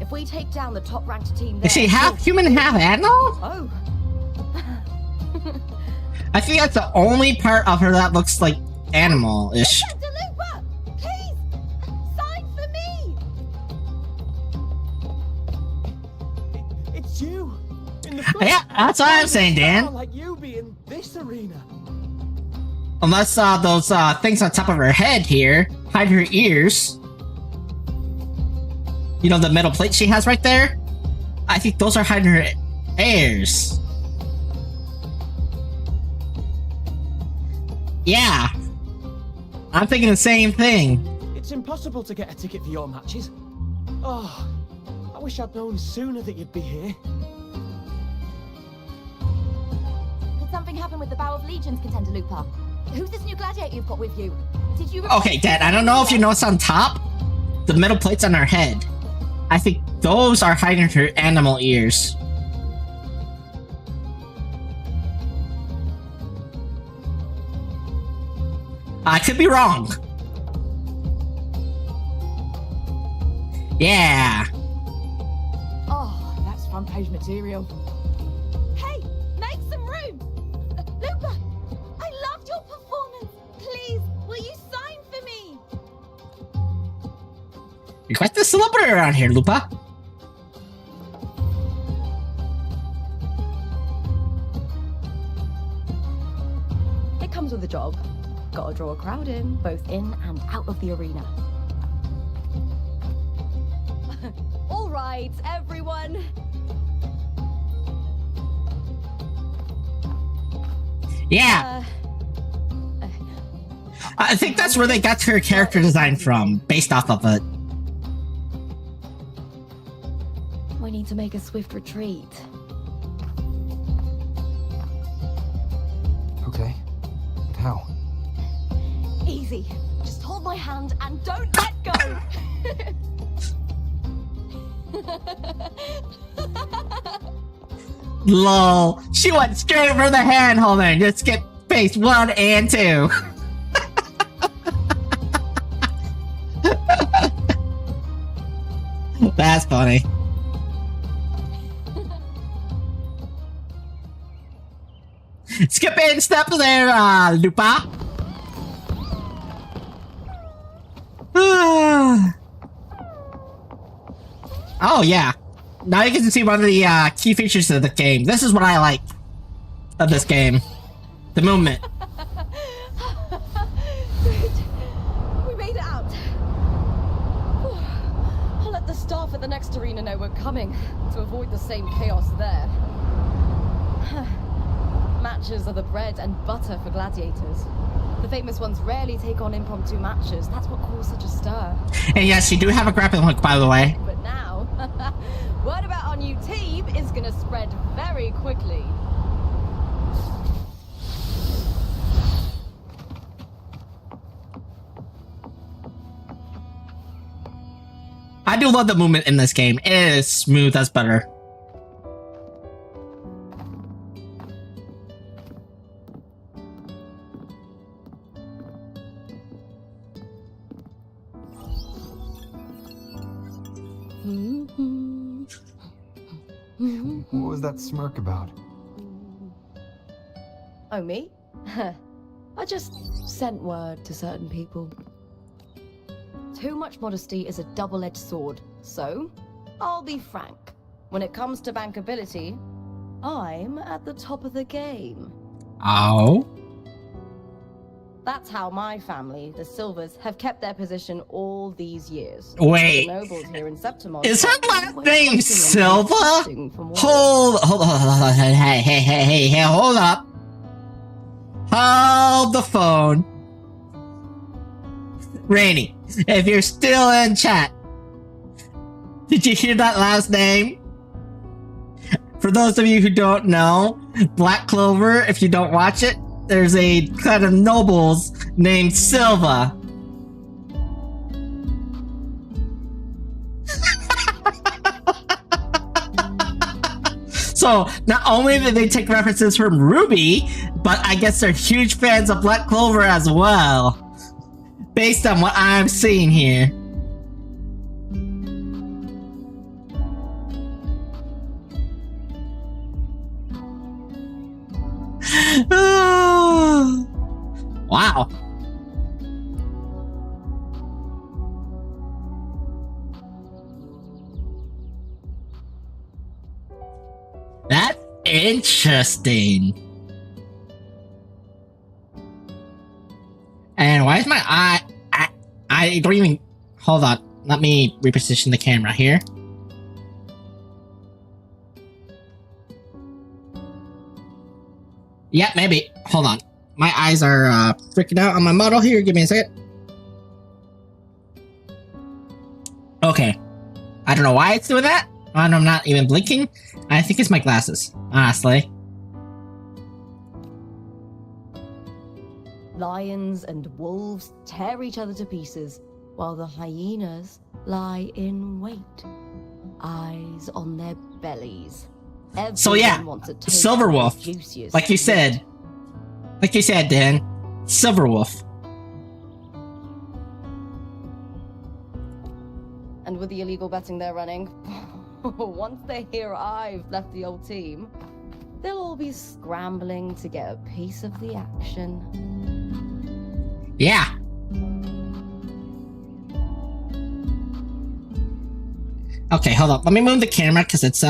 [SPEAKER 15] If we take down the top-ranked team there...
[SPEAKER 1] Is she half human, half animal?
[SPEAKER 15] Oh.
[SPEAKER 1] I think that's the only part of her that looks like animal-ish.
[SPEAKER 15] DeLuca, please, sign for me.
[SPEAKER 10] It's you. In the
[SPEAKER 1] Yeah, that's what I'm saying, Dan.
[SPEAKER 10] Like you be in this arena.
[SPEAKER 1] Unless those things on top of her head here hide her ears. You know the metal plate she has right there? I think those are hiding her ears. Yeah. I'm thinking the same thing.
[SPEAKER 10] It's impossible to get a ticket for your matches. Oh, I wish I'd known sooner that you'd be here.
[SPEAKER 15] Did something happen with the Bow of Legions, Contender Lupa? Who's this new gladiator you've got with you? Did you...
[SPEAKER 1] Okay, Dad, I don't know if you notice on top, the metal plates on her head. I think those are hiding her animal ears. I could be wrong. Yeah.
[SPEAKER 15] Oh, that's front page material. Hey, make some room! Lupa, I loved your performance. Please, will you sign for me?
[SPEAKER 1] You're quite the celebrity around here, Lupa.
[SPEAKER 15] Gotta draw a crowd in, both in and out of the arena. All right, everyone.
[SPEAKER 1] Yeah. I think that's where they got her character design from, based off of it.
[SPEAKER 15] We need to make a swift retreat.
[SPEAKER 12] Okay. But how?
[SPEAKER 15] Easy. Just hold my hand and don't let go.
[SPEAKER 1] Lol. She went straight for the hand holding. Just skip phase 1 and 2. That's funny. Skip in step there, Lupa. Oh yeah. Now you get to see one of the key features of the game. This is what I like of this game. The movement.
[SPEAKER 15] We made it out. I'll let the staff at the next arena know we're coming to avoid the same chaos there. Matches are the bread and butter for gladiators. The famous ones rarely take on impromptu matches. That's what caused such a stir.
[SPEAKER 1] And yes, you do have a grappling hook, by the way.
[SPEAKER 15] But now, word about our new team is gonna spread very quickly.
[SPEAKER 1] I do love the movement in this game. It is smooth as butter.
[SPEAKER 12] What was that smirk about?
[SPEAKER 15] Oh, me? I just sent word to certain people. Too much modesty is a double-edged sword, so I'll be frank. When it comes to bankability, I'm at the top of the game.
[SPEAKER 1] Oh?
[SPEAKER 15] That's how my family, the Silvers, have kept their position all these years.
[SPEAKER 1] Wait.
[SPEAKER 15] The nobles here in Septimon.
[SPEAKER 1] Is her last name Silva? Hold on. Hey, hold up. Hold the phone. Rainy, if you're still in chat, did you hear that last name? For those of you who don't know, Black Clover, if you don't watch it, there's a kind of nobles named Silva. So, not only did they take references from Ruby, but I guess they're huge fans of Black Clover as well. Based on what I'm seeing here. Wow. That's interesting. And why is my eye... I don't even... Hold on. Let me reposition the camera here. Yeah, maybe. Hold on. My eyes are freaking out on my model here. Give me a second. Okay. I don't know why it's doing that. And I'm not even blinking. I think it's my glasses, honestly.
[SPEAKER 15] Lions and wolves tear each other to pieces, while the hyenas lie in wait, eyes on their bellies.
[SPEAKER 1] So yeah, Silverwolf, like you said, Dan, Silverwolf.
[SPEAKER 15] And with the illegal betting they're running, once they hear I've left the old team, they'll all be scrambling to get a piece of the action.
[SPEAKER 1] Yeah. Okay, hold up. Let me move the camera because it's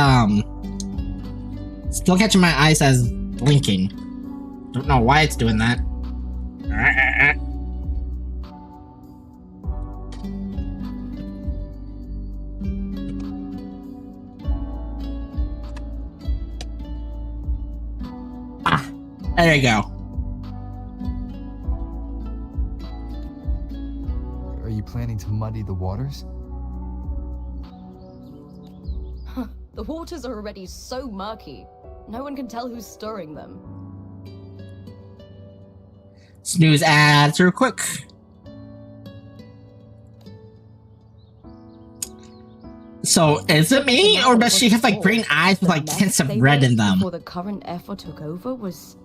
[SPEAKER 1] still catching my eyes as blinking. Don't know why it's doing that. There you go.
[SPEAKER 12] Are you planning to muddy the waters?
[SPEAKER 15] The waters are already so murky. No one can tell who's stirring them.
[SPEAKER 1] Snooze ads real quick. So, is it me, or does she have like green eyes with like tints of red in them?
[SPEAKER 15] Before the current effort took over was...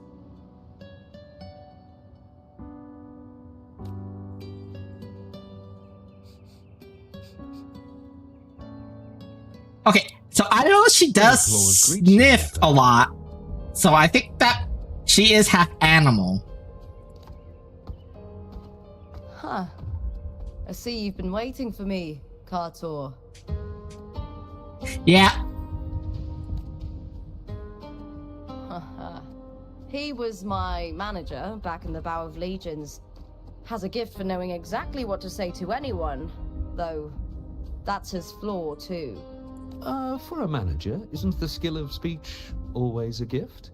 [SPEAKER 1] Okay, so I know she does sniff a lot. So I think that she is half animal.
[SPEAKER 15] Huh. I see you've been waiting for me, Kartor.
[SPEAKER 1] Yeah.
[SPEAKER 15] He was my manager back in the Bow of Legions. Has a gift for knowing exactly what to say to anyone, though that's his flaw too.
[SPEAKER 17] For a manager, isn't the skill of speech always a gift?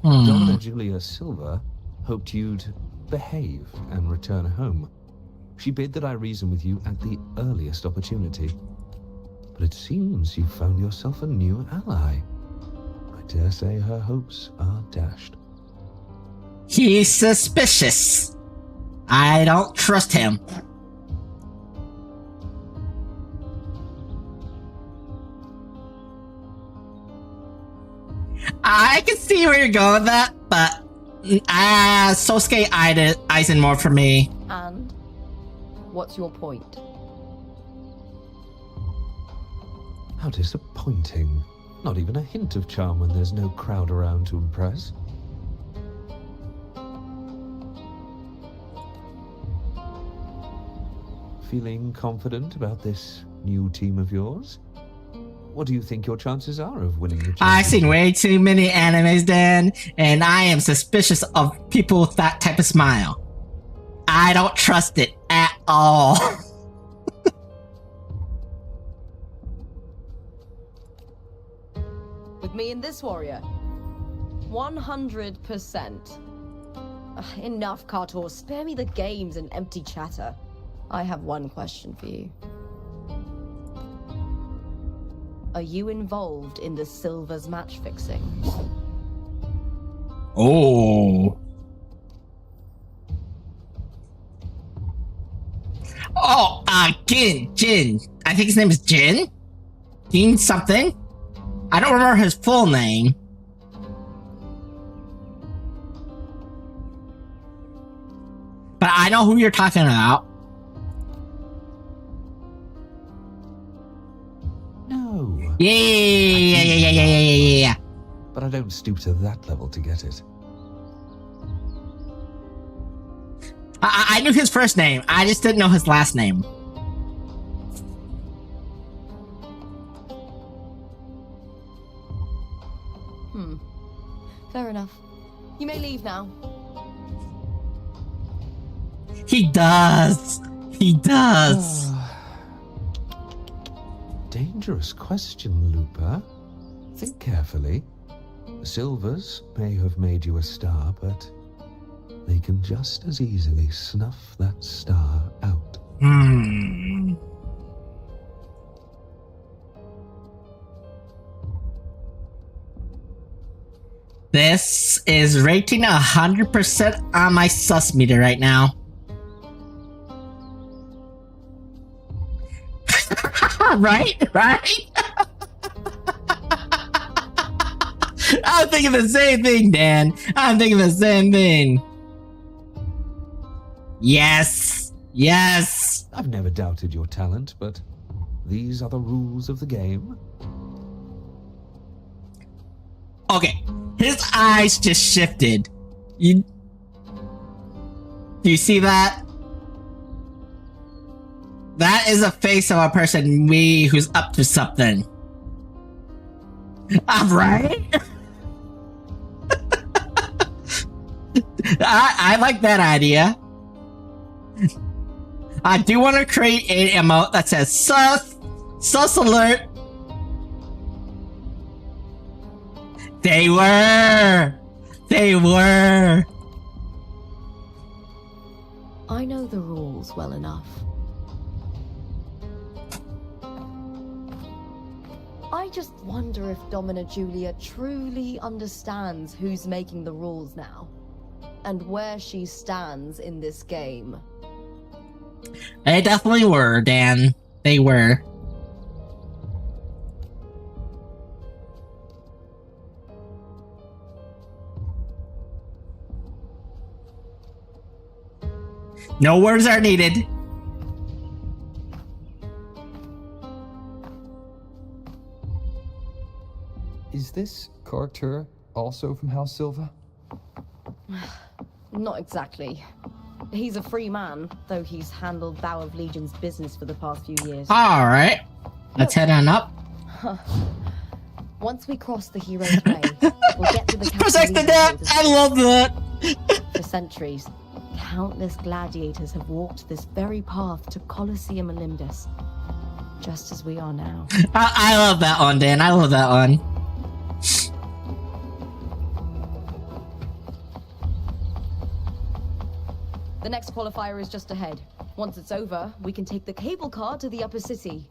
[SPEAKER 1] Hmm.
[SPEAKER 17] Donna Julia Silva hoped you'd behave and return home. She bid that I reason with you at the earliest opportunity. But it seems you found yourself a new ally. I dare say her hopes are dashed.
[SPEAKER 1] He's suspicious. I don't trust him. I can see where you're going with that, but Sosuke Aizen more for me.
[SPEAKER 15] And what's your point?
[SPEAKER 17] How disappointing. Not even a hint of charm when there's no crowd around to impress. Feeling confident about this new team of yours? What do you think your chances are of winning the championship?
[SPEAKER 1] I've seen way too many animes, Dan, and I am suspicious of people with that type of smile. I don't trust it at all.
[SPEAKER 15] With me and this warrior? 100%. Enough, Kartor. Spare me the games and empty chatter. I have one question for you. Are you involved in the Silver's match fixing?
[SPEAKER 1] Oh. Oh, Jin. I think his name is Jin? Jin something? I don't remember his full name. But I know who you're talking about.
[SPEAKER 17] No.
[SPEAKER 1] Yeah.
[SPEAKER 17] But I don't stoop to that level to get it.
[SPEAKER 1] I knew his first name. I just didn't know his last name.
[SPEAKER 15] Fair enough. You may leave now.
[SPEAKER 1] He does.
[SPEAKER 17] Dangerous question, Lupa. Think carefully. The Silvers may have made you a star, but they can just as easily snuff that star out.
[SPEAKER 1] This is rating 100% on my sus meter right now. Right? I'm thinking the same thing, Dan. I'm thinking the same thing. Yes.
[SPEAKER 17] I've never doubted your talent, but these are the rules of the game.
[SPEAKER 1] Okay, his eyes just shifted. Do you see that? That is a face of a person who's up to something. I'm right. I like that idea. I do want to create an emote that says sus alert. They were.
[SPEAKER 15] I know the rules well enough. I just wonder if Domina Julia truly understands who's making the rules now, and where she stands in this game.
[SPEAKER 1] They definitely were, Dan. They were. No words are needed.
[SPEAKER 12] Is this Carter also from House Silva?
[SPEAKER 15] Not exactly. He's a free man, though he's handled Thou of Legion's business for the past few years.
[SPEAKER 1] Alright. Let's head on up.
[SPEAKER 15] Once we cross the hero's way, we'll get to the
[SPEAKER 1] Protect the deck! I love that!
[SPEAKER 15] For centuries, countless gladiators have walked this very path to Colosseum Olympus, just as we are now.
[SPEAKER 1] I love that one, Dan. I love that one.
[SPEAKER 15] The next qualifier is just ahead. Once it's over, we can take the cable car to the upper city.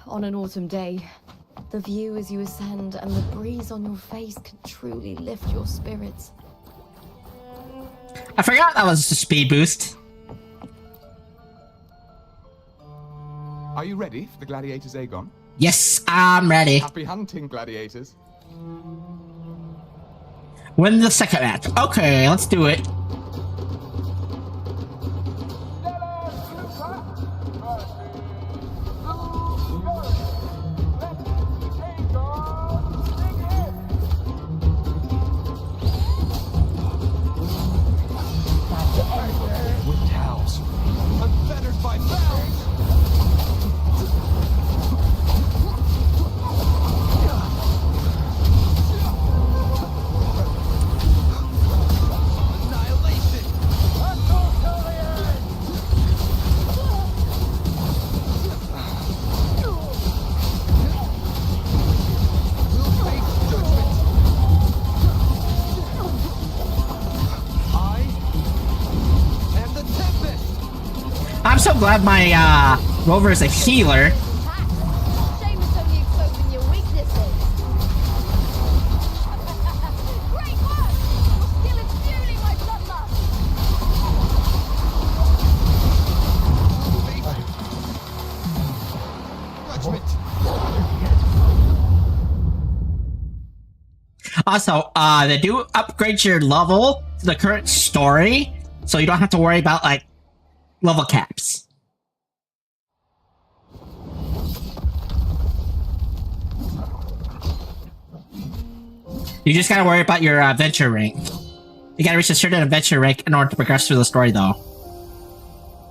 [SPEAKER 15] On an autumn day, the view as you ascend and the breeze on your face can truly lift your spirits.
[SPEAKER 1] I forgot that was a speed boost.
[SPEAKER 18] Are you ready for the gladiators, Aegon?
[SPEAKER 1] Yes, I'm ready.
[SPEAKER 18] Happy hunting, gladiators.
[SPEAKER 1] Win the second match. Okay, let's do it.
[SPEAKER 18] With towels. Unfettered by bounds. Annihilation. We'll face judgment. And the tempest.
[SPEAKER 1] I'm so glad my rover is a healer.
[SPEAKER 15] Shame it's only exposing your weaknesses. Great work! Your skill is fueling my bloodlust.
[SPEAKER 1] Also, they do upgrade your level to the current story, so you don't have to worry about, like, level caps. You just gotta worry about your adventure rank. You gotta reach a certain adventure rank in order to progress through the story, though.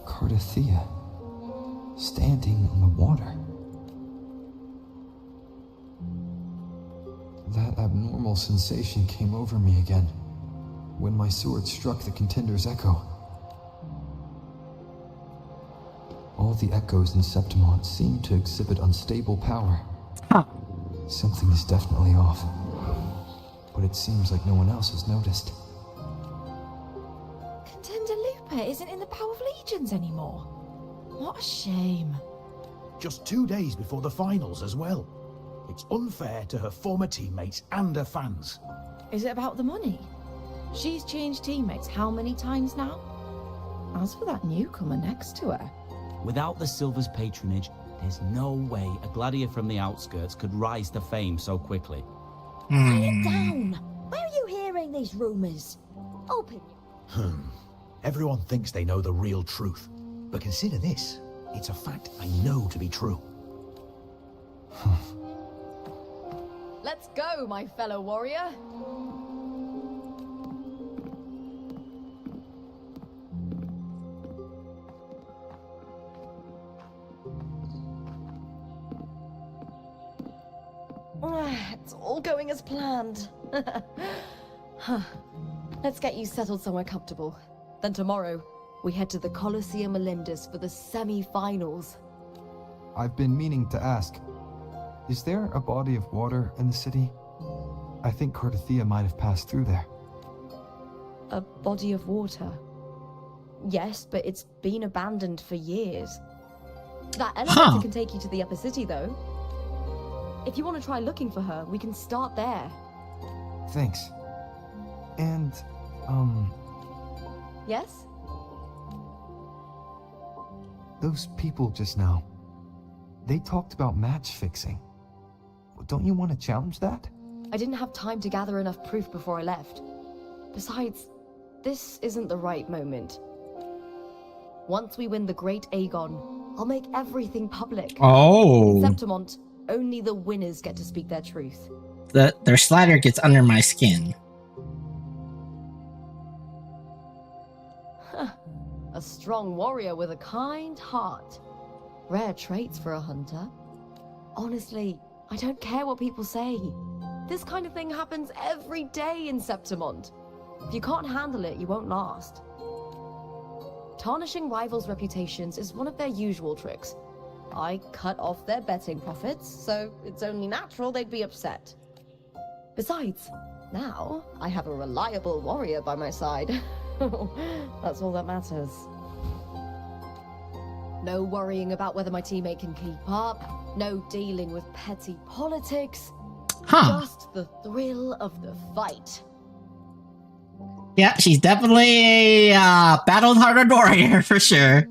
[SPEAKER 12] Cardathea, standing on the water. That abnormal sensation came over me again when my sword struck the contender's echo. All the echoes in Septimont seem to exhibit unstable power.
[SPEAKER 1] Huh.
[SPEAKER 12] Something is definitely off, but it seems like no one else has noticed.
[SPEAKER 19] Contender Lupa isn't in the Power of Legions anymore. What a shame.
[SPEAKER 11] Just 2 days before the finals as well. It's unfair to her former teammates and her fans.
[SPEAKER 19] Is it about the money? She's changed teammates how many times now? As for that newcomer next to her...
[SPEAKER 20] Without the Silver's patronage, there's no way a gladiator from the outskirts could rise to fame so quickly.
[SPEAKER 19] Quiet down! Where are you hearing these rumors? Open.
[SPEAKER 11] Everyone thinks they know the real truth. But consider this. It's a fact I know to be true.
[SPEAKER 15] Let's go, my fellow warrior. It's all going as planned. Let's get you settled somewhere comfortable. Then tomorrow, we head to the Colosseum Olympus for the semi-finals.
[SPEAKER 12] I've been meaning to ask, is there a body of water in the city? I think Cardathia might have passed through there.
[SPEAKER 15] A body of water. Yes, but it's been abandoned for years. That elevator can take you to the upper city, though. If you want to try looking for her, we can start there.
[SPEAKER 12] Thanks. And,
[SPEAKER 15] Yes?
[SPEAKER 12] those people just now, they talked about match fixing. Don't you want to challenge that?
[SPEAKER 15] I didn't have time to gather enough proof before I left. Besides, this isn't the right moment. Once we win the Great Aegon, I'll make everything public.
[SPEAKER 1] Oh.
[SPEAKER 15] In Septimont, only the winners get to speak their truth.
[SPEAKER 1] Their slider gets under my skin.
[SPEAKER 15] A strong warrior with a kind heart. Rare traits for a hunter. Honestly, I don't care what people say. This kind of thing happens every day in Septimont. If you can't handle it, you won't last. Tarnishing rivals' reputations is one of their usual tricks. I cut off their betting profits, so it's only natural they'd be upset. Besides, now I have a reliable warrior by my side. That's all that matters. No worrying about whether my teammate can keep up, no dealing with petty politics. Just the thrill of the fight.
[SPEAKER 1] Yeah, she's definitely a battle-hardened warrior for sure.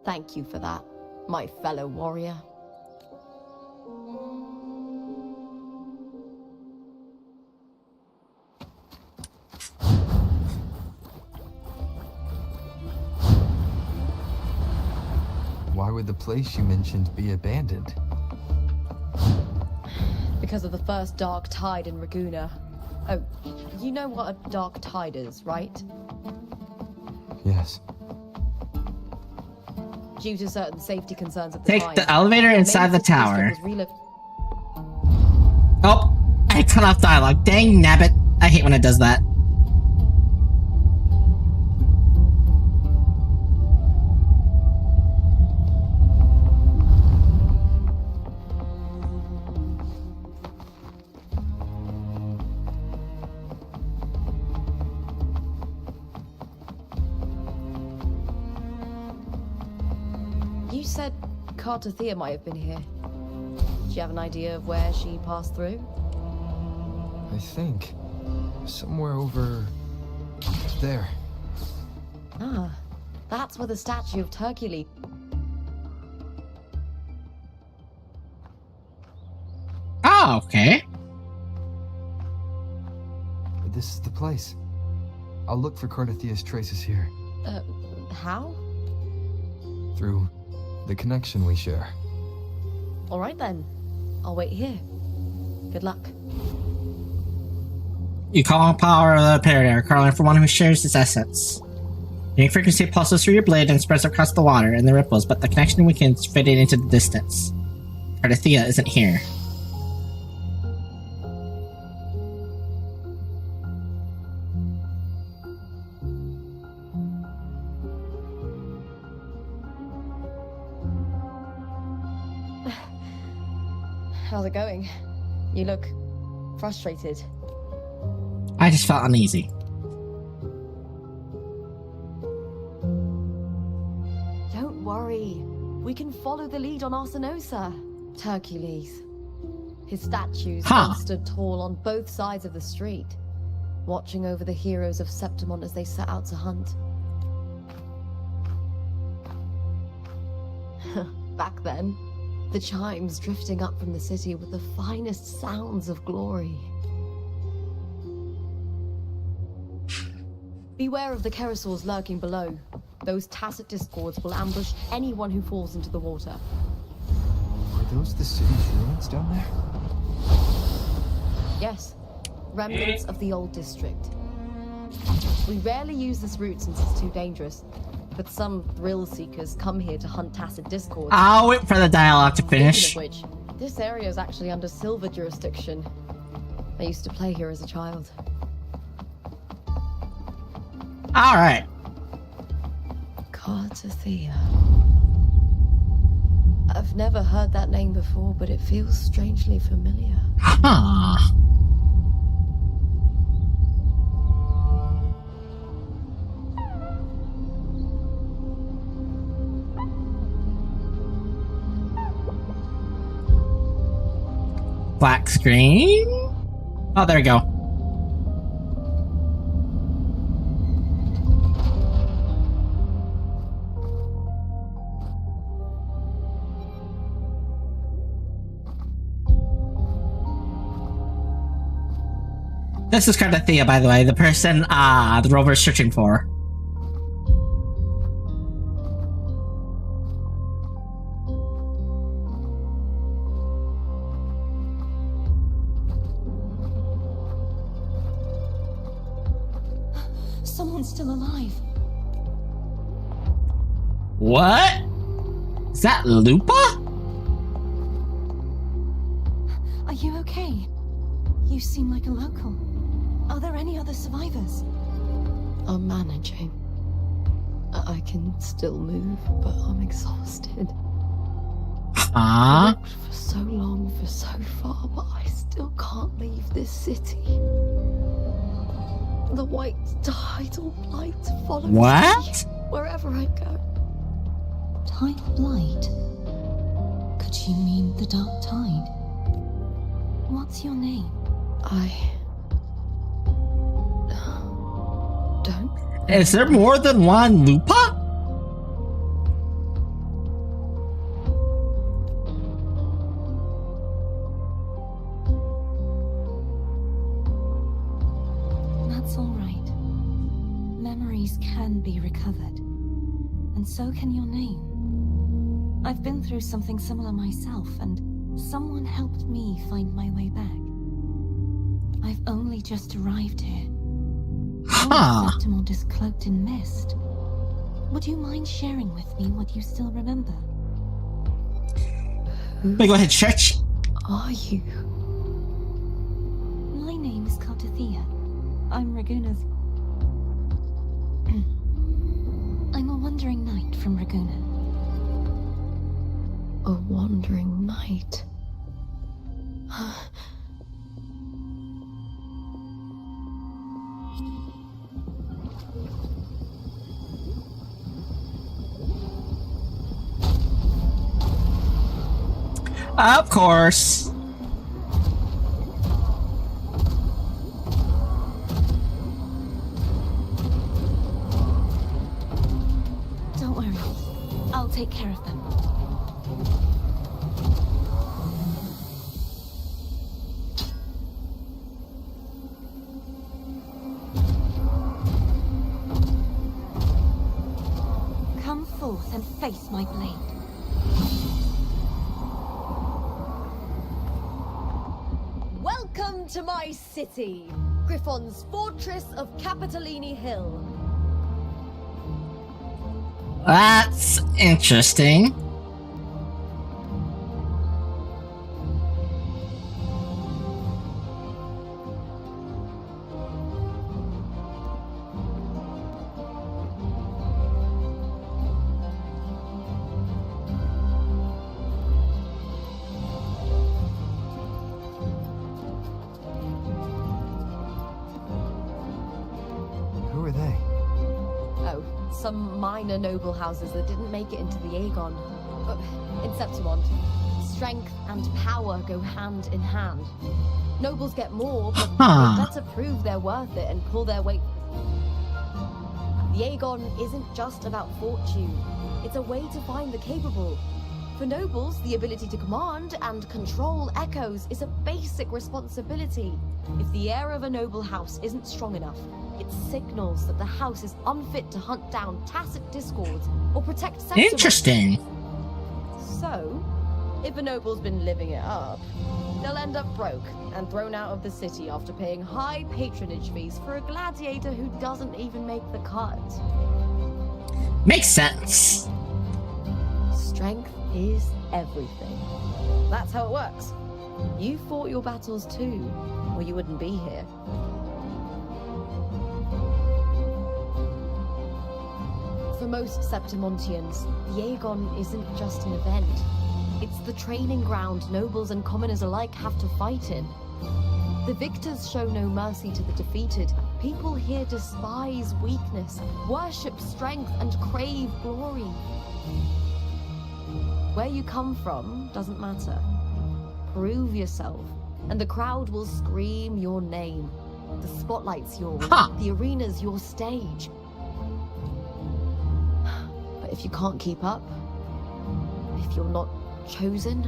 [SPEAKER 15] Thank you for that, my fellow warrior.
[SPEAKER 12] Why would the place you mentioned be abandoned?
[SPEAKER 15] Because of the first dark tide in Raguna. Oh, you know what a dark tide is, right?
[SPEAKER 12] Yes.
[SPEAKER 15] Due to certain safety concerns at the
[SPEAKER 1] Take
[SPEAKER 15] time,
[SPEAKER 1] the elevator inside the
[SPEAKER 15] main city
[SPEAKER 1] tower.
[SPEAKER 15] district was
[SPEAKER 1] Oh, I cut off dialogue. Dang nabbit. I hate when it does that.
[SPEAKER 15] You said Cardathia might have been here. Do you have an idea of where she passed through?
[SPEAKER 12] I think. Somewhere over there.
[SPEAKER 15] Ah, that's where the statue of Hercules.
[SPEAKER 1] Oh, okay.
[SPEAKER 12] This is the place. I'll look for Cardathia's traces here.
[SPEAKER 15] How?
[SPEAKER 12] Through the connection we share.
[SPEAKER 15] All right then. I'll wait here. Good luck.
[SPEAKER 1] You call on power of the Paradigm, calling for one who shares its essence. Your frequency pulses through your blade and spreads across the water and the ripples, but the connection weakens, fading into the distance. Cardathia isn't here.
[SPEAKER 15] How's it going? You look frustrated.
[SPEAKER 1] I just felt uneasy.
[SPEAKER 15] Don't worry. We can follow the lead on Arsinosa. Hercules. His statues once stood tall on both sides of the street, watching over the heroes of Septimont as they set out to hunt. Back then, the chimes drifting up from the city with the finest sounds of glory. Beware of the Kerosaurs lurking below. Those tacit discords will ambush anyone who falls into the water.
[SPEAKER 12] Are those the city's ruins down there?
[SPEAKER 15] Yes, remnants of the old district. We rarely use this route since it's too dangerous, but some thrill seekers come here to hunt tacit discords.
[SPEAKER 1] I'll wait for the dialogue to finish.
[SPEAKER 15] Speaking of which, this area is actually under Silver jurisdiction. I used to play here as a child.
[SPEAKER 1] Alright.
[SPEAKER 15] Cardathia. I've never heard that name before, but it feels strangely familiar.
[SPEAKER 1] Huh. Black screen? Oh, there we go. This is Cardathea, by the way, the person the rover's searching for.
[SPEAKER 15] Someone's still alive.
[SPEAKER 1] What? Is that Lupa?
[SPEAKER 15] Are you okay? You seem like a local. Are there any other survivors? I'm managing. I can still move, but I'm exhausted. I walked for so long, for so far, but I still can't leave this city. The white tidal blight follows me wherever I go. Tidal blight? Could you mean the dark tide? What's your name?
[SPEAKER 1] Is there more than one Lupa?
[SPEAKER 15] That's all right. Memories can be recovered. And so can your name. I've been through something similar myself, and someone helped me find my way back. I've only just arrived here. Septimond is cloaked in mist. Would you mind sharing with me what you still remember?
[SPEAKER 1] Go ahead, Church.
[SPEAKER 15] Are you? My name is Cardathea. I'm Raguna's. I'm a wandering knight from Raguna. A wandering knight?
[SPEAKER 1] Of course.
[SPEAKER 15] Don't worry. I'll take care of them. Come forth and face my blade.
[SPEAKER 21] Welcome to my city, Griffon's fortress of Capitolini Hill.
[SPEAKER 1] That's interesting.
[SPEAKER 12] Who are they?
[SPEAKER 21] Oh, some minor noble houses that didn't make it into the Aegon. In Septimond, strength and power go hand in hand. Nobles get more, but they better prove they're worth it and pull their weight. The Aegon isn't just about fortune. It's a way to find the capable. For nobles, the ability to command and control echoes is a basic responsibility. If the heir of a noble house isn't strong enough, it signals that the house is unfit to hunt down tacit discords or protect sentiments.
[SPEAKER 1] Interesting.
[SPEAKER 21] So, if a noble's been living it up, they'll end up broke and thrown out of the city after paying high patronage fees for a gladiator who doesn't even make the cut.
[SPEAKER 1] Makes sense.
[SPEAKER 21] Strength is everything. That's how it works. You fought your battles too, or you wouldn't be here. For most Septimontians, the Aegon isn't just an event.
[SPEAKER 15] It's the training ground nobles and commoners alike have to fight in. The victors show no mercy to the defeated. People here despise weakness, worship strength, and crave glory. Where you come from doesn't matter. Prove yourself, and the crowd will scream your name. The spotlight's yours, the arena's your stage. But if you can't keep up, if you're not chosen,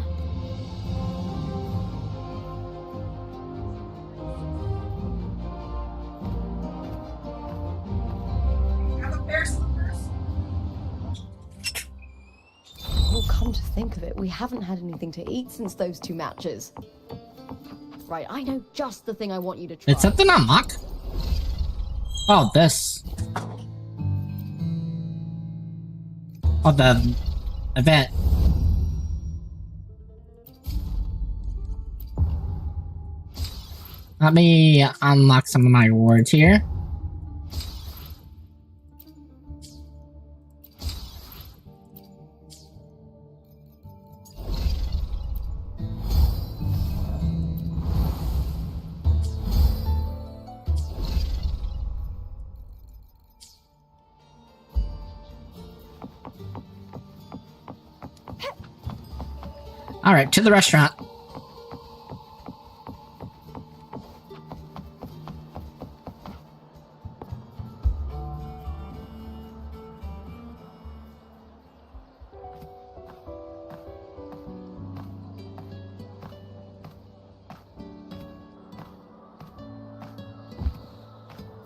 [SPEAKER 15] well, come to think of it, we haven't had anything to eat since those 2 matches. Right, I know just the thing I want you to try.
[SPEAKER 1] It's something unlocked? Oh, this. Oh, the event. Let me unlock some of my rewards here. All right, to the restaurant.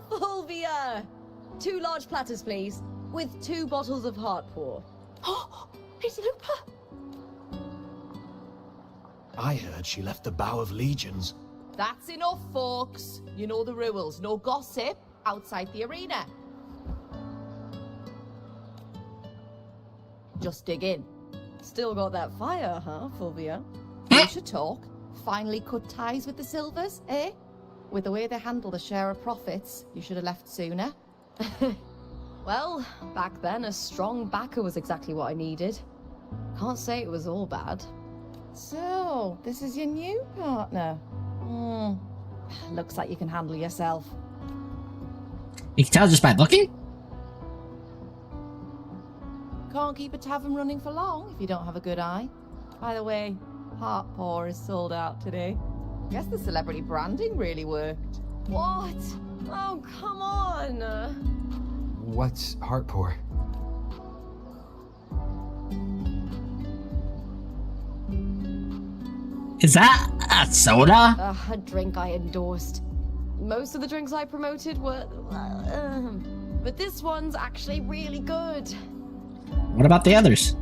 [SPEAKER 15] Fulvia! 2 large platters, please, with 2 bottles of Heartpour. Oh, it's Lupa!
[SPEAKER 11] I heard she left the Bow of Legions.
[SPEAKER 19] That's enough, folks. You know the rules. No gossip outside the arena. Just dig in.
[SPEAKER 15] Still got that fire, huh, Fulvia?
[SPEAKER 19] You should talk. Finally cut ties with the Silvers, eh? With the way they handle the share of profits, you should have left sooner.
[SPEAKER 15] Well, back then, a strong backer was exactly what I needed. Can't say it was all bad.
[SPEAKER 19] So, this is your new partner. Looks like you can handle yourself.
[SPEAKER 1] You can tell just by looking?
[SPEAKER 19] Can't keep a tavern running for long if you don't have a good eye. By the way, Heartpour is sold out today. Guess the celebrity branding really worked.
[SPEAKER 15] What? Oh, come on!
[SPEAKER 12] What's Heartpour?
[SPEAKER 1] Is that a soda?
[SPEAKER 15] A drink I endorsed. Most of the drinks I promoted were... but this one's actually really good.
[SPEAKER 1] What about the others?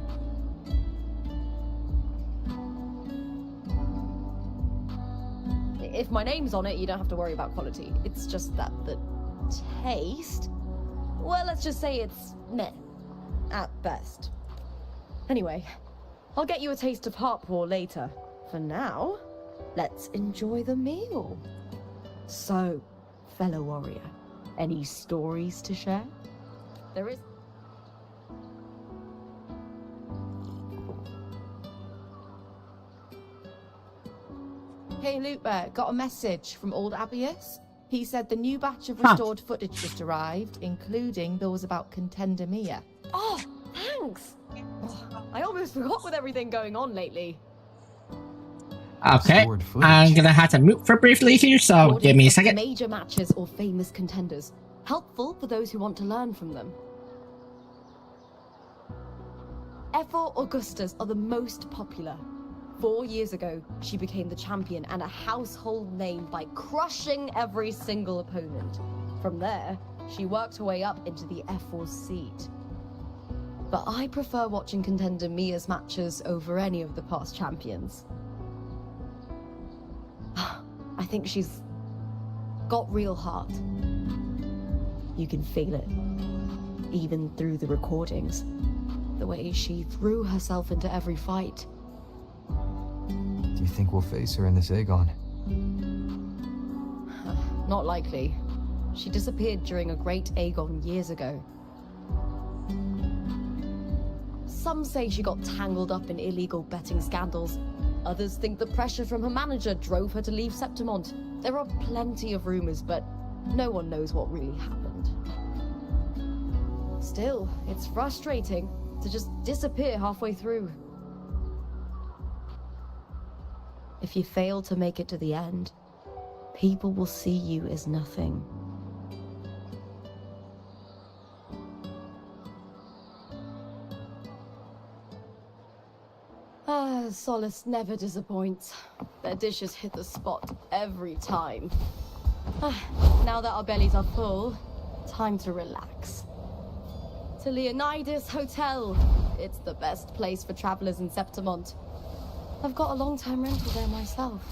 [SPEAKER 15] If my name's on it, you don't have to worry about quality. It's just that the taste... Well, let's just say it's meh. At best. Anyway, I'll get you a taste of Heartpour later. For now, let's enjoy the meal. So, fellow warrior, any stories to share? There is...
[SPEAKER 19] Hey Lupa, got a message from old Abius. He said the new batch of restored footage just arrived, including those about Contender Mia.
[SPEAKER 15] Oh, thanks! I almost forgot with everything going on lately.
[SPEAKER 1] Okay, I'm gonna have to mute for briefly here, so give me a second.
[SPEAKER 15] Major matches or famous contenders. Helpful for those who want to learn from them. Ephor Augustas are the most popular. 4 years ago, she became the champion and a household name by crushing every single opponent. From there, she worked her way up into the Ephor's seat. But I prefer watching Contender Mia's matches over any of the past champions. I think she's got real heart. You can feel it, even through the recordings. The way she threw herself into every fight.
[SPEAKER 12] Do you think we'll face her in this Aegon?
[SPEAKER 15] Not likely. She disappeared during a great Aegon years ago. Some say she got tangled up in illegal betting scandals. Others think the pressure from her manager drove her to leave Septimont. There are plenty of rumors, but no one knows what really happened. Still, it's frustrating to just disappear halfway through. If you fail to make it to the end, people will see you as nothing. Solace never disappoints. Their dishes hit the spot every time. Now that our bellies are full, time to relax. To Leonidas Hotel. It's the best place for travelers in Septimont. I've got a long-term rental there myself.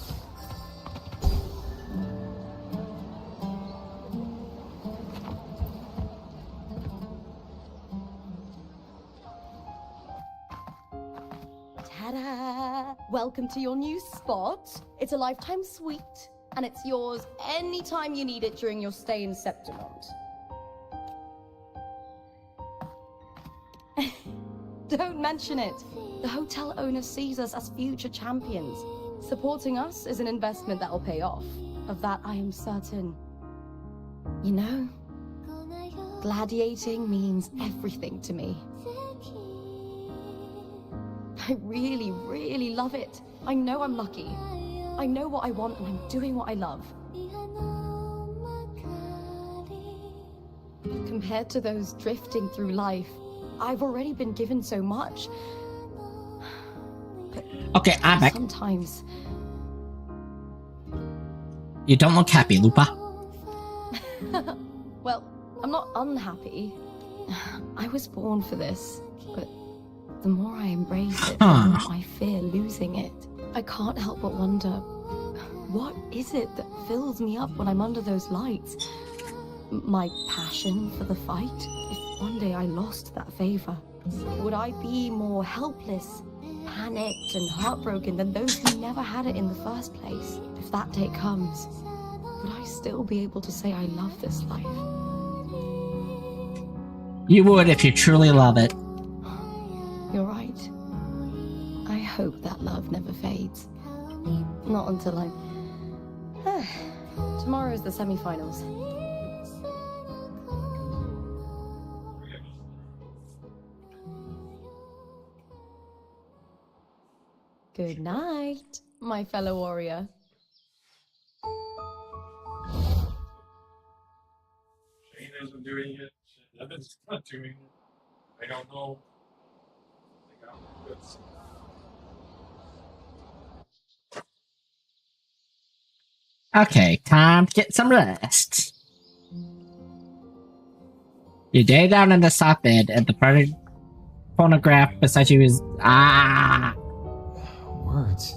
[SPEAKER 15] Ta-da! Welcome to your new spot. It's a lifetime suite, and it's yours anytime you need it during your stay in Septimont. Don't mention it. The hotel owner sees us as future champions. Supporting us is an investment that will pay off. Of that I am certain. You know, gladiating means everything to me. I really, really love it. I know I'm lucky. I know what I want and I'm doing what I love. Compared to those drifting through life, I've already been given so much. But
[SPEAKER 1] okay, I'm back.
[SPEAKER 15] Sometimes...
[SPEAKER 1] You don't look happy, Lupa.
[SPEAKER 15] Well, I'm not unhappy. I was born for this, but the more I embrace it, the more I fear losing it. I can't help but wonder, what is it that fills me up when I'm under those lights? My passion for the fight? If one day I lost that favor, would I be more helpless, panicked and heartbroken than those who never had it in the first place? If that day comes, would I still be able to say I love this life?
[SPEAKER 1] You would if you truly love it.
[SPEAKER 15] You're right. I hope that love never fades. Not until I'm... Tomorrow is the semi-finals. Good night, my fellow warrior.
[SPEAKER 2] Shane isn't doing it. Evan's not doing it. I don't know.
[SPEAKER 1] Okay, time to get some rest. You lay down in the soft bed and the phonograph beside you is...
[SPEAKER 12] Words.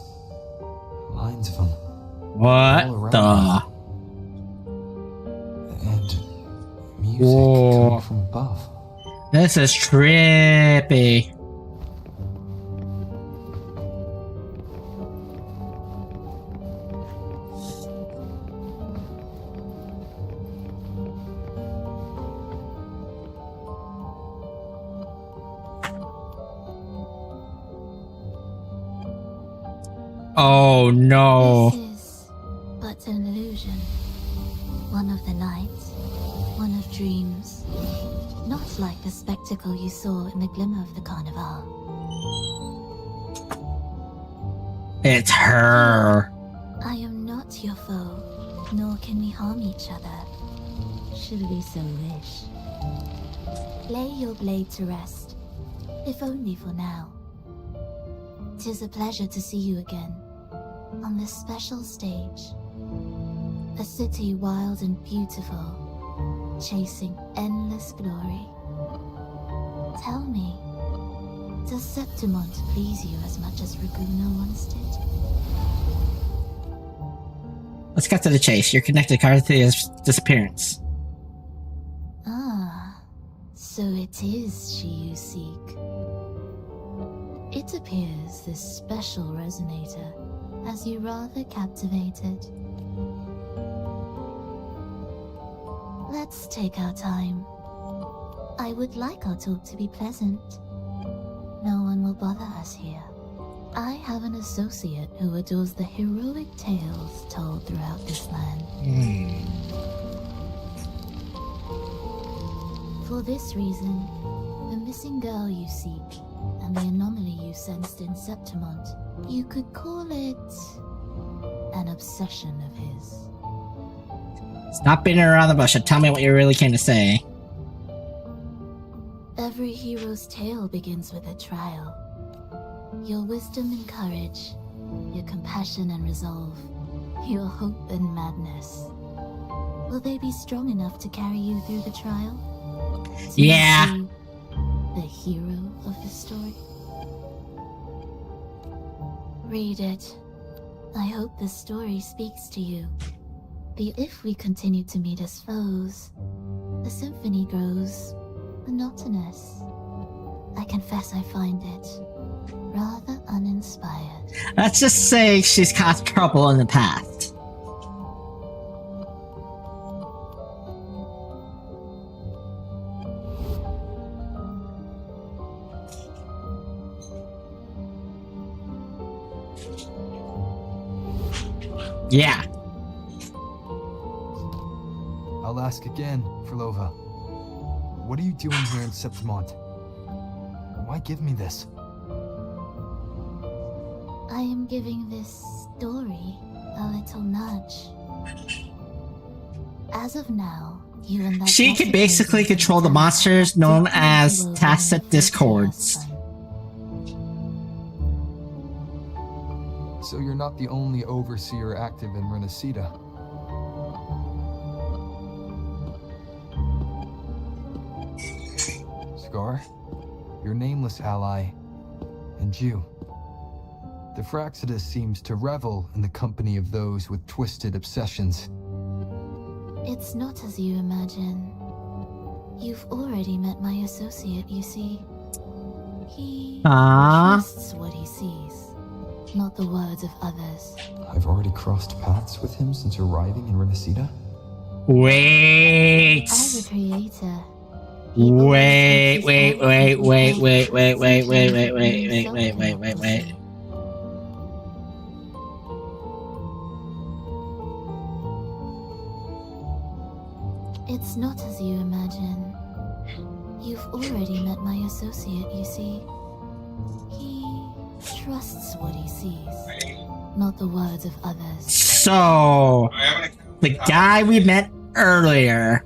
[SPEAKER 12] Lines of them.
[SPEAKER 1] What the...
[SPEAKER 12] And music coming from above.
[SPEAKER 1] This is trippy. Oh no.
[SPEAKER 13] This is but an illusion. One of the nights, one of dreams. Not like the spectacle you saw in the glimmer of the carnival.
[SPEAKER 1] It's her.
[SPEAKER 13] I am not your foe, nor can we harm each other, should we so wish. Lay your blade to rest, if only for now. 'Tis a pleasure to see you again, on this special stage. A city wild and beautiful, chasing endless glory. Tell me, does Septimont please you as much as Raguna once did?
[SPEAKER 1] Let's get to the chase. You're connected to Carthia's disappearance.
[SPEAKER 13] Ah, so it is she you seek. It appears this special resonator has you rather captivated. Let's take our time. I would like our talk to be pleasant.
[SPEAKER 14] No one will bother us here. I have an associate who adores the heroic tales told throughout this land. For this reason, the missing girl you seek, and the anomaly you sensed in Septimont, you could call it an obsession of his.
[SPEAKER 1] Stop beating around the bush and tell me what you really came to say.
[SPEAKER 14] Every hero's tale begins with a trial. Your wisdom and courage, your compassion and resolve, your hope and madness. Will they be strong enough to carry you through the trial? To
[SPEAKER 1] Yeah.
[SPEAKER 14] make you the hero of the story? Read it. I hope the story speaks to you. If we continue to meet as foes, the symphony grows monotonous. I confess I find it rather uninspired.
[SPEAKER 1] Let's just say she's caused trouble in the past. Yeah.
[SPEAKER 12] I'll ask again, Frolova. What are you doing here in Septimont? Why give me this?
[SPEAKER 14] I am giving this story a little nudge. As of now, you and that
[SPEAKER 1] She can basically control the monsters known as tacit discords.
[SPEAKER 12] So you're not the only overseer active in Renacida. Scar, your nameless ally, and you. The Fraxidus seems to revel in the company of those with twisted obsessions.
[SPEAKER 14] It's not as you imagine. You've already met my associate, you see. He trusts what he sees, not the words of others.
[SPEAKER 12] I've already crossed paths with him since arriving in Renacida?
[SPEAKER 1] Wait.
[SPEAKER 14] As a creator,
[SPEAKER 1] Wait.
[SPEAKER 14] It's not as you imagine. You've already met my associate, you see. He trusts what he sees, not the words of others.
[SPEAKER 1] So, the guy we met earlier,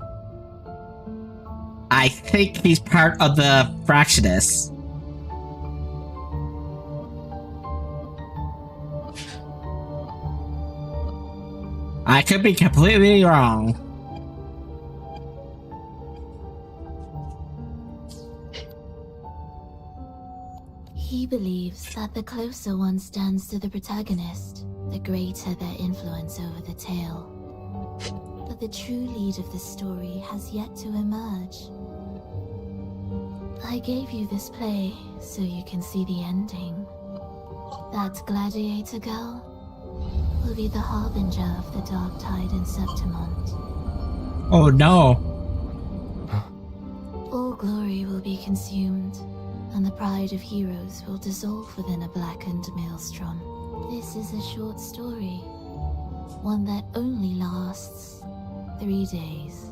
[SPEAKER 1] I think he's part of the Fraxidus. I could be completely wrong.
[SPEAKER 14] He believes that the closer one stands to the protagonist, the greater their influence over the tale. But the true lead of the story has yet to emerge. I gave you this play so you can see the ending. That gladiator girl will be the harbinger of the dark tide in Septimont.
[SPEAKER 1] Oh no.
[SPEAKER 14] All glory will be consumed, and the pride of heroes will dissolve within a blackened maelstrom. This is a short story, one that only lasts 3 days.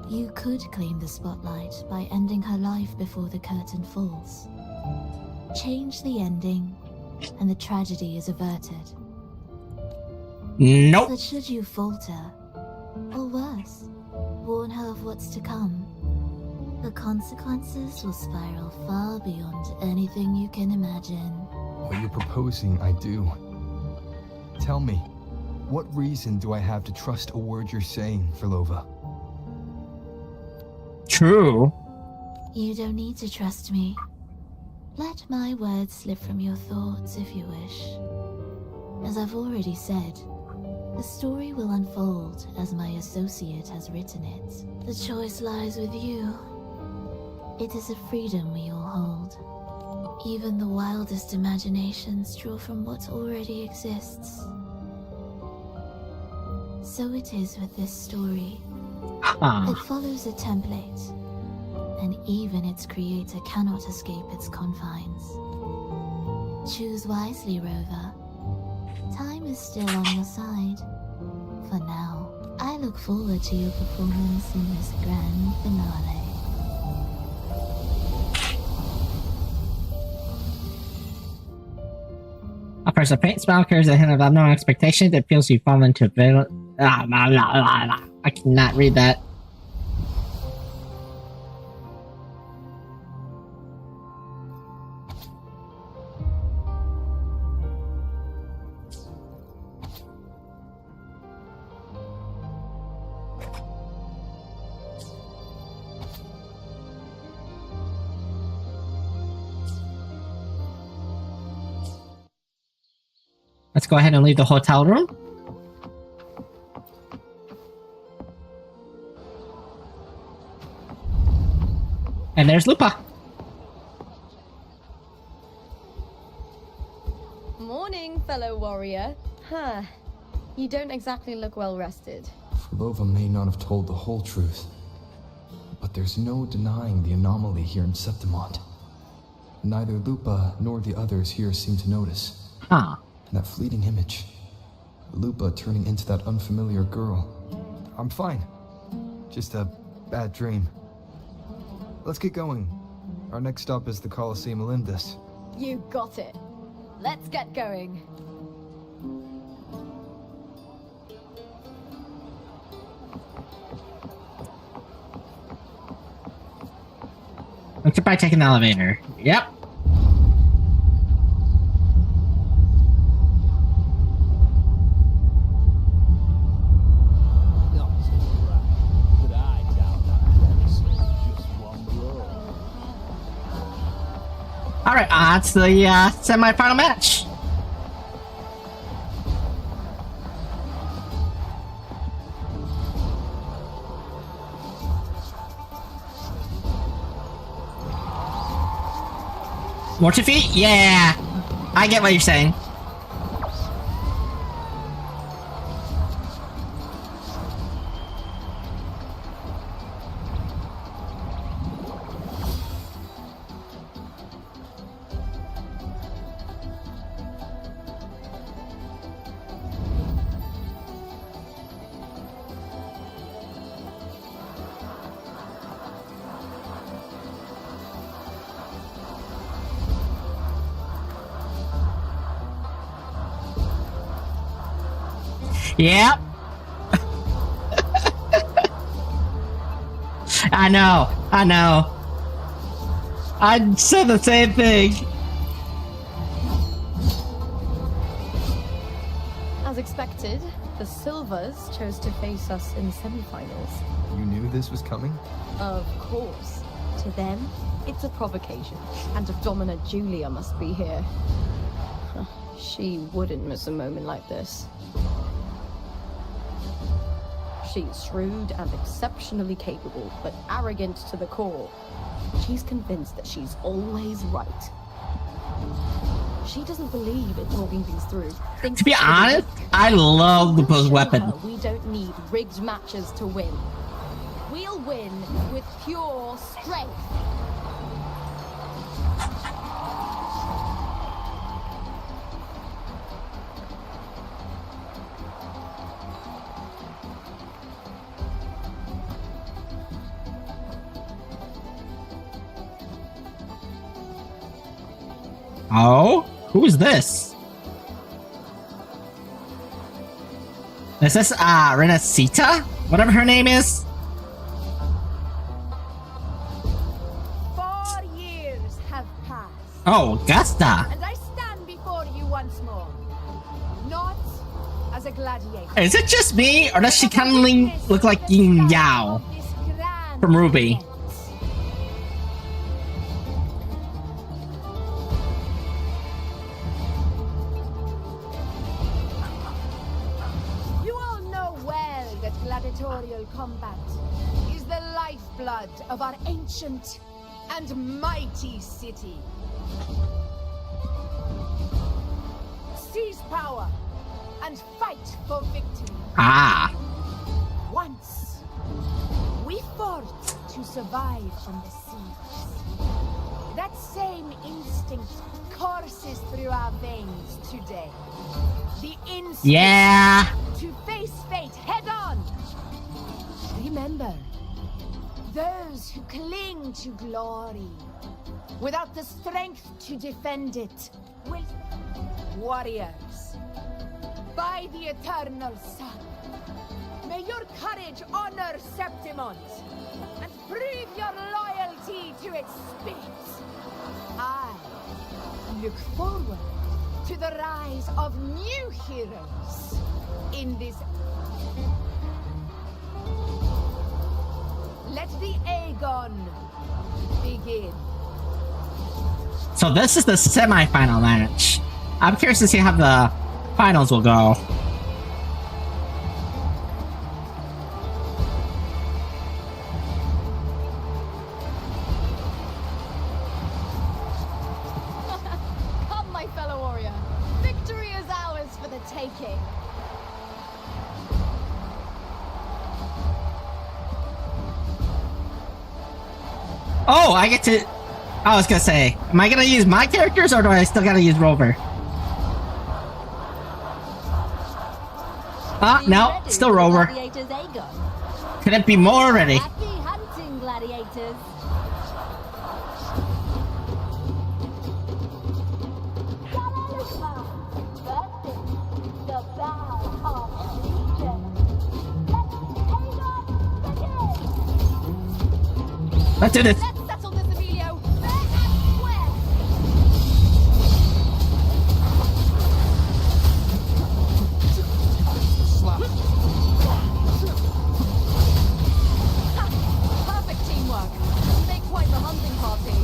[SPEAKER 14] You could claim the spotlight by ending her life before the curtain falls. Change the ending, and the tragedy is averted.
[SPEAKER 1] Nope.
[SPEAKER 14] But should you falter, or worse, warn her of what's to come, the consequences will spiral far beyond anything you can imagine.
[SPEAKER 12] What you're proposing, I do. Tell me, what reason do I have to trust a word you're saying, Frolova?
[SPEAKER 1] True.
[SPEAKER 14] You don't need to trust me. Let my words slip from your thoughts if you wish. As I've already said, the story will unfold as my associate has written it. The choice lies with you. It is a freedom we all hold. Even the wildest imaginations draw from what already exists. So it is with this story. It follows a template, and even its creator cannot escape its confines. Choose wisely, Rover. Time is still on your side. For now, I look forward to your performance in this grand finale.
[SPEAKER 1] A person paint spell carries a hint of unknown expectation that feels you fall into veil. I cannot read that. Let's go ahead and leave the hotel room. And there's Lupa.
[SPEAKER 21] Morning, fellow warrior. Huh. You don't exactly look well rested.
[SPEAKER 12] Lova may not have told the whole truth, but there's no denying the anomaly here in Septimont. Neither Lupa nor the others here seem to notice.
[SPEAKER 1] Huh.
[SPEAKER 12] That fleeting image. Lupa turning into that unfamiliar girl. I'm fine. Just a bad dream. Let's get going. Our next stop is the Colosseum Olympus.
[SPEAKER 21] You got it. Let's get going.
[SPEAKER 1] Let's try taking the elevator. Yep. Alright, it's the semi-final match. More defeat? Yeah! I get what you're saying. Yep. I know. I said the same thing.
[SPEAKER 21] As expected, the Silvers chose to face us in the semi-finals.
[SPEAKER 12] You knew this was coming?
[SPEAKER 21] Of course. To them, it's a provocation. And if Dominant Julia must be here, she wouldn't miss a moment like this. She's shrewd and exceptionally capable, but arrogant to the core. She's convinced that she's always right. She doesn't believe in talking things through.
[SPEAKER 1] To be honest, I love the post weapon.
[SPEAKER 21] We don't need rigged matches to win. We'll win with pure strength.
[SPEAKER 1] Oh? Who is this? Is this, Renacita? Whatever her name is?
[SPEAKER 4] 4 years have passed.
[SPEAKER 1] Oh, Gusta.
[SPEAKER 4] And I stand before you once more. Not as a gladiator.
[SPEAKER 1] Is it just me, or does she kind of look like Yin Yao from Ruby?
[SPEAKER 4] Gladiatorial combat is the lifeblood of our ancient and mighty city. Seize power and fight for victory.
[SPEAKER 1] Ah.
[SPEAKER 4] Once, we fought to survive from the seas. That same instinct courses through our veins today. The instinct to face fate head on. Remember, those who cling to glory without the strength to defend it will... Warriors, by the eternal sun, may your courage honor Septimont and prove your loyalty to its spirit. I look forward to the rise of new heroes in this... Let the Aegon begin.
[SPEAKER 1] So this is the semi-final match. I'm curious to see how the finals will go.
[SPEAKER 15] Come, my fellow warrior. Victory is ours for the taking.
[SPEAKER 1] Oh, I get to... I was gonna say, am I gonna use my characters or do I still gotta use Rover? No, still Rover. Couldn't be more ready.
[SPEAKER 15] Happy hunting, gladiators.
[SPEAKER 1] Let's do this.
[SPEAKER 15] Let's settle this, Emilio. Fair and square. Perfect teamwork. You make quite the hunting party.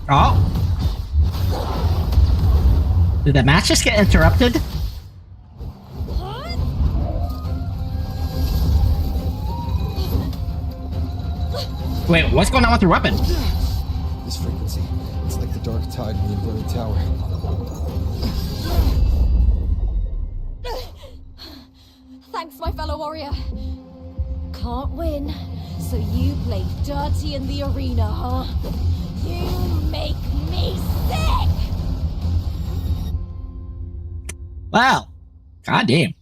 [SPEAKER 1] Oh. Did the match just get interrupted? Wait, what's going on with your weapon?
[SPEAKER 12] This frequency, it's like the dark tide in the inverted tower.
[SPEAKER 15] Thanks, my fellow warrior. Can't win, so you play dirty in the arena, huh? You make me sick!
[SPEAKER 1] Wow. Goddamn.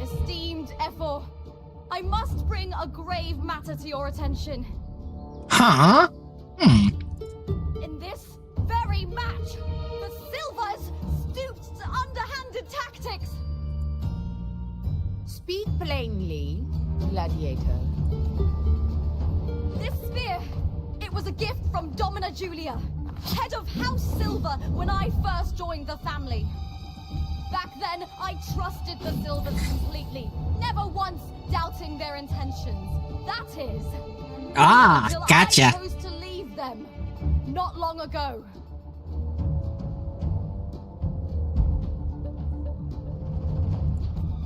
[SPEAKER 15] Esteemed Ephor, I must bring a grave matter to your attention.
[SPEAKER 1] Huh?
[SPEAKER 15] In this very match, the Silvers stooped to underhanded tactics.
[SPEAKER 4] Speak plainly, gladiator.
[SPEAKER 15] This spear, it was a gift from Domina Julia, head of House Silver when I first joined the family. Back then, I trusted the Silvers completely, never once doubting their intentions. That is, until
[SPEAKER 1] gotcha.
[SPEAKER 15] I chose to leave them not long ago.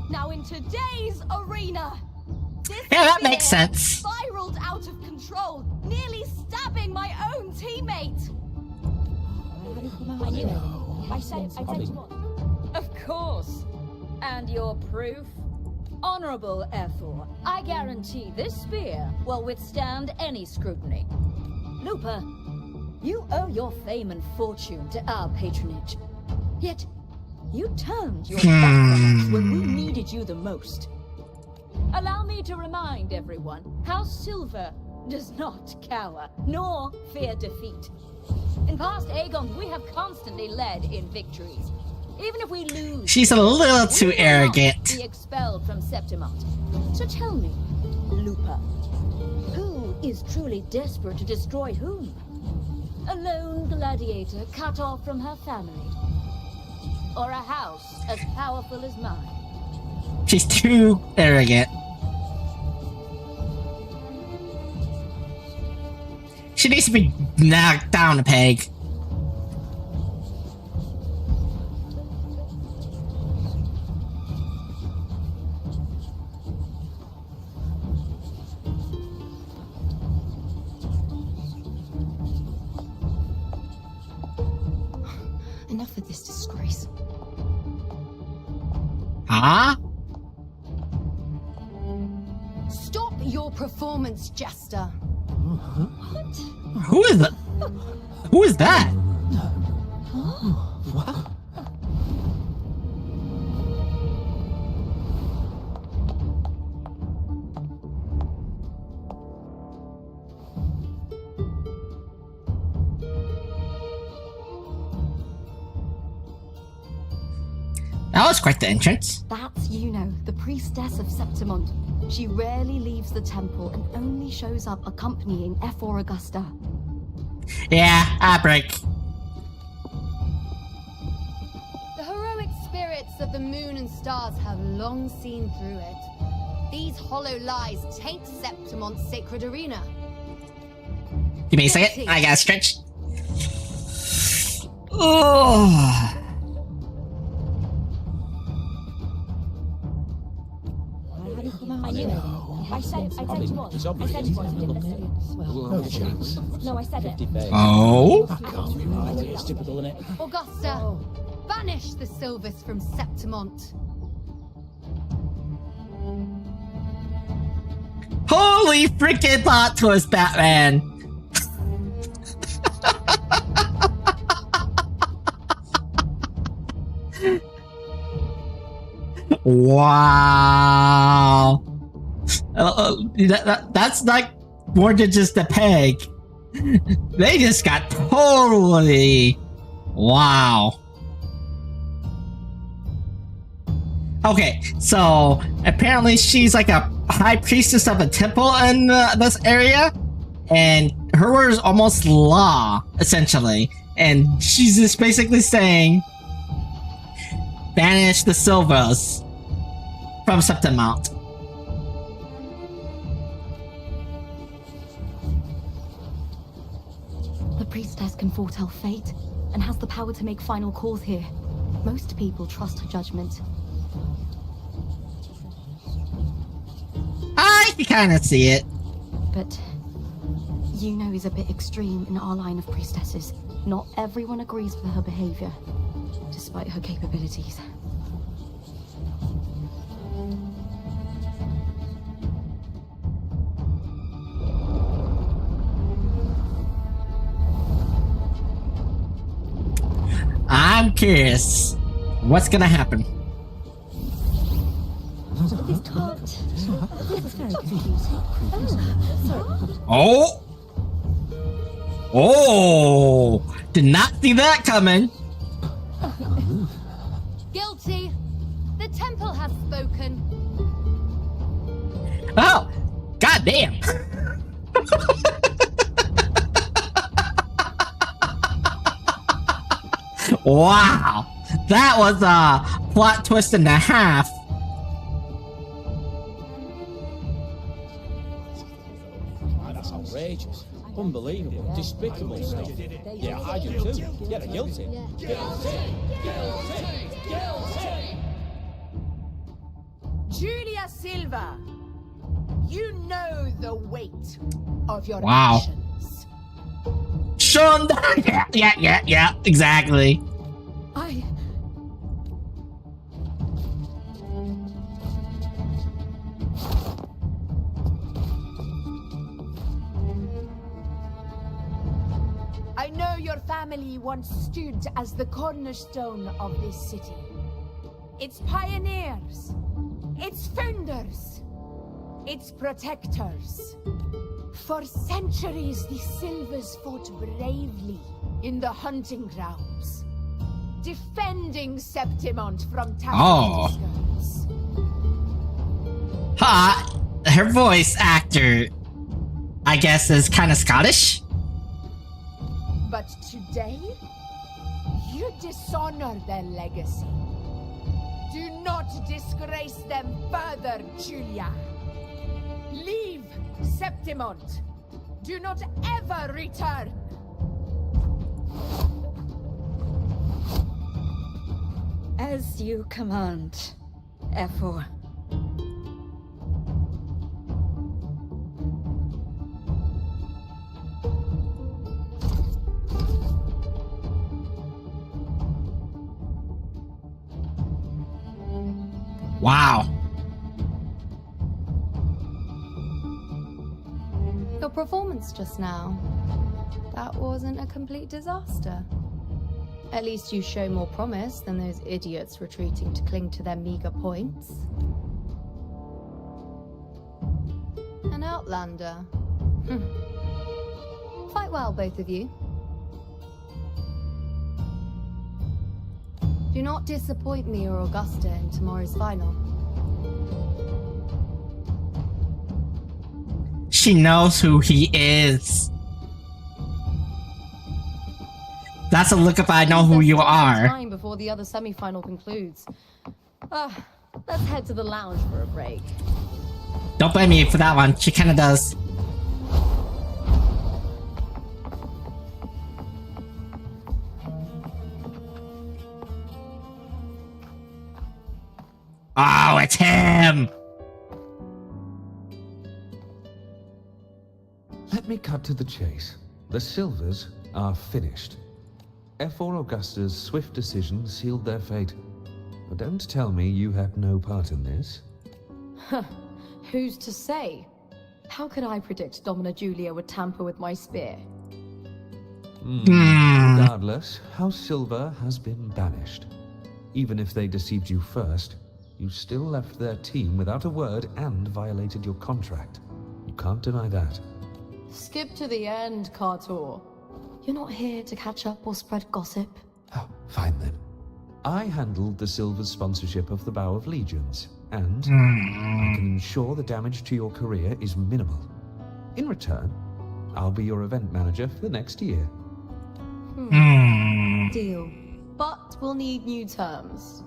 [SPEAKER 15] Now in today's arena, this
[SPEAKER 1] Yeah, that makes
[SPEAKER 15] spear
[SPEAKER 1] sense.
[SPEAKER 15] spiraled out of control, nearly stabbing my own teammate.
[SPEAKER 5] I said of course. And your proof? Honorable Ethel, I guarantee this spear will withstand any scrutiny. Lupa, you owe your fame and fortune to our patronage. Yet, you turned your back on us when we needed you the most. Allow me to remind everyone how Silver does not cower, nor fear defeat. In past Aegons, we have constantly led in victories. Even if we lose,
[SPEAKER 1] she's a little too arrogant.
[SPEAKER 5] Be expelled from Septimont. So tell me, Lupa, who is truly desperate to destroy whom? A lone gladiator cut off from her family, or a house as powerful as mine?
[SPEAKER 1] She's too arrogant. She needs to be knocked down a peg.
[SPEAKER 19] Enough of this disgrace.
[SPEAKER 1] Huh?
[SPEAKER 4] Stop your performance, Jester.
[SPEAKER 19] What?
[SPEAKER 1] Who is that? Who is that?
[SPEAKER 19] What?
[SPEAKER 1] That was quite the entrance.
[SPEAKER 15] That's Yuno, the priestess of Septimont. She rarely leaves the temple and only shows up accompanying Ephor Augusta.
[SPEAKER 1] Yeah, I break.
[SPEAKER 4] The heroic spirits of the moon and stars have long seen through it. These hollow lies taint Septimont's sacred arena.
[SPEAKER 1] Give me a second. I gotta stretch. Oh.
[SPEAKER 5] I said you want. I said you wanted to listen.
[SPEAKER 20] No chance.
[SPEAKER 5] No, I said it.
[SPEAKER 1] Oh?
[SPEAKER 20] It's typical, isn't it?
[SPEAKER 4] Augusta, banish the Silvers from Septimont.
[SPEAKER 1] Holy freaking plot twist, Batman! Wow! That's like more than just a peg. They just got totally... Wow. Okay, so apparently she's like a high priestess of a temple in this area, and her word is almost law, essentially. And she's just basically saying, banish the Silvers from Septimont.
[SPEAKER 15] The priestess can foretell fate and has the power to make final calls here. Most people trust her judgment.
[SPEAKER 1] I can kind of see it.
[SPEAKER 15] But Yuno is a bit extreme in our line of priestesses. Not everyone agrees with her behavior, despite her capabilities.
[SPEAKER 1] I'm curious. What's gonna happen? Oh! Oh! Did not see that coming.
[SPEAKER 4] Guilty. The temple has spoken.
[SPEAKER 1] Oh! Goddamn! Wow! That was a plot twist and a half.
[SPEAKER 20] That's outrageous. Unbelievable. Despicable stuff. Yeah, I do too. Yeah, they're guilty.
[SPEAKER 4] Julia Silva, you know the weight of your
[SPEAKER 1] Wow.
[SPEAKER 4] actions.
[SPEAKER 1] Shonda! Yeah, exactly.
[SPEAKER 19] I
[SPEAKER 4] once stood as the cornerstone of this city. Its pioneers, its founders, its protectors. For centuries, the Silvers fought bravely in the hunting grounds, defending Septimont from tactical discards.
[SPEAKER 1] Ha! Her voice actor, I guess, is kind of Scottish.
[SPEAKER 4] But today, you dishonor their legacy. Do not disgrace them further, Julia. Leave Septimont. Do not ever return.
[SPEAKER 5] As you command, Efor.
[SPEAKER 1] Wow.
[SPEAKER 19] Your performance just now, that wasn't a complete disaster. At least you show more promise than those idiots retreating to cling to their meager points. An outlander. Fight well, both of you. Do not disappoint me or Augusta in tomorrow's final.
[SPEAKER 1] She knows who he is. That's a look if I know who you are.
[SPEAKER 15] Time before the other semi-final concludes. Let's head to the lounge for a break.
[SPEAKER 1] Don't blame me for that one. She kind of does. Oh, it's him!
[SPEAKER 17] Let me cut to the chase. The Silvers are finished. Efor Augusta's swift decision sealed their fate. But don't tell me you had no part in this.
[SPEAKER 15] Who's to say? How could I predict Domina Julia would tamper with my spear?
[SPEAKER 17] Regardless, House Silver has been banished. Even if they deceived you first, you still left their team without a word and violated your contract. You can't deny that.
[SPEAKER 15] Skip to the end, Kartor. You're not here to catch up or spread gossip.
[SPEAKER 17] Oh, fine then. I handled the Silver's sponsorship of the Bow of Legions, and I can ensure the damage to your career is minimal. In return, I'll be your event manager for the next year.
[SPEAKER 15] Deal. But we'll need new terms.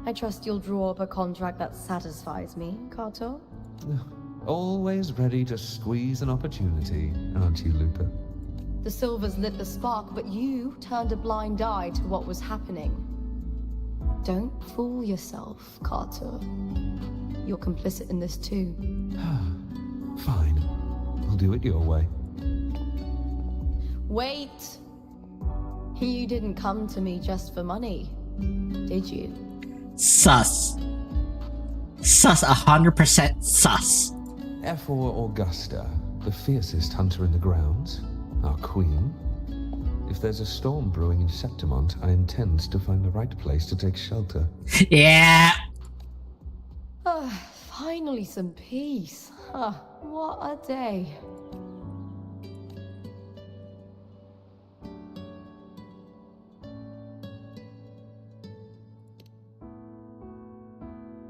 [SPEAKER 15] I trust you'll draw up a contract that satisfies me, Kartor.
[SPEAKER 17] Always ready to squeeze an opportunity, aren't you, Lupa?
[SPEAKER 15] The Silvers lit the spark, but you turned a blind eye to what was happening. Don't fool yourself, Kartor. You're complicit in this too.
[SPEAKER 17] Fine. We'll do it your way.
[SPEAKER 15] Wait! You didn't come to me just for money, did you?
[SPEAKER 1] Sus. Sus, 100% sus.
[SPEAKER 17] Efor Augusta, the fiercest hunter in the grounds, our queen. If there's a storm brewing in Septimont, I intend to find the right place to take shelter.
[SPEAKER 1] Yeah.
[SPEAKER 15] Finally some peace. What a day.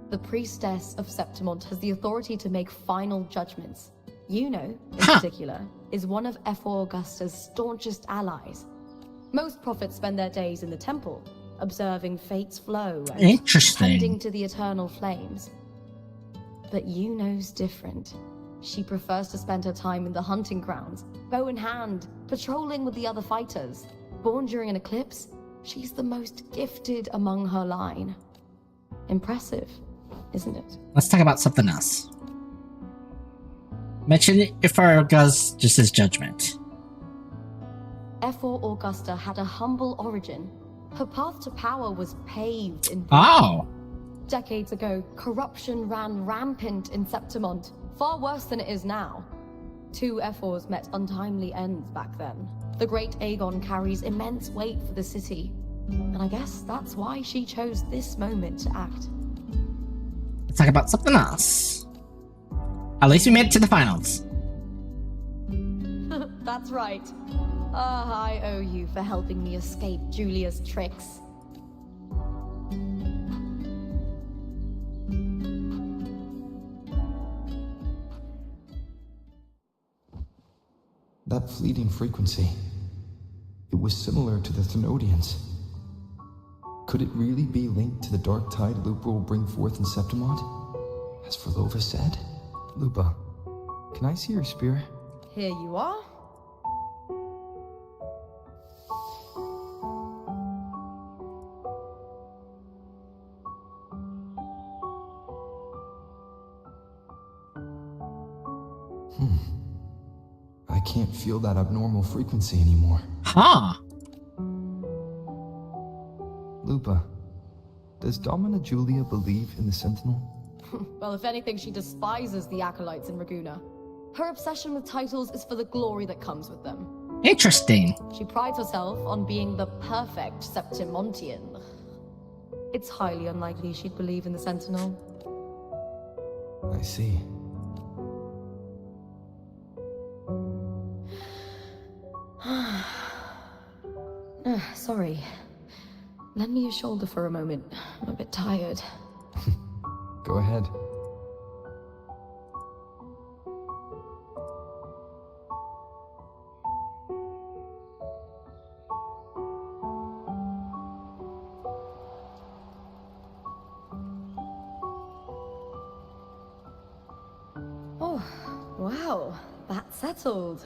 [SPEAKER 15] The priestess of Septimont has the authority to make final judgments. Yuno, in particular, is one of Efor Augusta's staunchest allies. Most prophets spend their days in the temple, observing fate's flow and tending to the eternal flames. But Yuno's different. She prefers to spend her time in the hunting grounds, bow in hand, patrolling with the other fighters. Born during an eclipse, she's the most gifted among her line. Impressive, isn't it?
[SPEAKER 1] Let's talk about something else. Mention Efor Augusta's judgment.
[SPEAKER 15] Efor Augusta had a humble origin. Her path to power was paved in
[SPEAKER 1] Oh!
[SPEAKER 15] Decades ago, corruption ran rampant in Septimont, far worse than it is now. Two Efors met untimely ends back then. The great Aegon carries immense weight for the city, and I guess that's why she chose this moment to act.
[SPEAKER 1] Let's talk about something else. At least we made it to the finals.
[SPEAKER 15] That's right. I owe you for helping me escape Julia's tricks.
[SPEAKER 12] That fleeting frequency, it was similar to the Thenodians. Could it really be linked to the dark tide Lupa will bring forth in Septimont? As Frolova said? Lupa, can I see your spear?
[SPEAKER 15] Here you are.
[SPEAKER 12] I can't feel that abnormal frequency anymore.
[SPEAKER 1] Huh.
[SPEAKER 12] Lupa, does Domina Julia believe in the Sentinel?
[SPEAKER 15] Well, if anything, she despises the acolytes in Raguna. Her obsession with titles is for the glory that comes with them.
[SPEAKER 1] Interesting.
[SPEAKER 15] She prides herself on being the perfect Septimontian. It's highly unlikely she'd believe in the Sentinel.
[SPEAKER 12] I see.
[SPEAKER 15] Sorry. Lend me your shoulder for a moment. I'm a bit tired.
[SPEAKER 12] Go ahead.
[SPEAKER 15] Oh, wow. That's settled.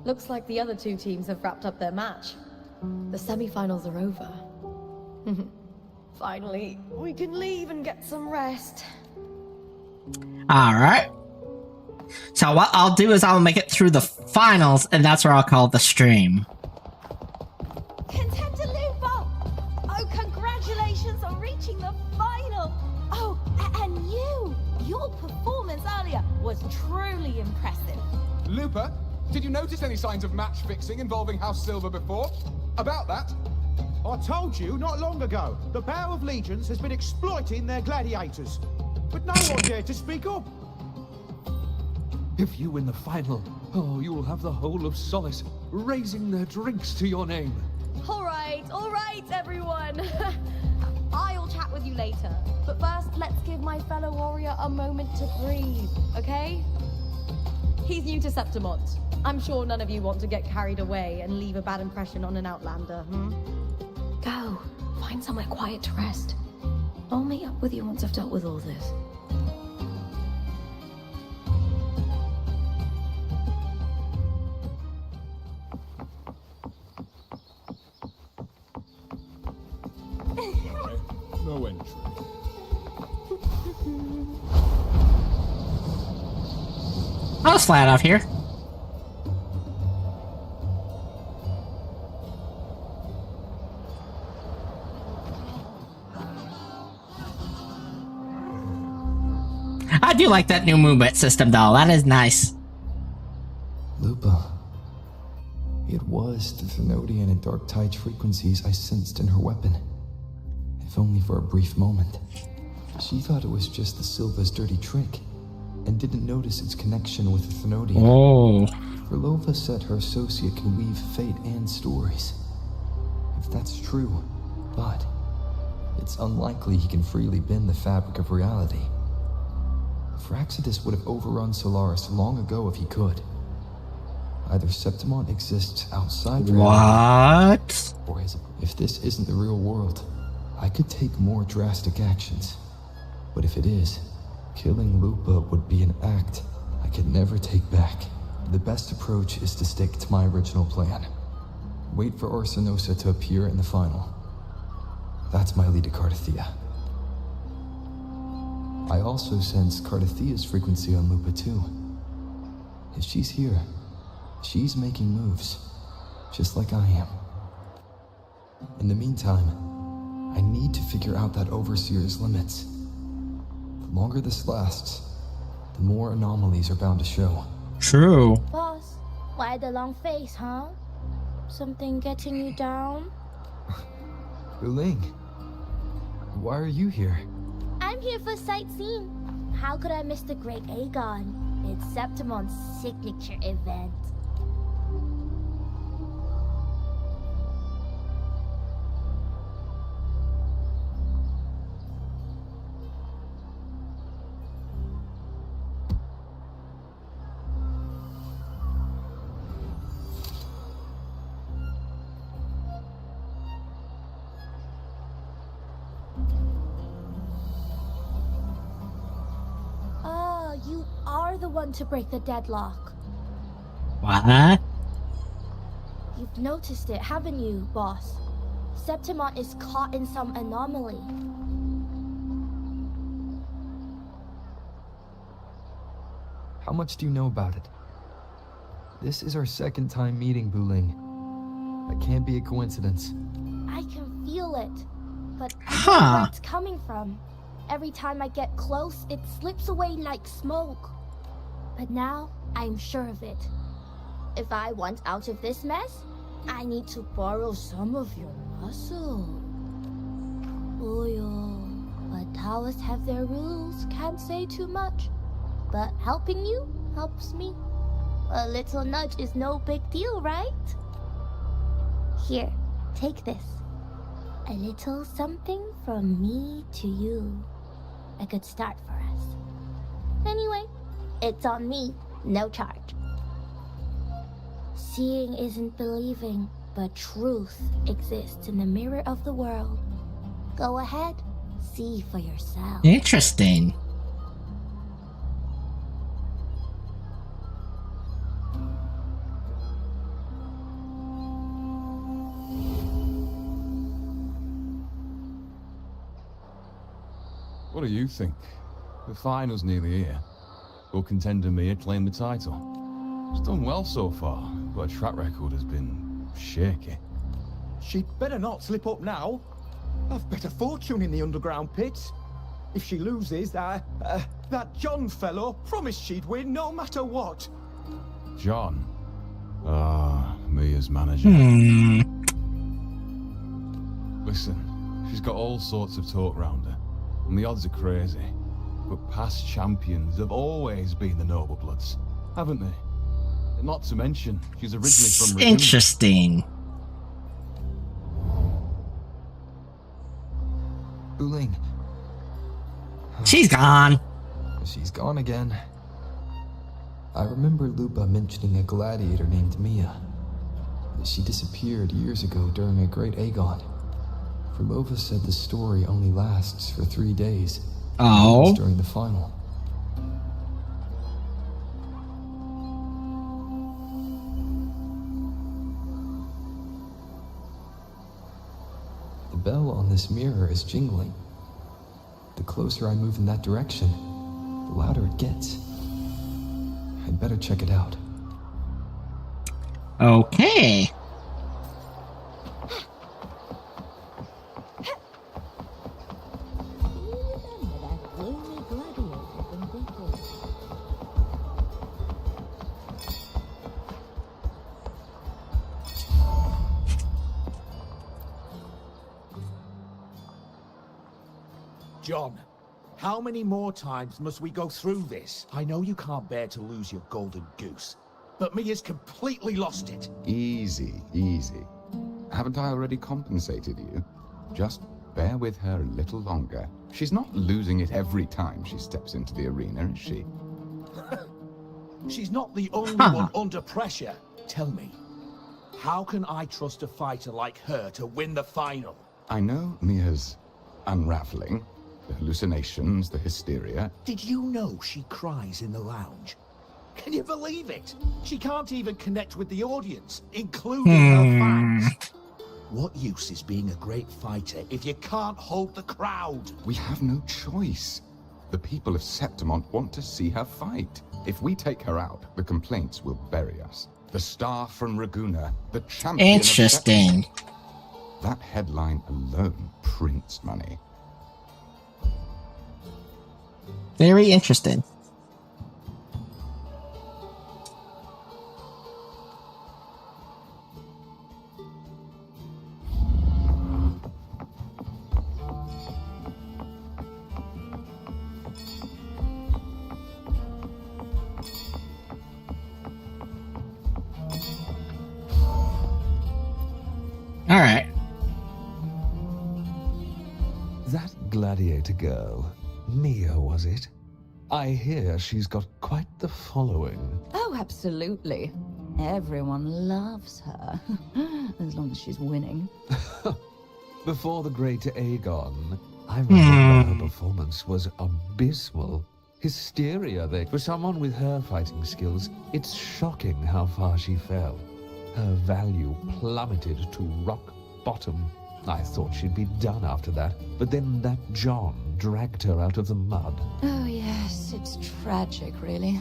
[SPEAKER 15] Looks like the other two teams have wrapped up their match. The semi-finals are over. Finally, we can leave and get some rest.
[SPEAKER 1] Alright. So what I'll do is I'll make it through the finals, and that's where I'll call the stream.
[SPEAKER 4] Contender Lupa! Oh, congratulations on reaching the final! Oh, and your performance earlier was truly impressive.
[SPEAKER 18] Lupa, did you notice any signs of match fixing involving House Silver before? About that?
[SPEAKER 11] I told you not long ago, the Bow of Legions has been exploiting their gladiators. But no one dared to speak up.
[SPEAKER 17] If you win the final, oh, you will have the whole of Solace raising their drinks to your name.
[SPEAKER 15] All right, everyone. I'll chat with you later. But first, let's give my fellow warrior a moment to breathe, okay? He's new to Septimont. I'm sure none of you want to get carried away and leave a bad impression on an Outlander, Go. Find somewhere quiet to rest. I'll meet up with you once I've dealt with all this.
[SPEAKER 18] No entry.
[SPEAKER 1] I'll slide off here. I do like that new movement system, though. That is nice.
[SPEAKER 12] Lupa. It was the Thenodian and Dark Tide frequencies I sensed in her weapon. If only for a brief moment. She thought it was just the Silva's dirty trick, and didn't notice its connection with the Thenodian.
[SPEAKER 1] Oh.
[SPEAKER 12] Frolova said her associate can weave fate and stories. If that's true, but it's unlikely he can freely bend the fabric of reality. Fraxidus would have overrun Solaris long ago if he could. Either Septimont exists outside reality,
[SPEAKER 1] What?
[SPEAKER 12] or if this isn't the real world, I could take more drastic actions. But if it is, killing Lupa would be an act I could never take back. The best approach is to stick to my original plan. Wait for Arsenosa to appear in the final. That's my lead to Cardathea. I also sense Cardathea's frequency on Lupa too. If she's here, she's making moves, just like I am. In the meantime, I need to figure out that Overseer's limits. The longer this lasts, the more anomalies are bound to show.
[SPEAKER 1] True.
[SPEAKER 13] Boss, why the long face, huh? Something getting you down?
[SPEAKER 12] Buling, why are you here?
[SPEAKER 13] I'm here for sightseeing. How could I miss the Great Aegon? It's Septimon's signature event. You are the one to break the deadlock.
[SPEAKER 1] What?
[SPEAKER 13] You've noticed it, haven't you, boss? Septimon is caught in some anomaly.
[SPEAKER 12] How much do you know about it? This is our second time meeting, Buling. That can't be a coincidence.
[SPEAKER 13] I can feel it, but I don't know where it's coming from. Every time I get close, it slips away like smoke. But now, I'm sure of it. If I want out of this mess, I need to borrow some of your muscle. Oyo. But Taoists have their rules, can't say too much. But helping you helps me. A little nudge is no big deal, right? Here, take this. A little something from me to you. A good start for us. Anyway, it's on me, no charge. Seeing isn't believing, but truth exists in the mirror of the world. Go ahead, see for yourself.
[SPEAKER 1] Interesting.
[SPEAKER 8] What do you think? The final's nearly here. Will contender Mia claim the title? It's done well so far, but her track record has been shaky.
[SPEAKER 10] She'd better not slip up now. I've bet a fortune in the underground pits. If she loses, that John fellow promised she'd win no matter what.
[SPEAKER 8] John? Ah, Mia's manager. Listen, she's got all sorts of talk round her, and the odds are crazy. But past champions have always been the noble bloods, haven't they? And not to mention, she's originally from Regina.
[SPEAKER 1] Interesting.
[SPEAKER 12] Buling.
[SPEAKER 1] She's gone.
[SPEAKER 12] She's gone again. I remember Lupa mentioning a gladiator named Mia. She disappeared years ago during a great Aegon. Frulova said the story only lasts for 3 days.
[SPEAKER 1] Oh.
[SPEAKER 12] During the final. The bell on this mirror is jingling. The closer I move in that direction, the louder it gets. I'd better check it out.
[SPEAKER 1] Okay.
[SPEAKER 11] John, how many more times must we go through this? I know you can't bear to lose your golden goose, but Mia's completely lost it.
[SPEAKER 22] Easy, easy. Haven't I already compensated you? Just bear with her a little longer. She's not losing it every time she steps into the arena, is she?
[SPEAKER 11] She's not the only one under pressure. Tell me, how can I trust a fighter like her to win the final?
[SPEAKER 22] I know Mia's unraveling. The hallucinations, the hysteria.
[SPEAKER 11] Did you know she cries in the lounge? Can you believe it? She can't even connect with the audience, including her fans. What use is being a great fighter if you can't hold the crowd?
[SPEAKER 22] We have no choice. The people of Septimont want to see her fight. If we take her out, the complaints will bury us. The star from Raguna, the champion.
[SPEAKER 1] Interesting.
[SPEAKER 22] That headline alone prints money.
[SPEAKER 1] Very interesting. Alright.
[SPEAKER 17] That gladiator girl, Mia, was it? I hear she's got quite the following.
[SPEAKER 5] Oh, absolutely. Everyone loves her. As long as she's winning.
[SPEAKER 17] Before the great Aegon, I remember her performance was abysmal. Hysteria, for someone with her fighting skills, it's shocking how far she fell. Her value plummeted to rock bottom. I thought she'd be done after that, but then that John dragged her out of the mud.
[SPEAKER 5] Oh, yes, it's tragic, really.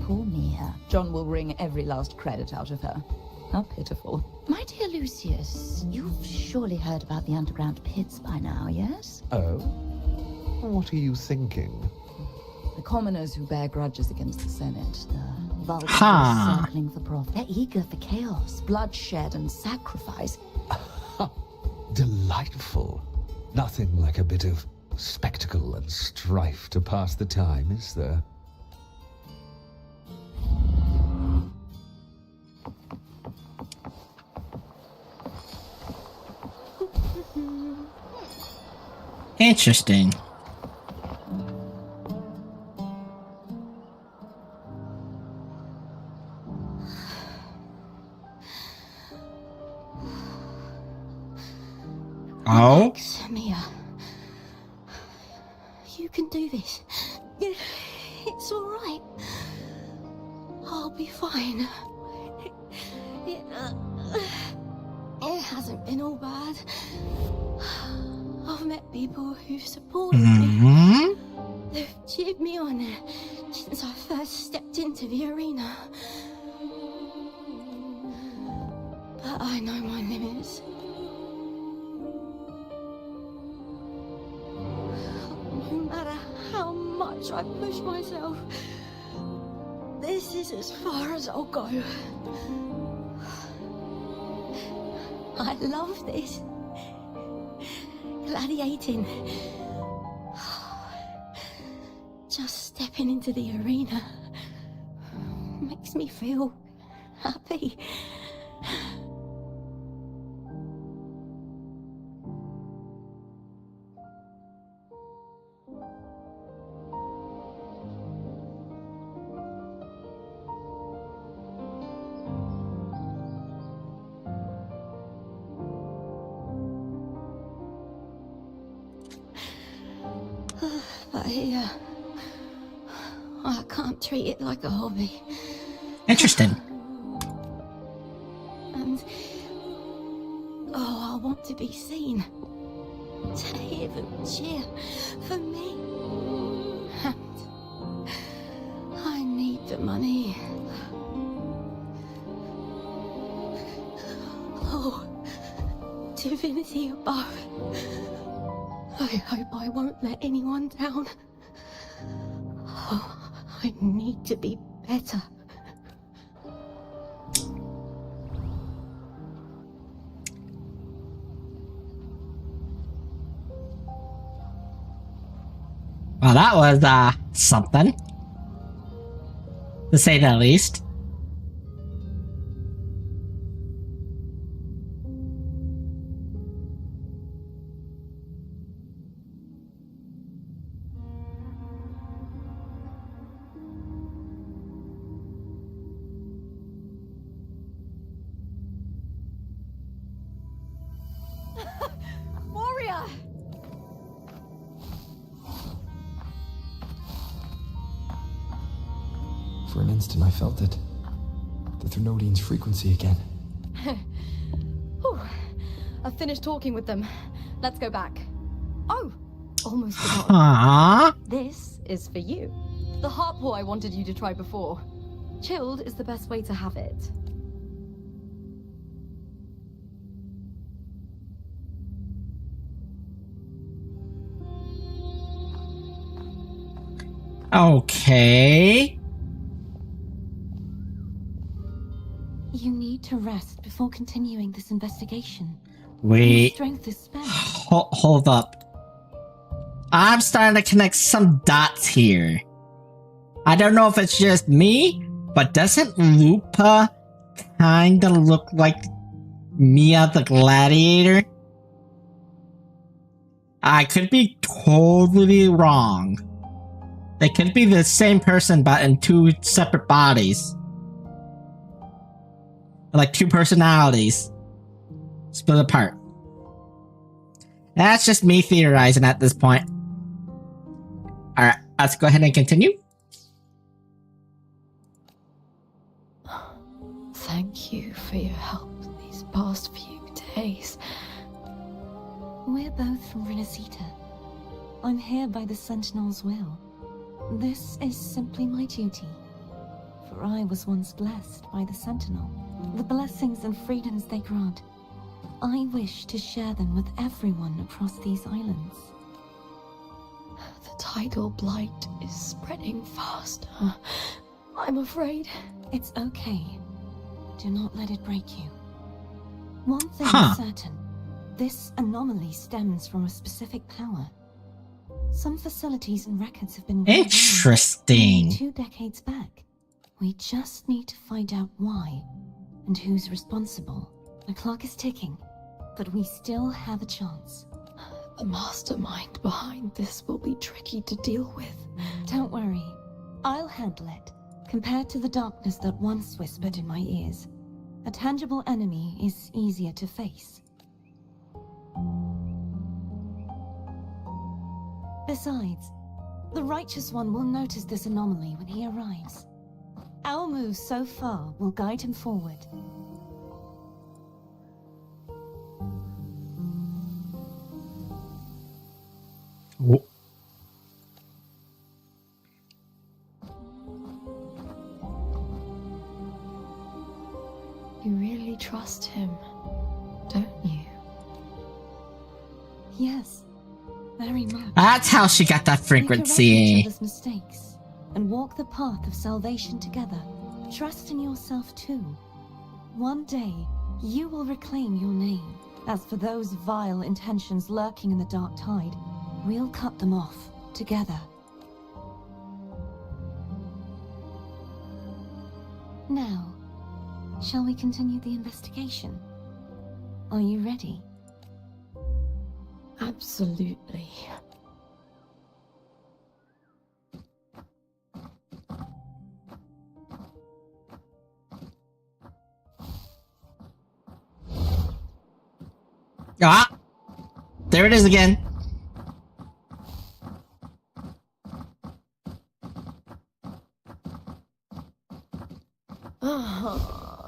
[SPEAKER 5] Poor Mia. John will wring every last credit out of her. How pitiful. My dear Lucius, you've surely heard about the underground pits by now, yes?
[SPEAKER 17] Oh? What are you thinking?
[SPEAKER 5] The commoners who bear grudges against the Senate, the vultures circling the prophet. They're eager for chaos, bloodshed, and sacrifice.
[SPEAKER 17] Delightful. Nothing like a bit of spectacle and strife to pass the time, is there?
[SPEAKER 1] Interesting. Oh?
[SPEAKER 13] Mia, you can do this. It's all right. I'll be fine. It hasn't been all bad. I've met people who've supported me. They've cheered me on since I first stepped into the arena. But I know my limits. No matter how much I push myself, this is as far as I'll go. I love this. Gladiating. Just stepping into the arena makes me feel happy. But here, I can't treat it like a hobby.
[SPEAKER 1] Interesting.
[SPEAKER 13] And I want to be seen, to hear them cheer for me. And I need the money. Oh, divinity above. I hope I won't let anyone down. Oh, I need to be better.
[SPEAKER 1] Well, that was, something. To say the least.
[SPEAKER 13] Warrior!
[SPEAKER 12] For an instant, I felt it. The Thrunodian's frequency again.
[SPEAKER 15] Whew. I've finished talking with them. Let's go back. Oh, almost forgotten.
[SPEAKER 1] Aww.
[SPEAKER 15] This is for you. The harpor I wanted you to try before. Chilled is the best way to have it.
[SPEAKER 1] Okay.
[SPEAKER 14] You need to rest before continuing this investigation.
[SPEAKER 1] Wait.
[SPEAKER 14] Your strength is spent.
[SPEAKER 1] Hold up. I'm starting to connect some dots here. I don't know if it's just me, but doesn't Lupa kinda look like Mia the Gladiator? I could be totally wrong. They could be the same person, but in two separate bodies. Like two personalities. Split apart. That's just me theorizing at this point. Alright, let's go ahead and continue.
[SPEAKER 7] Thank you for your help these past few days.
[SPEAKER 14] We're both from Renacita. I'm here by the Sentinel's will. This is simply my duty. For I was once blessed by the Sentinel. The blessings and freedoms they grant. I wish to share them with everyone across these islands.
[SPEAKER 7] The tidal blight is spreading fast. I'm afraid.
[SPEAKER 14] It's okay. Do not let it break you. One thing is certain. This anomaly stems from a specific power. Some facilities and records have been
[SPEAKER 1] interesting.
[SPEAKER 14] 2 decades back. We just need to find out why and who's responsible. The clock is ticking, but we still have a chance.
[SPEAKER 7] The mastermind behind this will be tricky to deal with.
[SPEAKER 14] Don't worry. I'll handle it. Compared to the darkness that once whispered in my ears, a tangible enemy is easier to face. Besides, the Righteous One will notice this anomaly when he arrives. Our moves so far will guide him forward.
[SPEAKER 7] You really trust him, don't you?
[SPEAKER 14] Yes, very much.
[SPEAKER 1] That's how she got that
[SPEAKER 14] We
[SPEAKER 1] frequency.
[SPEAKER 14] correct each other's mistakes and walk the path of salvation together. Trust in yourself too. One day, you will reclaim your name. As for those vile intentions lurking in the dark tide, we'll cut them off together. Now, shall we continue the investigation? Are you ready?
[SPEAKER 7] Absolutely.
[SPEAKER 1] Ah! There it is again.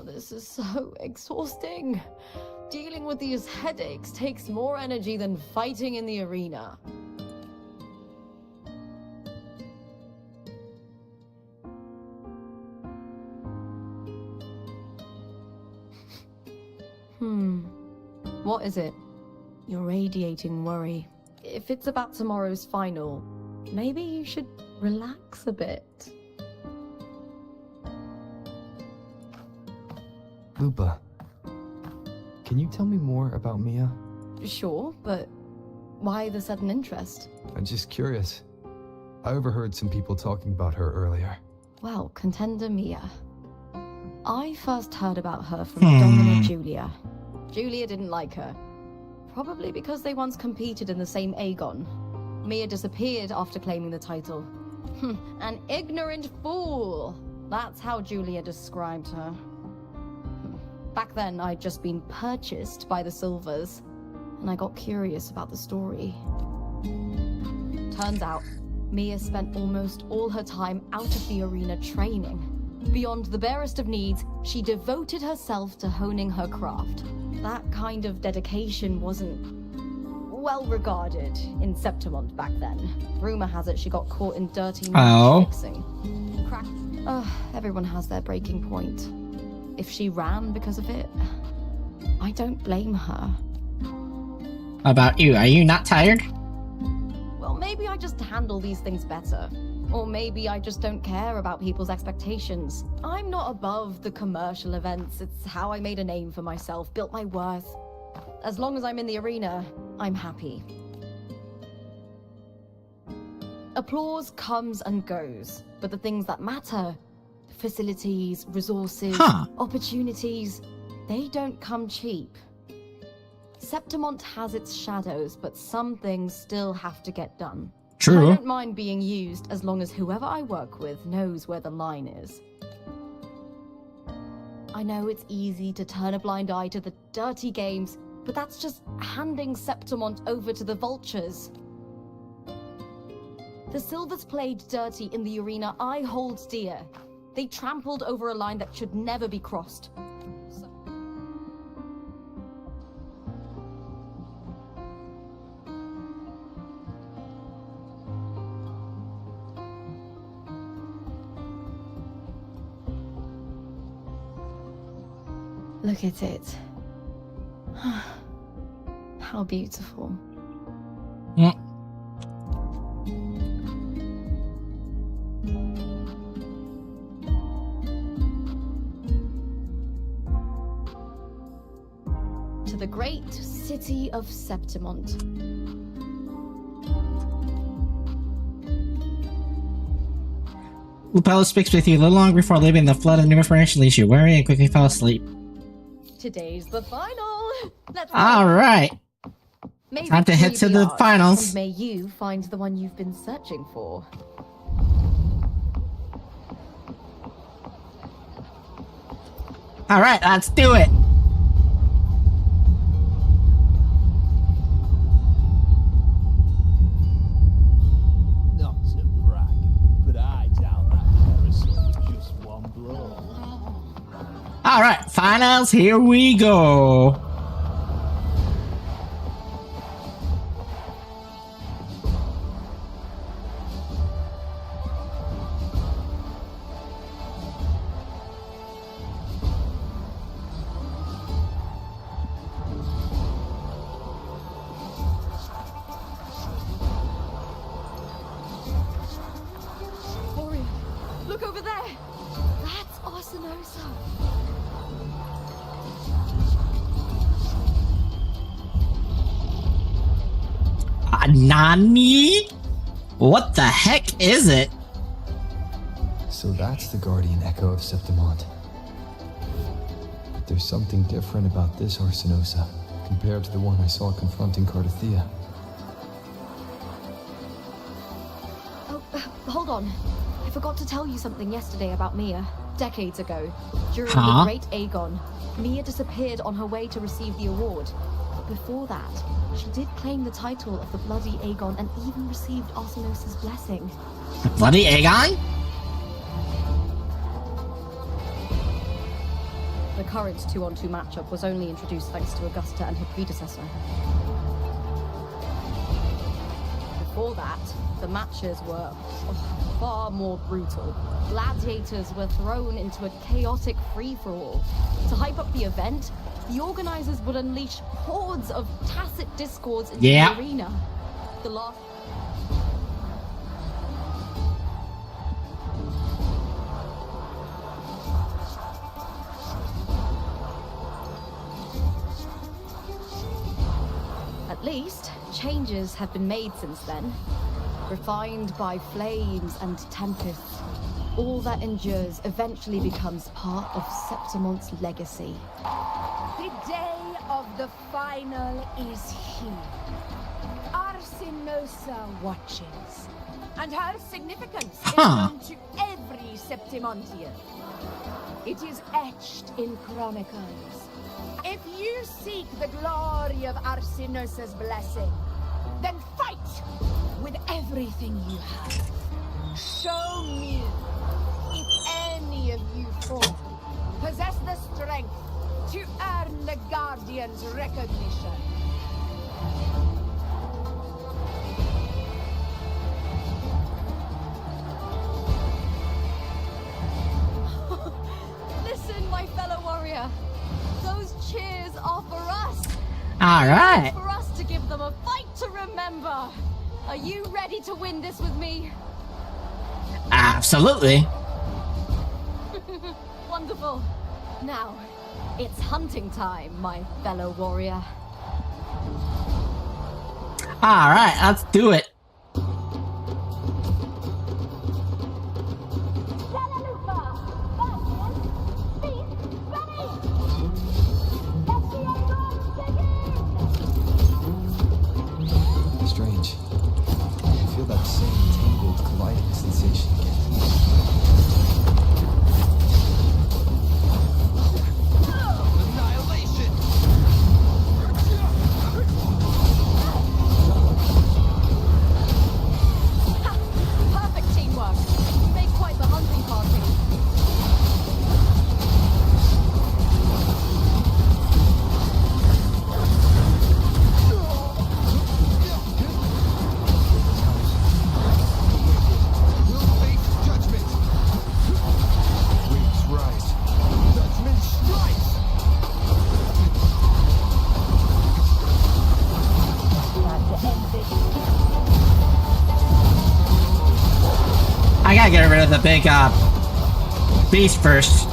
[SPEAKER 15] This is so exhausting. Dealing with these headaches takes more energy than fighting in the arena. What is it? You're radiating worry. If it's about tomorrow's final, maybe you should relax a bit.
[SPEAKER 12] Lupa, can you tell me more about Mia?
[SPEAKER 15] Sure, but why the sudden interest?
[SPEAKER 12] I'm just curious. I overheard some people talking about her earlier.
[SPEAKER 15] Well, contender Mia. I first heard about her from Domina Julia. Julia didn't like her. Probably because they once competed in the same Aegon. Mia disappeared after claiming the title. An ignorant fool! That's how Julia described her. Back then, I'd just been purchased by the Silvers, and I got curious about the story. Turns out, Mia spent almost all her time out of the arena training. Beyond the barest of needs, she devoted herself to honing her craft. That kind of dedication wasn't well regarded in Septimont back then. Rumor has it she got caught in dirty match fixing. Everyone has their breaking point. If she ran because of it, I don't blame her.
[SPEAKER 1] About you, are you not tired?
[SPEAKER 15] Well, maybe I just handle these things better. Or maybe I just don't care about people's expectations. I'm not above the commercial events. It's how I made a name for myself, built my worth. As long as I'm in the arena, I'm happy. Applause comes and goes, but the things that matter, facilities, resources, opportunities, They don't come cheap. Septimont has its shadows, but some things still have to get done.
[SPEAKER 1] True.
[SPEAKER 15] I don't mind being used as long as whoever I work with knows where the line is. I know it's easy to turn a blind eye to the dirty games, but that's just handing Septimont over to the vultures. The Silvers played dirty in the arena I hold dear. They trampled over a line that should never be crossed.
[SPEAKER 19] Look at it. How beautiful.
[SPEAKER 1] Yeah.
[SPEAKER 15] To the great city of Septimont.
[SPEAKER 1] Lupella speaks with you a little longer before leaving. The flood of new information leaves you weary and quickly fall asleep.
[SPEAKER 15] Today's the final. Let's go.
[SPEAKER 1] All right.
[SPEAKER 15] May
[SPEAKER 1] Time to head to the
[SPEAKER 15] ours,
[SPEAKER 1] finals.
[SPEAKER 15] And may you find the one you've been searching for.
[SPEAKER 1] All right, let's do it.
[SPEAKER 10] Not to brag, but I down that parasol with just one blow.
[SPEAKER 1] All right, finals. Here we go.
[SPEAKER 15] Warrior, look over there. That's Arsinosa.
[SPEAKER 1] Nani? What the heck is it?
[SPEAKER 12] So that's the guardian echo of Septimont. There's something different about this Arsinosa compared to the one I saw confronting Cardathea.
[SPEAKER 15] Oh, hold on. I forgot to tell you something yesterday about Mia. Decades ago, during the Great Aegon, Mia disappeared on her way to receive the award. But before that, she did claim the title of the Bloody Aegon and even received Arsinosa's blessing.
[SPEAKER 1] The Bloody Aegon?
[SPEAKER 15] The current 2-on-2 matchup was only introduced thanks to Augusta and her predecessor. Before that, the matches were far more brutal. Gladiators were thrown into a chaotic free-for-all. To hype up the event, the organizers would unleash hordes of tacit discords into the arena. The last... At least, changes have been made since then. Refined by flames and tempests, all that endures eventually becomes part of Septimont's legacy.
[SPEAKER 4] The day of the final is here. Arsinosa watches, and her significance is known to every Septimontian. It is etched in chronicles. If you seek the glory of Arsinosa's blessing, then fight with everything you have. Show me if any of you four possess the strength to earn the Guardian's recognition.
[SPEAKER 15] Listen, my fellow warrior. Those cheers are for us.
[SPEAKER 1] All right.
[SPEAKER 15] For us to give them a fight to remember. Are you ready to win this with me?
[SPEAKER 1] Absolutely.
[SPEAKER 15] Wonderful. Now, it's hunting time, my fellow warrior.
[SPEAKER 1] All right, let's do it.
[SPEAKER 12] strange. I feel that same tangled, colliding sensation again.
[SPEAKER 21] Perfect teamwork. You make quite the hunting party.
[SPEAKER 1] I gotta get rid of the big beast first.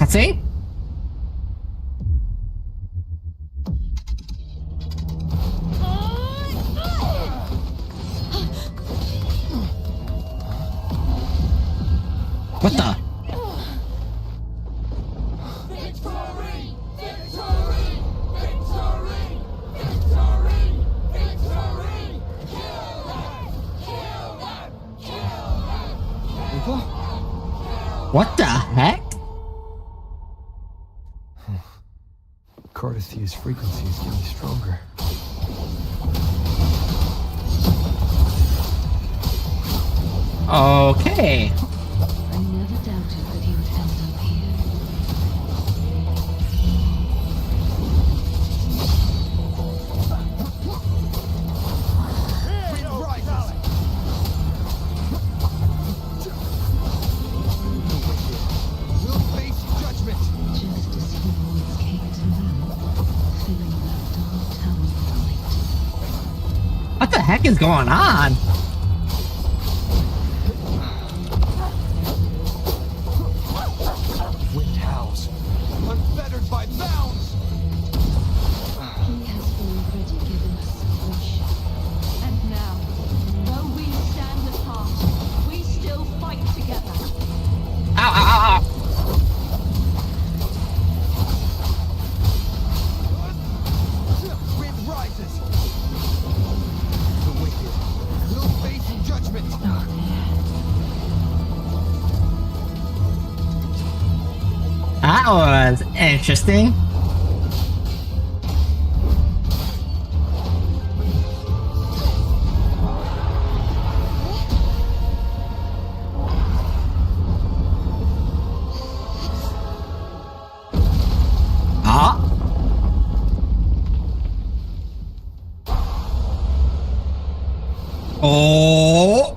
[SPEAKER 1] See? What the? What the heck?
[SPEAKER 12] Cardithia's frequency is getting stronger.
[SPEAKER 1] Okay.
[SPEAKER 7] I never doubted that he would end up here.
[SPEAKER 18] We'll face judgment.
[SPEAKER 7] Just as he once came to know, filling that dark tower with light.
[SPEAKER 1] What the heck is going on?
[SPEAKER 18] Wind howls. Unfettered by bounds.
[SPEAKER 7] He has already given us salvation.
[SPEAKER 15] And now, though we stand apart, we still fight together.
[SPEAKER 1] Ow, ow, ow, ow.
[SPEAKER 18] Wind rises. The wicked will face judgment.
[SPEAKER 1] That was interesting. Oh.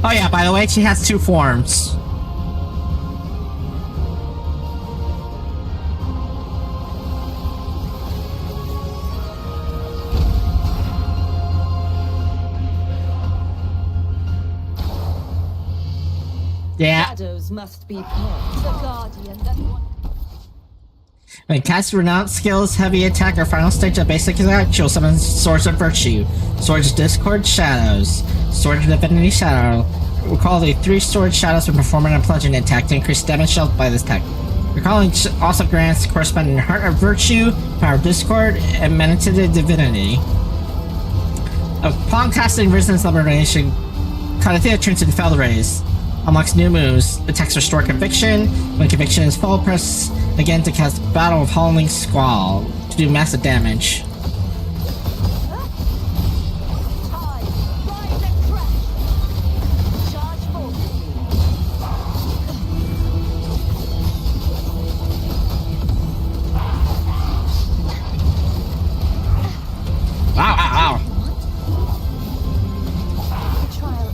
[SPEAKER 1] Oh yeah, by the way, she has two forms. Yeah.
[SPEAKER 5] Shadows must be purged. The Guardian that one.
[SPEAKER 1] When cast Renowned skills, heavy attack, or final stage of basic attack, she'll summon Swords of Virtue, Swords of Discord Shadows, Sword of Divinity Shadow. Recall the 3 Sword Shadows when performing a plunging attack to increase damage dealt by this attack. Recalling also grants corresponding Heart of Virtue, Power of Discord, and Meditative Divinity. Upon casting Resonance Liberation, Cardithia turns into Fell Rays. Unlocks new moves. Attacks restore Conviction. When Conviction is full, press again to cast Battle of Howling Squall to do massive damage.
[SPEAKER 21] The trial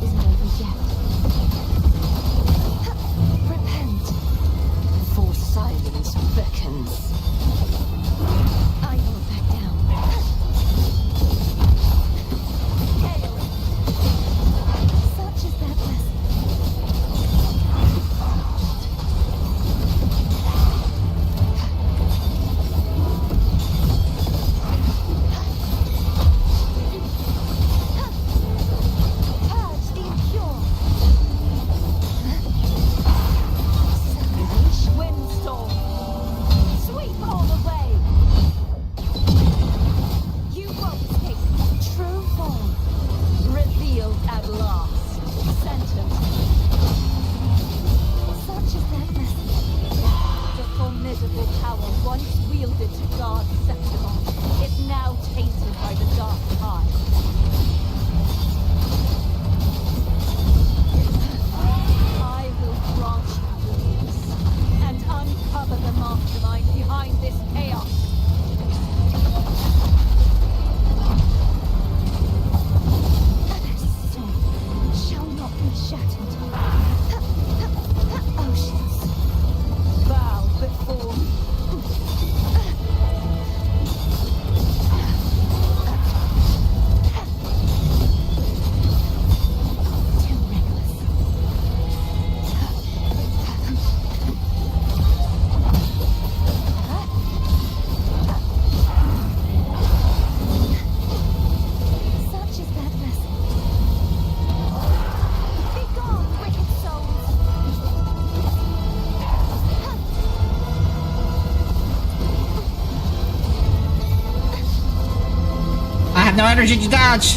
[SPEAKER 1] no energy to dodge.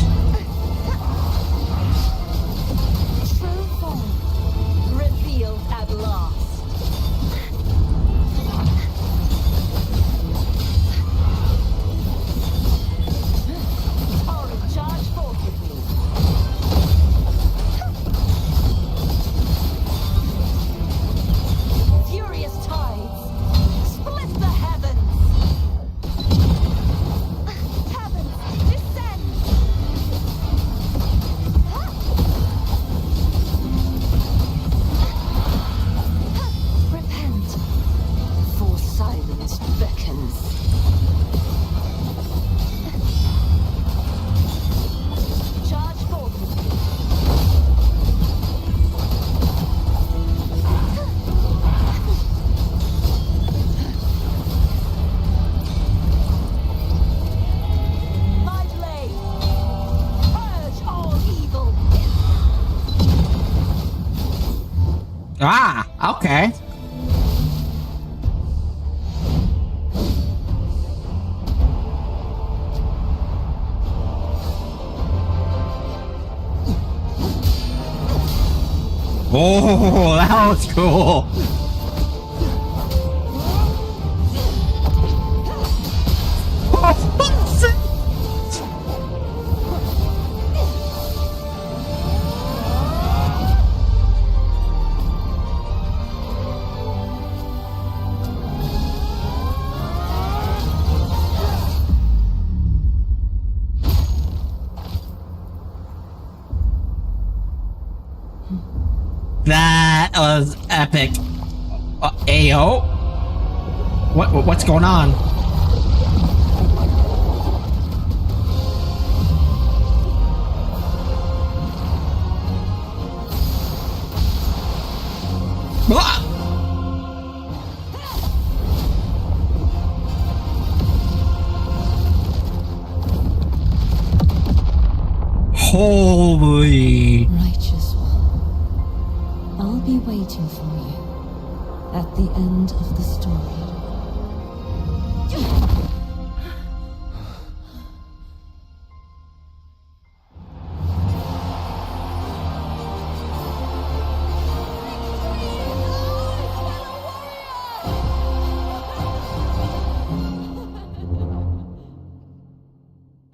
[SPEAKER 5] True form revealed at last. Torrent charge forcibly. Furious tides split the heavens. Heavens descend. Repent, for silence beckons. Charge forward. My blade, purge all evil.
[SPEAKER 1] Ah, okay. Oh, that was cool. That was epic. Ayo? What's going on? Ah! Holy.
[SPEAKER 7] Righteous one, I'll be waiting for you at the end of the story.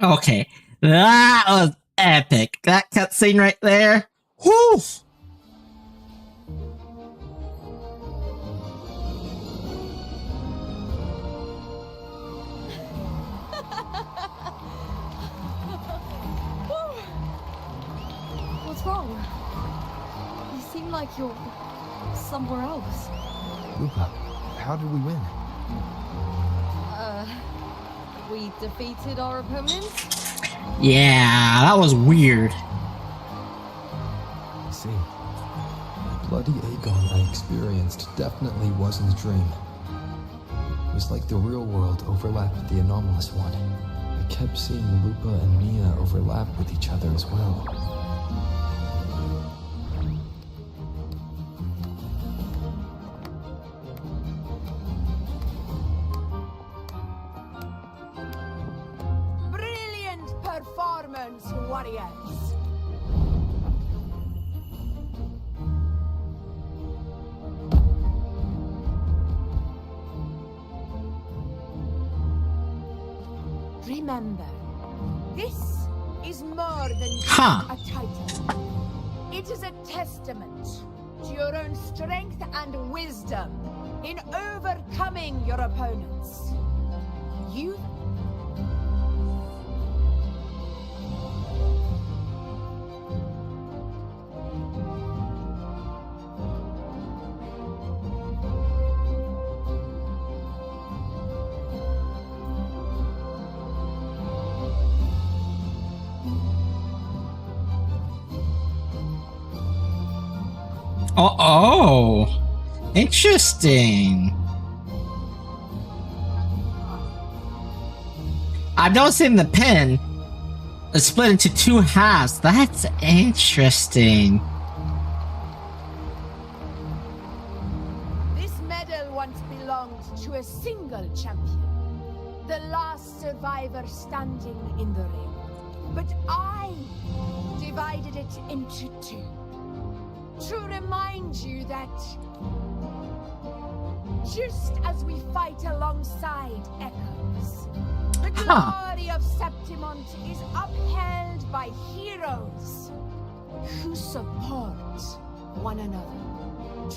[SPEAKER 1] Okay, that was epic. That cutscene right there. Whew.
[SPEAKER 15] What's wrong? You seem like you're somewhere else.
[SPEAKER 12] Lupa, how did we win?
[SPEAKER 15] We defeated our opponents?
[SPEAKER 1] Yeah, that was weird.
[SPEAKER 12] I see. The bloody Aegon I experienced definitely wasn't a dream. It was like the real world overlapped with the anomalous one. I kept seeing Lupa and Mia overlap with each other as well.
[SPEAKER 4] Brilliant performance, warriors. Remember, this is more than just a title. It is a testament to your own strength and wisdom in overcoming your opponents. You
[SPEAKER 1] Oh, interesting. I'm noticing the pen is split into two halves. That's interesting.
[SPEAKER 4] This medal once belonged to a single champion, the last survivor standing in the ring. but I divided it into two. To remind you that just as we fight alongside echoes, the glory of Septimont is upheld by heroes who support one another.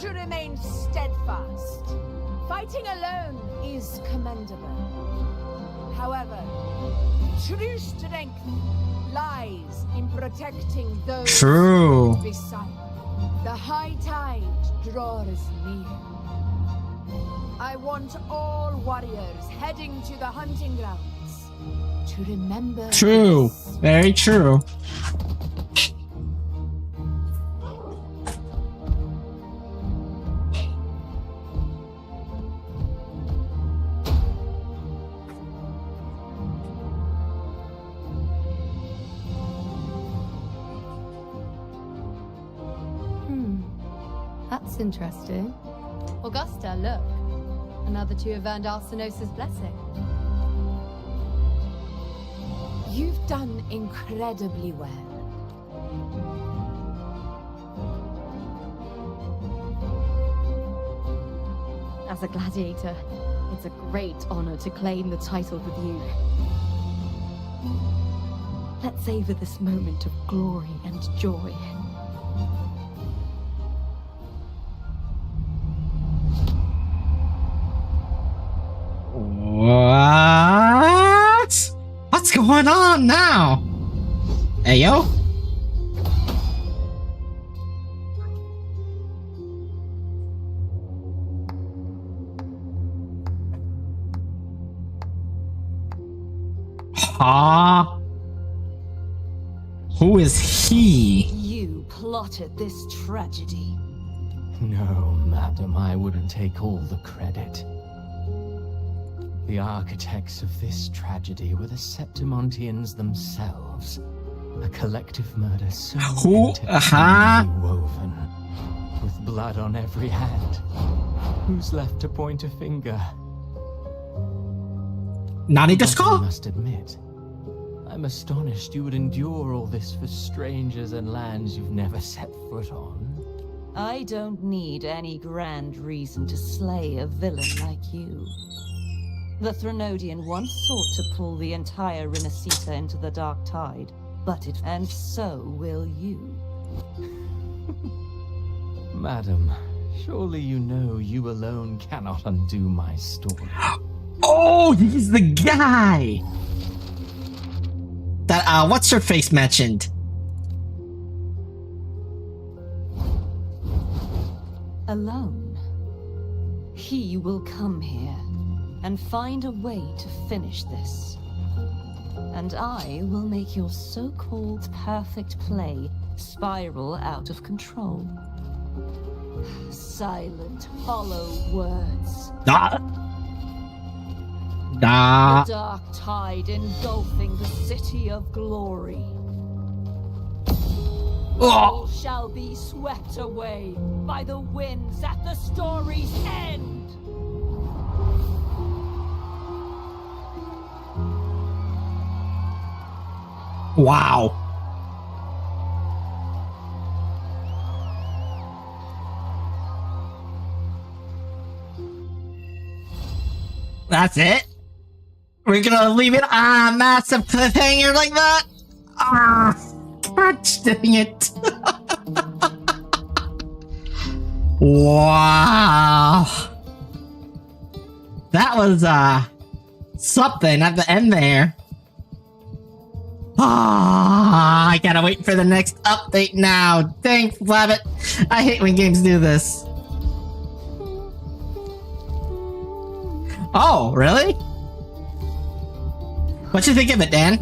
[SPEAKER 4] To remain steadfast. Fighting alone is commendable. However, true strength lies in protecting those
[SPEAKER 1] True.
[SPEAKER 4] beside. The high tide draws near. I want all warriors heading to the hunting grounds to remember.
[SPEAKER 1] True. Very true.
[SPEAKER 19] That's interesting. Augusta, look. Another two have earned Arsenos's blessing.
[SPEAKER 4] You've done incredibly well.
[SPEAKER 15] As a gladiator, it's a great honor to claim the title with you. Let's savor this moment of glory and joy.
[SPEAKER 1] What? What's going on now? Hey, yo. Huh? Who is he?
[SPEAKER 15] You plotted this tragedy.
[SPEAKER 6] No, madam, I wouldn't take all the credit. The architects of this tragedy were the Septimontians themselves. A collective murder so intricately woven, with blood on every hand. Who's left to point a finger?
[SPEAKER 1] Nani
[SPEAKER 6] But
[SPEAKER 1] desu ka?
[SPEAKER 6] I must admit, I'm astonished you would endure all this for strangers and lands you've never set foot on.
[SPEAKER 5] I don't need any grand reason to slay a villain like you. The Threnodian once sought to pull the entire Renacita into the Dark Tide, and so will you.
[SPEAKER 6] Madam, surely you know you alone cannot undo my story.
[SPEAKER 1] Oh, he's the guy that what's her face mentioned.
[SPEAKER 5] Alone. He will come here and find a way to finish this. And I will make your so-called perfect play spiral out of control. Silent, hollow words.
[SPEAKER 1] The
[SPEAKER 5] dark tide engulfing the city of glory. All shall be swept away by the winds at the story's end.
[SPEAKER 1] Wow. That's it? We're gonna leave it on a massive cliffhanger like that? God dang it. Wow. That was, something at the end there. I gotta wait for the next update now. Dang, Flabbit. I hate when games do this. Oh, really? What you think of it, Dan?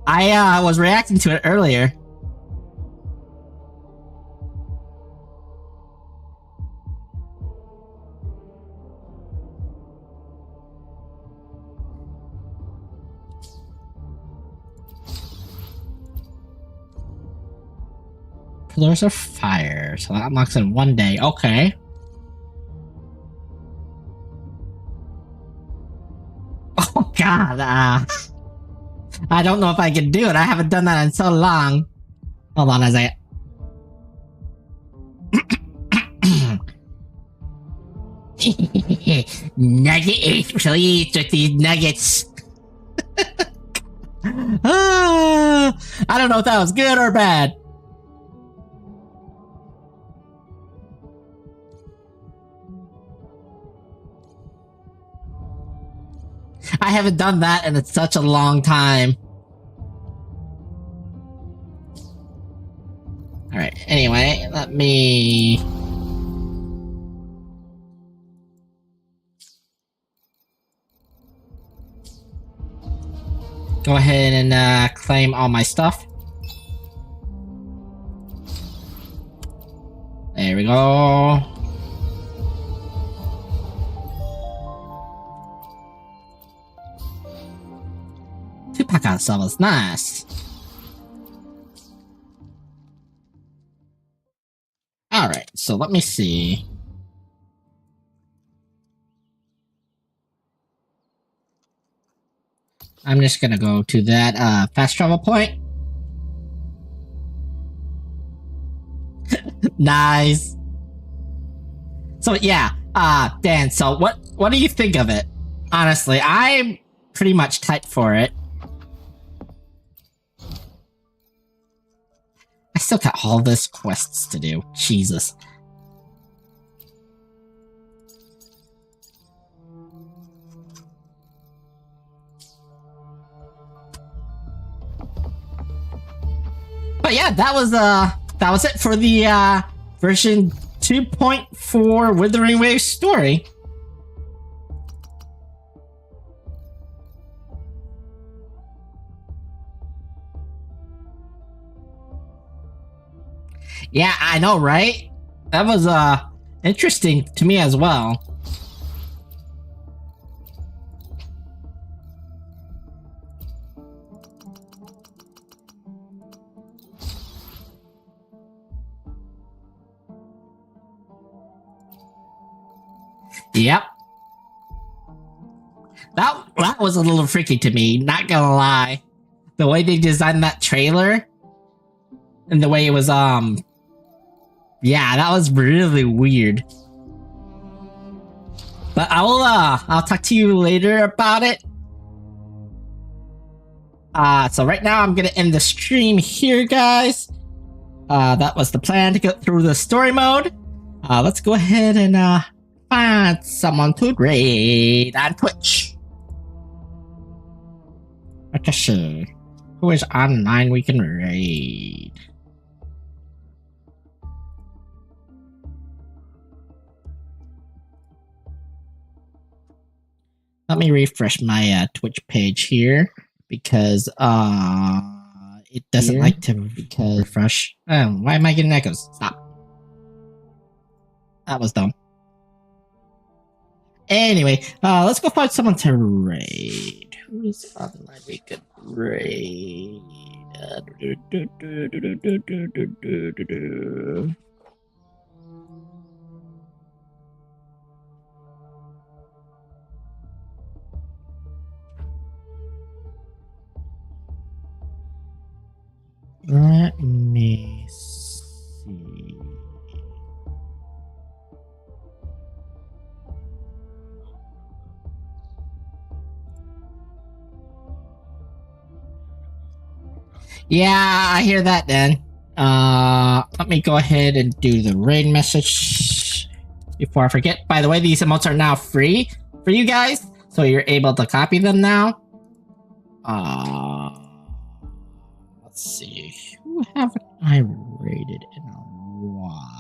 [SPEAKER 1] I was reacting to it earlier. Pillars of Fire. So that unlocks in 1 day. Okay. Oh god, I don't know if I can do it. I haven't done that in so long. Hold on a second. Nugget 8, please, with these nuggets. I don't know if that was good or bad. I haven't done that in such a long time. Alright, anyway, let me... go ahead and claim all my stuff. There we go. Two-pack on is nice. Alright, so let me see. I'm just gonna go to that fast travel point. Nice. So yeah, Dan, so what do you think of it? Honestly, I'm pretty much typed for it. I still got all this quests to do. Jesus. But yeah, that was it for the version 2.4 Withering Wave story. Yeah, I know, right? That was interesting to me as well. Yep. That was a little freaky to me, not gonna lie. The way they designed that trailer and the way it was yeah, that was really weird. But I'll talk to you later about it. So right now I'm gonna end the stream here, guys. That was the plan to go through the story mode. Let's go ahead and find someone to raid on Twitch. Let's see. Who is online we can raid? Let me refresh my Twitch page here because it doesn't like to refresh. Why am I getting echoes? Stop. That was dumb. Anyway, let's go find someone to raid. Who is online we could raid? Let me see. Yeah, I hear that then. Let me go ahead and do the raid message before I forget. By the way, these emotes are now free for you guys, so you're able to copy them now. Let's see. Who haven't I raided in a while?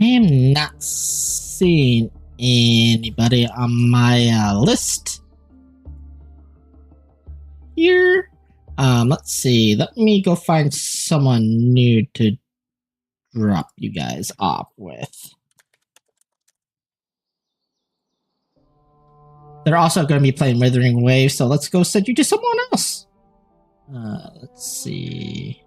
[SPEAKER 1] I am not seeing anybody on my list here. Let's see. Let me go find someone new to drop you guys off with. They're also going to be playing Withering Wave, so let's go send you to someone else. Let's see.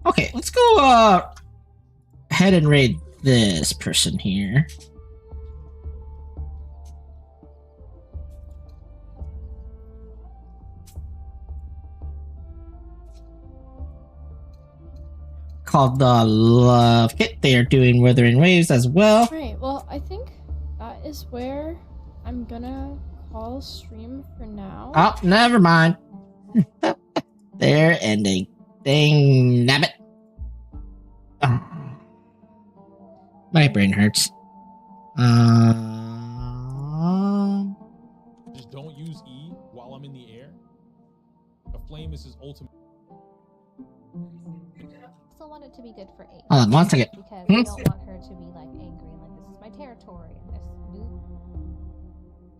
[SPEAKER 1] Okay, let's go ahead and raid this person here. Called the Love Kit. They are doing Withering Waves as well.
[SPEAKER 3] Right, well, I think that is where I'm gonna call stream for now.
[SPEAKER 1] Oh, never mind. They're ending. Dang nabbit. My brain hurts.
[SPEAKER 9] Just don't use E while I'm in the air. A flame is his ultimate.
[SPEAKER 23] Still want it to be good for 8.
[SPEAKER 1] Hold on, 1 second.
[SPEAKER 23] Because I don't want her to be like angry and like this is my territory and there's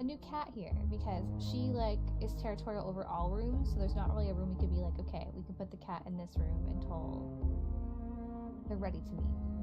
[SPEAKER 23] a new cat here because she like is territorial over all rooms, so there's not really a room we could be like, okay, we can put the cat in this room until they're ready to meet.